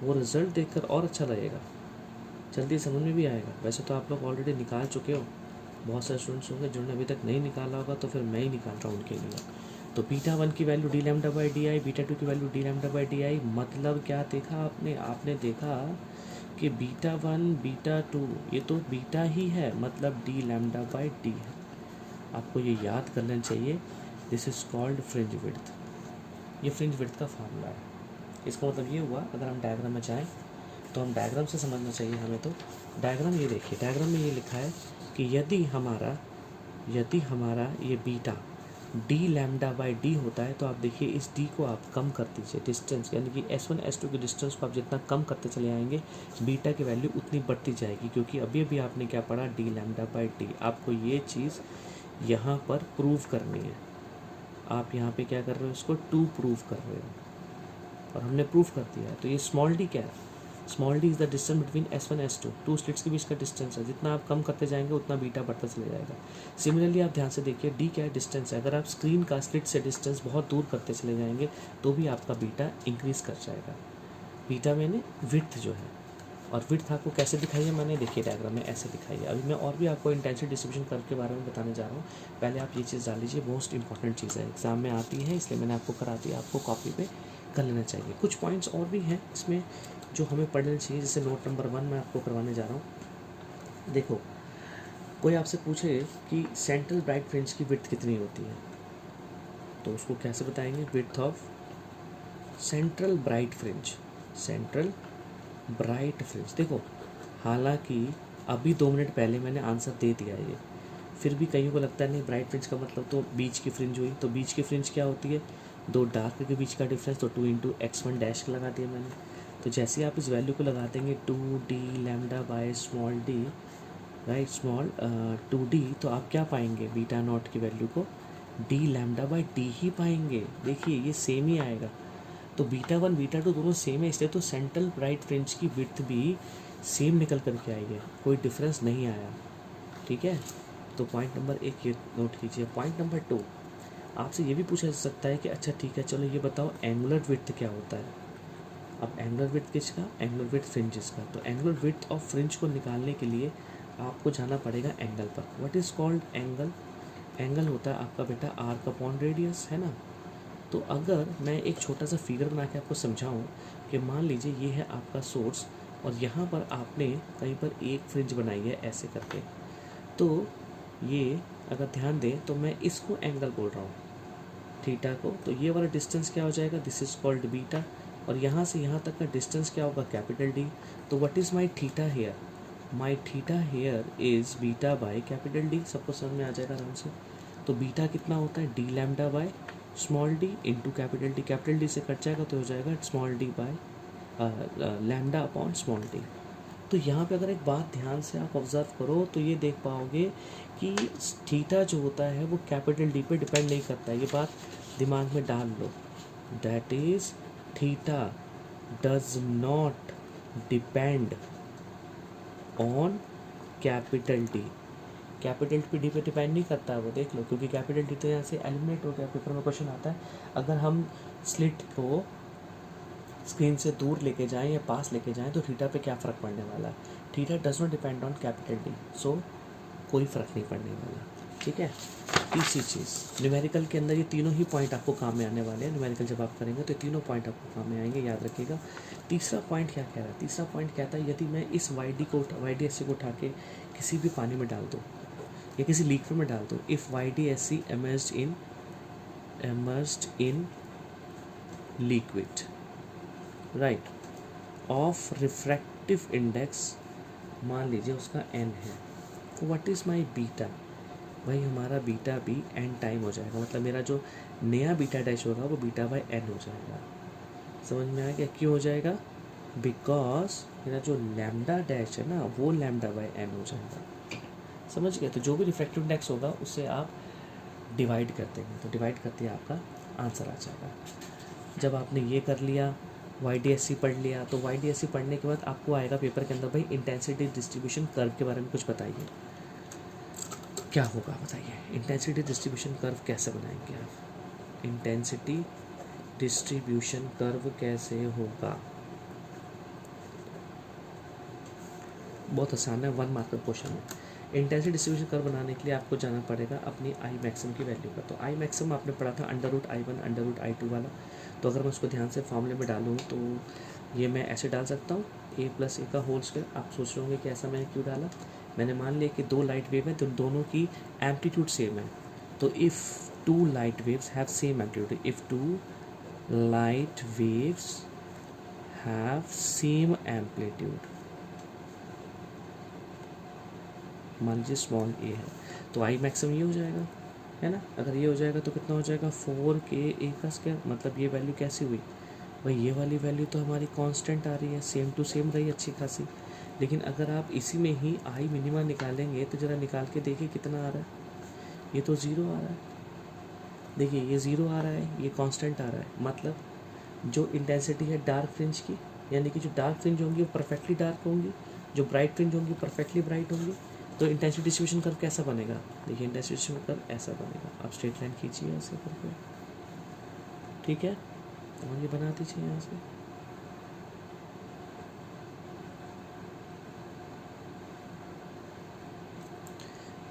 S1: वो रिज़ल्ट देखकर और अच्छा लगेगा, जल्दी समझ में भी आएगा। वैसे तो आप लोग ऑलरेडी निकाल चुके हो, बहुत सारे स्टूडेंट्स होंगे जिन्होंने अभी तक नहीं निकाला होगा, तो फिर मैं ही निकाल रहा हूँ उनके लिए। तो β1 की value D lambda by D I, β2 की value D lambda by D I. मतलब क्या देखा आपने देखा कि β1 β2 ये तो बीटा ही है, मतलब डी लैम्डा बाई डी है। आपको ये याद कर लेना चाहिए, this is called fringe width. ये फ्रिंज विड्थ का फार्मूला है। इसका मतलब ये हुआ, अगर हम डायग्राम में जाएँ तो हम डायग्राम से समझना चाहिए हमें। तो डायग्राम ये देखिए, डायग्राम में ये लिखा है कि यदि हमारा ये beta D lambda by D होता है, तो आप देखिए इस डी को आप कम कर दीजिए, डिस्टेंस यानी कि S1 S2 की डिस्टेंस को आप जितना कम करते चले आएंगे बीटा की वैल्यू उतनी बढ़ती जाएगी, क्योंकि अभी आपने क्या पढ़ा, डी लैम्डा बाई डी। आपको ये चीज़ यहाँ पर प्रूव करनी है। आप यहाँ पे क्या कर रहे हो, इसको 2 प्रूव कर रहे हो और हमने प्रूव कर दिया है। तो ये स्मॉल डी क्या है, small D is the distance between S1 S2, 2 slits के बीच का डिस्टेंस है। जितना आप कम करते जाएंगे उतना बीटा बढ़ता चला जाएगा। सिमिलरली आप ध्यान से देखिए, डी क्या है, डिस्टेंस है। अगर आप स्क्रीन का स्लिट से डिस्टेंस बहुत दूर करते चले जाएंगे तो भी आपका बीटा इंक्रीज़ कर जाएगा। बीटा मैंने विड्थ जो है, और विड्थ आपको कैसे दिखाई है मैंने, देखिए डायग्राम में ऐसे दिखाई है। अभी मैं और भी आपको इंटेंसिटी डिस्ट्रीब्यूशन कर्व के बारे में बताने जा रहा हूँ। पहले आप ये चीज़ डाल लीजिए, मोस्ट इंपॉर्टेंट चीज़ है, एग्जाम में आती है इसलिए मैंने आपको करा दी, आपको कॉपी पे कर लेना चाहिए। कुछ पॉइंट्स और भी हैं इसमें जो हमें पढ़ लेना चाहिए, जैसे नोट नंबर 1 मैं आपको करवाने जा रहा हूँ। देखो, कोई आपसे पूछे कि सेंट्रल ब्राइट फ्रिंज की विड्थ कितनी होती है, तो उसको कैसे बताएंगे, width of central bright fringe, central bright fringe. देखो, हालांकि अभी 2 मिनट पहले मैंने आंसर दे दिया है ये, फिर भी कईयों को लगता है नहीं ब्राइट फ्रिंज का मतलब तो बीच की फ्रिंज हुई। तो बीच की फ्रिंज क्या होती है, 2 डार्क के बीच का डिफरेंस, तो 2 इंटू x1 डैश लगा दिया मैंने। तो जैसे आप इस वैल्यू को लगा देंगे 2d lambda by small D, right, small 2d, तो आप क्या पाएंगे, बीटा नॉट की वैल्यू को d लैम्डा बाय डी ही पाएंगे। देखिए ये सेम ही आएगा। तो बीटा 1 बीटा 2 दोनों सेम है, इसलिए तो सेंट्रल ब्राइट फ्रिंज की विड्थ भी सेम निकल करके आई है, कोई डिफरेंस नहीं आया। ठीक है, तो पॉइंट नंबर 1 ये नोट कीजिए। पॉइंट नंबर 2, आपसे ये भी पूछा जा सकता है कि अच्छा ठीक है चलो ये बताओ एंगुलर विड्थ क्या होता है। अब एंगुलर विड्थ किसका, एंगुलर विड्थ फ्रिंजेस का। तो एंगुलर विड्थ ऑफ फ्रिंज को निकालने के लिए आपको जाना पड़ेगा एंगल पर। What is called angle, angle होता है आपका बेटा आर्क अपॉन रेडियस, है ना। तो अगर मैं एक छोटा सा फिगर बना के आपको समझाऊं कि मान लीजिए ये है आपका सोर्स और यहाँ पर आपने कहीं पर एक फ्रिंज बनाई है ऐसे करके, तो ये अगर ध्यान दें तो मैं इसको एंगल बोल रहा हूँ, थीटा को। तो ये वाला डिस्टेंस क्या हो जाएगा, दिस इज कॉल्ड बीटा, और यहाँ से यहाँ तक का डिस्टेंस क्या होगा, कैपिटल डी। तो what is my theta here, my theta here is beta by capital D. सबको समझ में आ जाएगा आराम से। तो बीटा कितना होता है, D lambda by small D into capital D. Capital D से कट जाएगा तो हो जाएगा small D by lambda upon small D. तो यहाँ पे अगर एक बात ध्यान से आप ऑब्जर्व करो तो ये देख पाओगे कि थीटा जो होता है वो कैपिटल डी पे डिपेंड नहीं करता है। ये बात दिमाग में डाल लो, that is theta does not depend on capital D. Capital D पे डिपेंड नहीं करता है वो, देख लो, क्योंकि कैपिटल डी तो यहाँ से एलिमिनेट हो गया। पेपर में क्वेश्चन आता है अगर हम स्लिट को स्क्रीन से दूर लेके जाएं या पास लेके जाएं तो थीटा पे क्या फ़र्क पड़ने वाला है। Theta does not depend on capital D, so कोई फ़र्क नहीं पड़ने वाला। ठीक है, तीसरी चीज़, न्यूमेरिकल के अंदर ये तीनों ही पॉइंट आपको काम में आने वाले हैं। न्यूमेरिकल जब आप करेंगे तो तीनों पॉइंट आपको काम में आएंगे, याद रखिएगा। तीसरा पॉइंट क्या कह रहा है, तीसरा पॉइंट कहता है यदि मैं इस YDSC को उठा के किसी भी पानी में डाल दूँ या किसी लिक्विड में डाल दूँ, if YDSC emerged in liquid, right, of refractive index मान लीजिए उसका n है, तो व्हाट इज़ माई बीटा, भाई हमारा बीटा भी n टाइम हो जाएगा। मतलब मेरा जो नया बीटा डैश होगा वो बीटा बाई n हो जाएगा। समझ में आ गया क्यों हो जाएगा, बिकॉज मेरा जो लैम्डा डैश है ना वो लैम्डा बाई n हो जाएगा। समझ गए, तो जो भी रिफ्रैक्टिव इंडेक्स होगा उससे आप डिवाइड कर देंगे, तो डिवाइड करते ही आपका आंसर आ जाएगा। जब आपने ये कर लिया, YDSC पढ़ लिया, तो YDSC पढ़ने के बाद आपको आएगा पेपर के अंदर भाई इंटेंसिटी डिस्ट्रीब्यूशन कर्व के बारे में कुछ बताइए, क्या होगा बताइए। इंटेंसिटी डिस्ट्रीब्यूशन कर्व कैसे बनाएंगे आप, इंटेंसिटी डिस्ट्रीब्यूशन कर्व कैसे होगा, बहुत आसान है, 1 मार्क का क्वेश्चन है। इंटेंसिटी डिस्ट्रीब्यूशन कर्व बनाने के लिए आपको जाना पड़ेगा अपनी आई मैक्सिमम की वैल्यू का। तो आई मैक्सिमम आपने पढ़ा था √I1 √I2 वाला। तो अगर मैं उसको ध्यान से फॉर्मूले में डालूँ तो ये मैं ऐसे डाल सकता हूँ a+a का होल स्क्वायर। आप सोच रहे होंगे कि ऐसा मैंने क्यों डाला, मैंने मान लिया कि 2 लाइट वेव है तो दोनों की एम्पलीट्यूड सेम है। तो if 2 light waves have same amplitude, if 2 light waves have same amplitude, मान लीजिए स्मॉल a है, तो आई मैक्सिमम ये हो जाएगा, है ना। अगर ये हो जाएगा तो कितना हो जाएगा 4ka का स्क्वायर। मतलब ये वैल्यू कैसी हुई भाई, ये वाली वैल्यू तो हमारी कांस्टेंट आ रही है, सेम टू सेम रही अच्छी खासी। लेकिन अगर आप इसी में ही आई मिनिमा निकालेंगे तो ज़रा निकाल के देखिए कितना आ रहा है, ये तो 0 आ रहा है। देखिए ये 0 आ रहा है, ये कांस्टेंट आ रहा है, मतलब जो इंटेंसिटी है डार्क फ्रिंज की, यानी कि जो डार्क फ्रिंज होंगी वो परफेक्टली डार्क होंगी, जो ब्राइट फ्रिंज होंगी परफेक्टली ब्राइट होंगी। तो इंटेंसिटी डिस्ट्रीब्यूशन कर्व कैसा बनेगा, देखिए इंटेंसिटी डिस्ट्रीब्यूशन कर्व ऐसा बनेगा। आप स्ट्रेट लाइन खींचिए ऐसे करके, ठीक है, और ये बना दीजिए यहाँ से।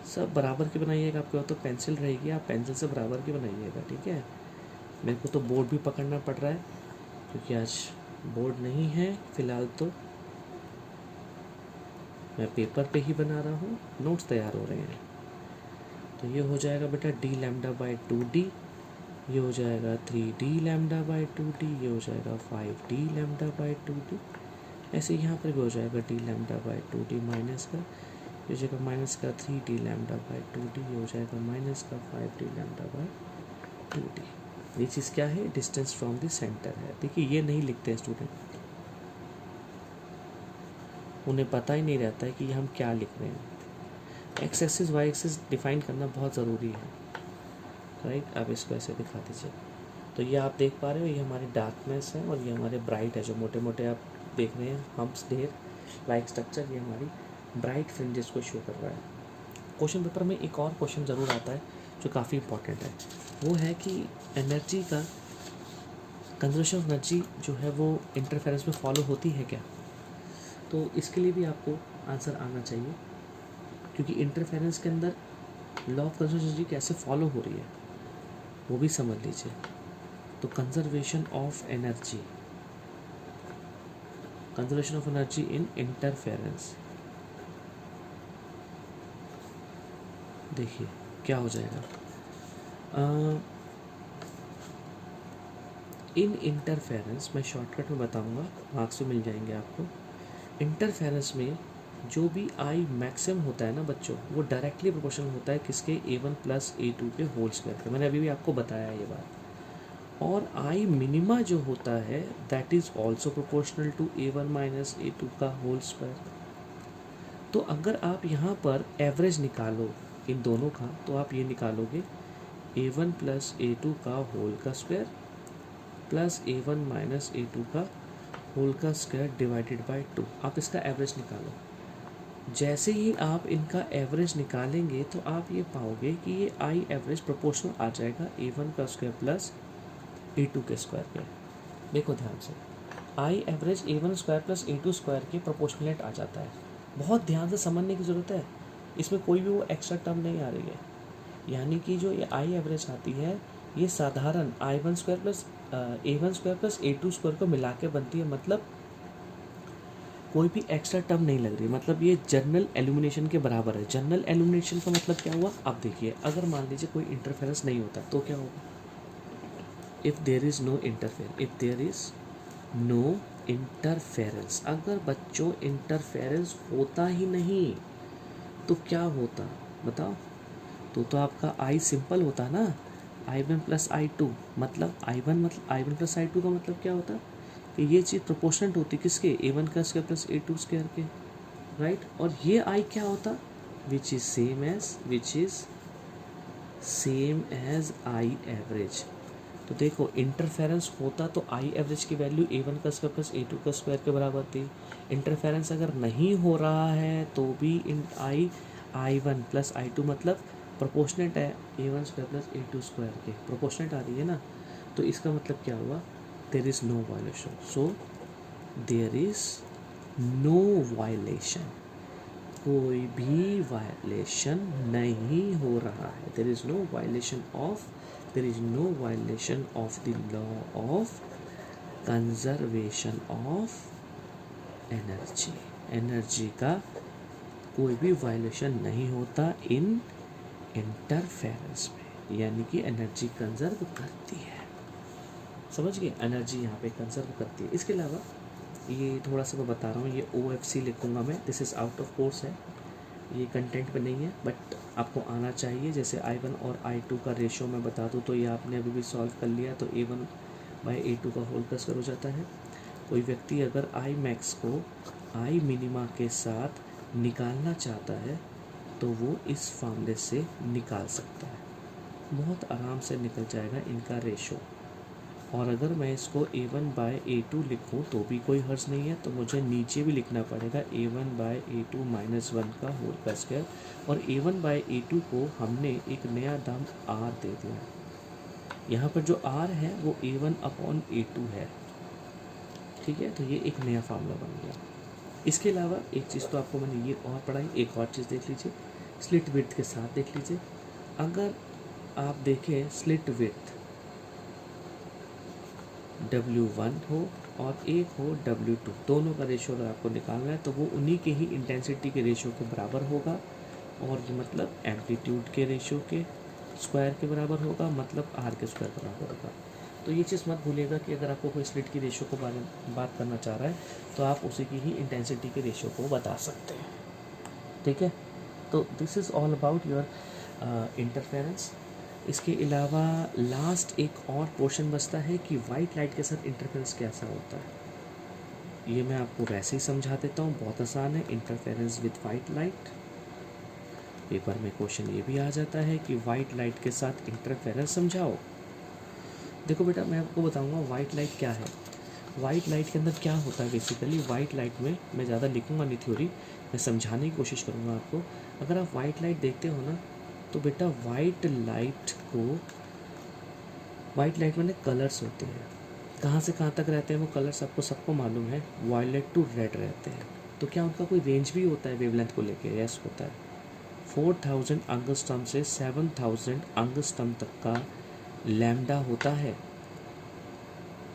S1: सब बराबर की बनाइएगा, आपके पास तो पेंसिल रहेगी, आप पेंसिल से बराबर की बनाइएगा, ठीक है। मेरे को तो बोर्ड भी पकड़ना पड़ रहा है क्योंकि आज बोर्ड नहीं है फ़िलहाल, तो मैं पेपर पे ही बना रहा हूँ, नोट्स तैयार हो रहे हैं। तो ये हो जाएगा बेटा डी लैम्डा बाई 2d, ये हो जाएगा 3d लैम्डा बाई 2d, ये हो जाएगा 5d लैम्डा बाई 2d। ऐसे यहाँ पर भी हो जाएगा D lambda by 2d minus का, ये हो जाएगा माइनस का 3d लैम्डा बाई 2d, ये हो जाएगा माइनस का 5d लैम्डा बाई 2d। ये चीज़ क्या है, डिस्टेंस फ्रॉम द सेंटर है। देखिए ये नहीं लिखते हैं स्टूडेंट, उन्हें पता ही नहीं रहता है कि हम क्या लिख रहे हैं। X axis Y axis define करना बहुत ज़रूरी है, राइट। अब इसको ऐसे दिखा दीजिए। तो ये आप देख पा रहे हो, ये हमारे डार्कनेस है और ये हमारे ब्राइट है, जो मोटे मोटे आप देख रहे हैं हम्प्स ढेर लाइक स्ट्रक्चर, ये हमारी ब्राइट फ्रिंजेस को शो कर रहा है। क्वेश्चन पेपर में एक और क्वेश्चन ज़रूर आता है जो काफ़ी इंपॉर्टेंट है, वो है कि एनर्जी का कंजर्वेशन ऑफ एनर्जी जो है वो इंटरफेरेंस में फॉलो होती है क्या। तो इसके लिए भी आपको आंसर आना चाहिए, क्योंकि इंटरफेरेंस के अंदर लॉ ऑफ कंजर्वेशन एनर्जी कैसे फॉलो हो रही है वो भी समझ लीजिए। तो conservation of energy in interference, देखिए क्या हो जाएगा। इन इंटरफेरेंस, मैं शॉर्टकट में बताऊंगा, मार्क्स में मिल जाएंगे आपको। इंटरफेरेंस में जो भी आई मैक्सिमम होता है ना बच्चों, वो डायरेक्टली प्रोपोर्शनल होता है किसके, A1 प्लस A2 के होल स्क्वायर के। मैंने अभी भी आपको बताया ये बात। और आई मिनिमा जो होता है that is also proportional to A1 minus A2 का होल स्क्वायर। तो अगर आप यहाँ पर एवरेज निकालो इन दोनों का, तो आप ये निकालोगे A1 प्लस A2 का होल का square plus A1 minus A2 का होल का स्क्वायर डिवाइडेड बाय 2। आप इसका एवरेज निकालो। जैसे ही आप इनका एवरेज निकालेंगे तो आप ये पाओगे कि ये आई एवरेज प्रोपोर्शनल आ जाएगा A1 का स्क्वायर प्लस A2 के स्क्वायर के। देखो ध्यान से, I average A1 square plus A2 square के प्रोपोर्शनलेट आ जाता है। बहुत ध्यान से समझने की ज़रूरत है, इसमें कोई भी वो एक्स्ट्रा टर्म नहीं आ रही है। यानी कि जो ये आई एवरेज आती है ये साधारण A1 square plus A2 square को मिला के बनती है, मतलब कोई भी एक्स्ट्रा टर्म नहीं लग रही, मतलब ये जनरल एल्यूमिनेशन के बराबर है। जनरल एल्यूमिनेशन का मतलब क्या हुआ, अब देखिए अगर मान लीजिए कोई इंटरफेरेंस नहीं होता तो क्या होगा, if there is no interference, अगर बच्चों इंटरफेरेंस होता ही नहीं तो क्या होता बताओ। तो आपका आई सिंपल होता ना, I1 प्लस I2, मतलब I1 प्लस I2 का मतलब क्या होता कि ये चीज़ प्रोपोर्शनल होती किसके, A1 का स्क्वायर प्लस A2 स्क्वायर के, राइट। और ये I क्या होता, which is same as I average. तो देखो इंटरफेरेंस होता तो आई एवरेज की वैल्यू A1 का स्क्वायर प्लस A2 का स्क्वायर के बराबर थी। इंटरफेरेंस अगर नहीं हो रहा है तो भी I1 प्लस I2 मतलब प्रोपोर्शनेट है A1 square plus A2 square के, प्रोपोर्शनेट आ रही है ना। तो इसका मतलब क्या हुआ, there is no violation. So there is no violation, कोई भी वायलेशन नहीं हो रहा है। There is no violation of the law of conservation of energy. Energy का कोई भी वायलेशन नहीं होता इन इंटरफेरेंस में, यानी कि एनर्जी कंजर्व करती है। समझ गए, एनर्जी यहाँ पे कंजर्व करती है। इसके अलावा ये थोड़ा सा मैं बता रहा हूँ, ये OFC लिखूँगा मैं, this is out of course है, ये कंटेंट पे नहीं है, बट आपको आना चाहिए। जैसे I1 और I2 का रेशो मैं बता दूँ तो ये आपने अभी भी सॉल्व कर लिया, तो A1 बाई A2 का होल का स्क्वायर हो जाता है। कोई व्यक्ति अगर आई मैक्स को आई मिनिमा के साथ निकालना चाहता है तो वो इस फॉर्मूले से निकाल सकता है। बहुत आराम से निकल जाएगा इनका रेशो। और अगर मैं इसको a1/a2 लिखूं तो भी कोई हर्ज नहीं है, तो मुझे नीचे भी लिखना पड़ेगा a1/a2 - 1 का होल का स्क्वायर। और a1/a2 को हमने एक नया दाम r दे दिया। यहाँ पर जो r है वो a1/a2 है, ठीक है। तो ये एक नया फार्मूला बन गया। इसके अलावा एक चीज़ तो आपको मैंने ये और पढ़ाई, एक और चीज़ देख लीजिए, स्लिट विड्थ के साथ देख लीजिए। अगर आप देखें स्लिट विड्थ W1 हो और एक हो W2, दोनों का रेशो अगर आपको निकालना है तो वो उन्हीं के ही इंटेंसिटी के रेशो के बराबर होगा। और ये मतलब एम्पलीट्यूड के रेशो के स्क्वायर के बराबर होगा, मतलब r के स्क्वायर बराबर होगा। तो ये चीज़ मत भूलिएगा कि अगर आपको कोई स्लिट की रेशो को बारे में बात करना चाह रहा है तो आप उसी की ही इंटेंसिटी के रेशो को बता सकते हैं, ठीक है। तो this is all about your interference. इसके अलावा लास्ट एक और पोर्शन बचता है कि वाइट लाइट के साथ इंटरफेरेंस कैसा होता है। ये मैं आपको वैसे ही समझा देता हूँ, बहुत आसान है। Interference with white light, paper में क्वेश्चन ये भी आ जाता है कि वाइट लाइट के साथ इंटरफेरेंस समझाओ। देखो बेटा, मैं आपको बताऊंगा वाइट लाइट क्या है। वाइट लाइट के अंदर क्या होता है बेसिकली। वाइट लाइट में मैं ज़्यादा लिखूंगा नहीं थ्योरी, मैं समझाने की कोशिश करूँगा आपको। अगर आप वाइट लाइट देखते हो ना तो बेटा वाइट लाइट में ना कलर्स होते हैं। कहाँ से कहाँ तक रहते हैं वो कलर्स, आपको सबको मालूम है, वायलेट टू रेड रहते हैं। तो क्या उनका कोई रेंज भी होता है वेवलेंथ को लेके? यस होता है। 4000 एंगस्ट्रॉम से 7000 एंगस्ट्रॉम तक का लैम्डा होता है,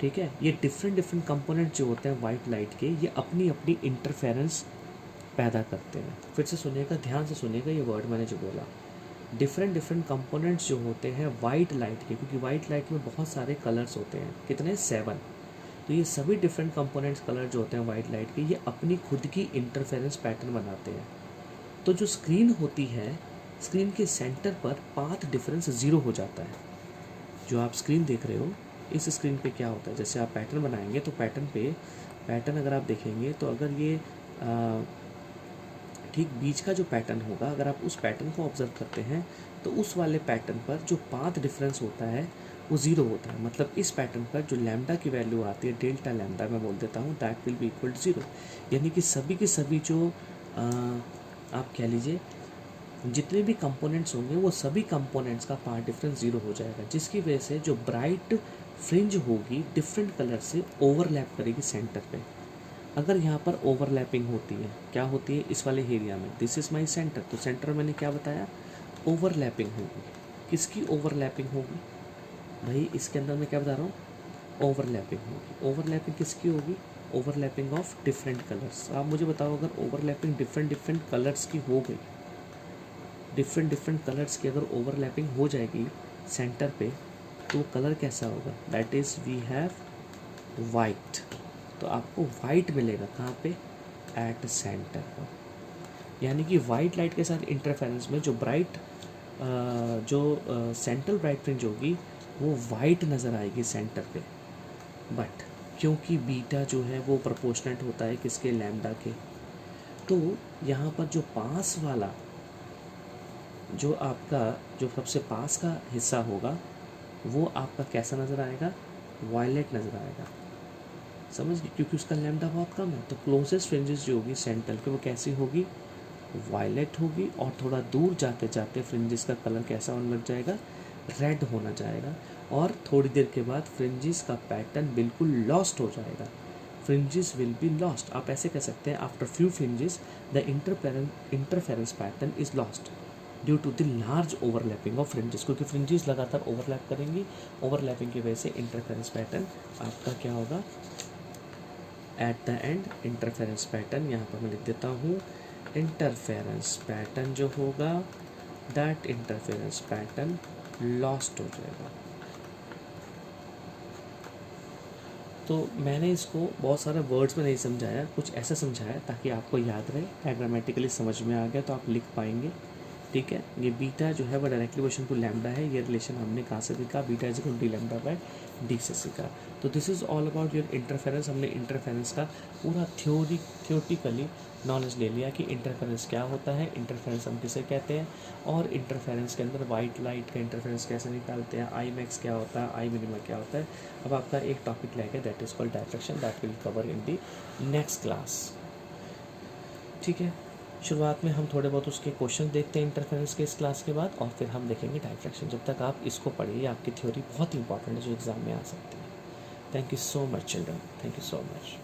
S1: ठीक है। ये डिफरेंट कंपोनेंट जो होते हैं वाइट लाइट के, ये अपनी अपनी इंटरफेरेंस पैदा करते हैं। फिर से सुनिएगा, ध्यान से सुनिएगा ये वर्ड मैंने जो बोला। डिफरेंट कंपोनेंट्स जो होते हैं वाइट लाइट के, क्योंकि वाइट लाइट में बहुत सारे कलर्स होते हैं, कितने 7। तो ये सभी डिफरेंट कंपोनेंट्स कलर जो होते हैं वाइट लाइट के, ये अपनी खुद की इंटरफेरेंस पैटर्न बनाते हैं। तो जो स्क्रीन होती है, स्क्रीन के सेंटर पर पाथ डिफरेंस 0 हो जाता है। जो आप स्क्रीन देख रहे हो, इस स्क्रीन पे क्या होता है, जैसे आप पैटर्न बनाएंगे तो पैटर्न अगर आप देखेंगे तो अगर ये ठीक बीच का जो पैटर्न होगा, अगर आप उस पैटर्न को ऑब्जर्व करते हैं तो उस वाले पैटर्न पर जो पाथ डिफरेंस होता है वो 0 होता है। मतलब इस पैटर्न पर जो लैम्डा की वैल्यू आती है, डेल्टा लैम्डा मैं बोल देता हूँ, that will be equal to 0। यानी कि सभी के सभी जो आप कह लीजिए जितने भी कंपोनेंट्स होंगे वो सभी कंपोनेंट्स का पाथ डिफरेंस 0 हो जाएगा, जिसकी वजह से जो ब्राइट फ्रिंज होगी डिफरेंट कलर से ओवरलैप करेगी सेंटर पे। अगर यहाँ पर ओवरलैपिंग होती है, क्या होती है इस वाले एरिया में, दिस इज़ माई सेंटर, तो सेंटर मैंने क्या बताया, ओवरलैपिंग होगी। किसकी ओवरलैपिंग होगी भाई, इसके अंदर मैं क्या बता रहा हूँ, ओवरलैपिंग होगी। ओवरलैपिंग किसकी होगी, ओवरलैपिंग ऑफ डिफरेंट कलर्स। आप मुझे बताओ, अगर ओवरलैपिंग डिफरेंट कलर्स की हो गई, डिफरेंट कलर्स की अगर ओवरलैपिंग हो जाएगी सेंटर पे, तो कलर कैसा होगा, that is we have white. तो आपको वाइट मिलेगा कहाँ पे, एट सेंटर पर। यानी कि वाइट लाइट के साथ इंटरफेरेंस में जो सेंट्रल ब्राइट फ्रिंज होगी वो वाइट नज़र आएगी सेंटर पे। बट क्योंकि बीटा जो है वो प्रोपोर्शनेट होता है किसके, लैम्डा के, तो यहाँ पर जो पास वाला जो आपका जो सबसे पास का हिस्सा होगा वो आपका कैसा नज़र आएगा, वायलेट नज़र आएगा, समझ गए, क्योंकि उसका लैम्डा बहुत कम है। तो क्लोजेस्ट फ्रिंजेस जो होगी सेंटर पे वो कैसी होगी, वायलेट होगी। और थोड़ा दूर जाते जाते फ्रिंजेस का कलर कैसा होने लग जाएगा, रेड होना जाएगा। और थोड़ी देर के बाद फ्रिंजेस का पैटर्न बिल्कुल लॉस्ट हो जाएगा, फ्रिंजेस विल बी लॉस्ट। आप ऐसे कह सकते हैं, after few fringes the interference pattern is lost due to the large overlapping of fringes, क्योंकि फ्रिंजेस लगातार ओवरलैप करेंगी, ओवरलैपिंग की वजह से इंटरफेरेंस पैटर्न आपका क्या होगा, at the end interference pattern, यहाँ पर मैं लिख देता हूँ, इंटरफेरेंस पैटर्न जो होगा, दैट इंटरफेरेंस पैटर्न लॉस्ट हो जाएगा। तो मैंने इसको बहुत सारे वर्ड्स में नहीं समझाया, कुछ ऐसा समझाया ताकि आपको याद रहे, ग्रामेटिकली समझ में आ गया तो आप लिख पाएंगे ठीक है। ये बीटा जो है वो डायरेक्टली क्वेश्चन टू लैम्डा है, ये रिलेशन हमने कहाँ से देखा, beta is equal to lambda by D से सीखा। तो this is all about your interference. हमने इंटरफेरेंस का पूरा थ्योरेटिकली नॉलेज ले लिया कि इंटरफेरेंस क्या होता है, इंटरफेरेंस हम किसे कहते हैं, और इंटरफेरेंस के अंदर वाइट लाइट का इंटरफेरेंस कैसे निकालते हैं, आई मैक्स क्या होता है, आई मिनिमा क्या होता है। अब आपका एक टॉपिक रहेगा that is called diffraction, that will cover in the next class. ठीक है, शुरुआत में हम थोड़े बहुत उसके क्वेश्चन देखते हैं इंटरफेरेंस के इस क्लास के बाद, और फिर हम देखेंगे डायफ्रैक्शन। जब तक आप इसको पढ़िए, आपकी थ्योरी बहुत इंपॉर्टेंट है जो एग्ज़ाम में आ सकती है। Thank you so much children, thank you so much.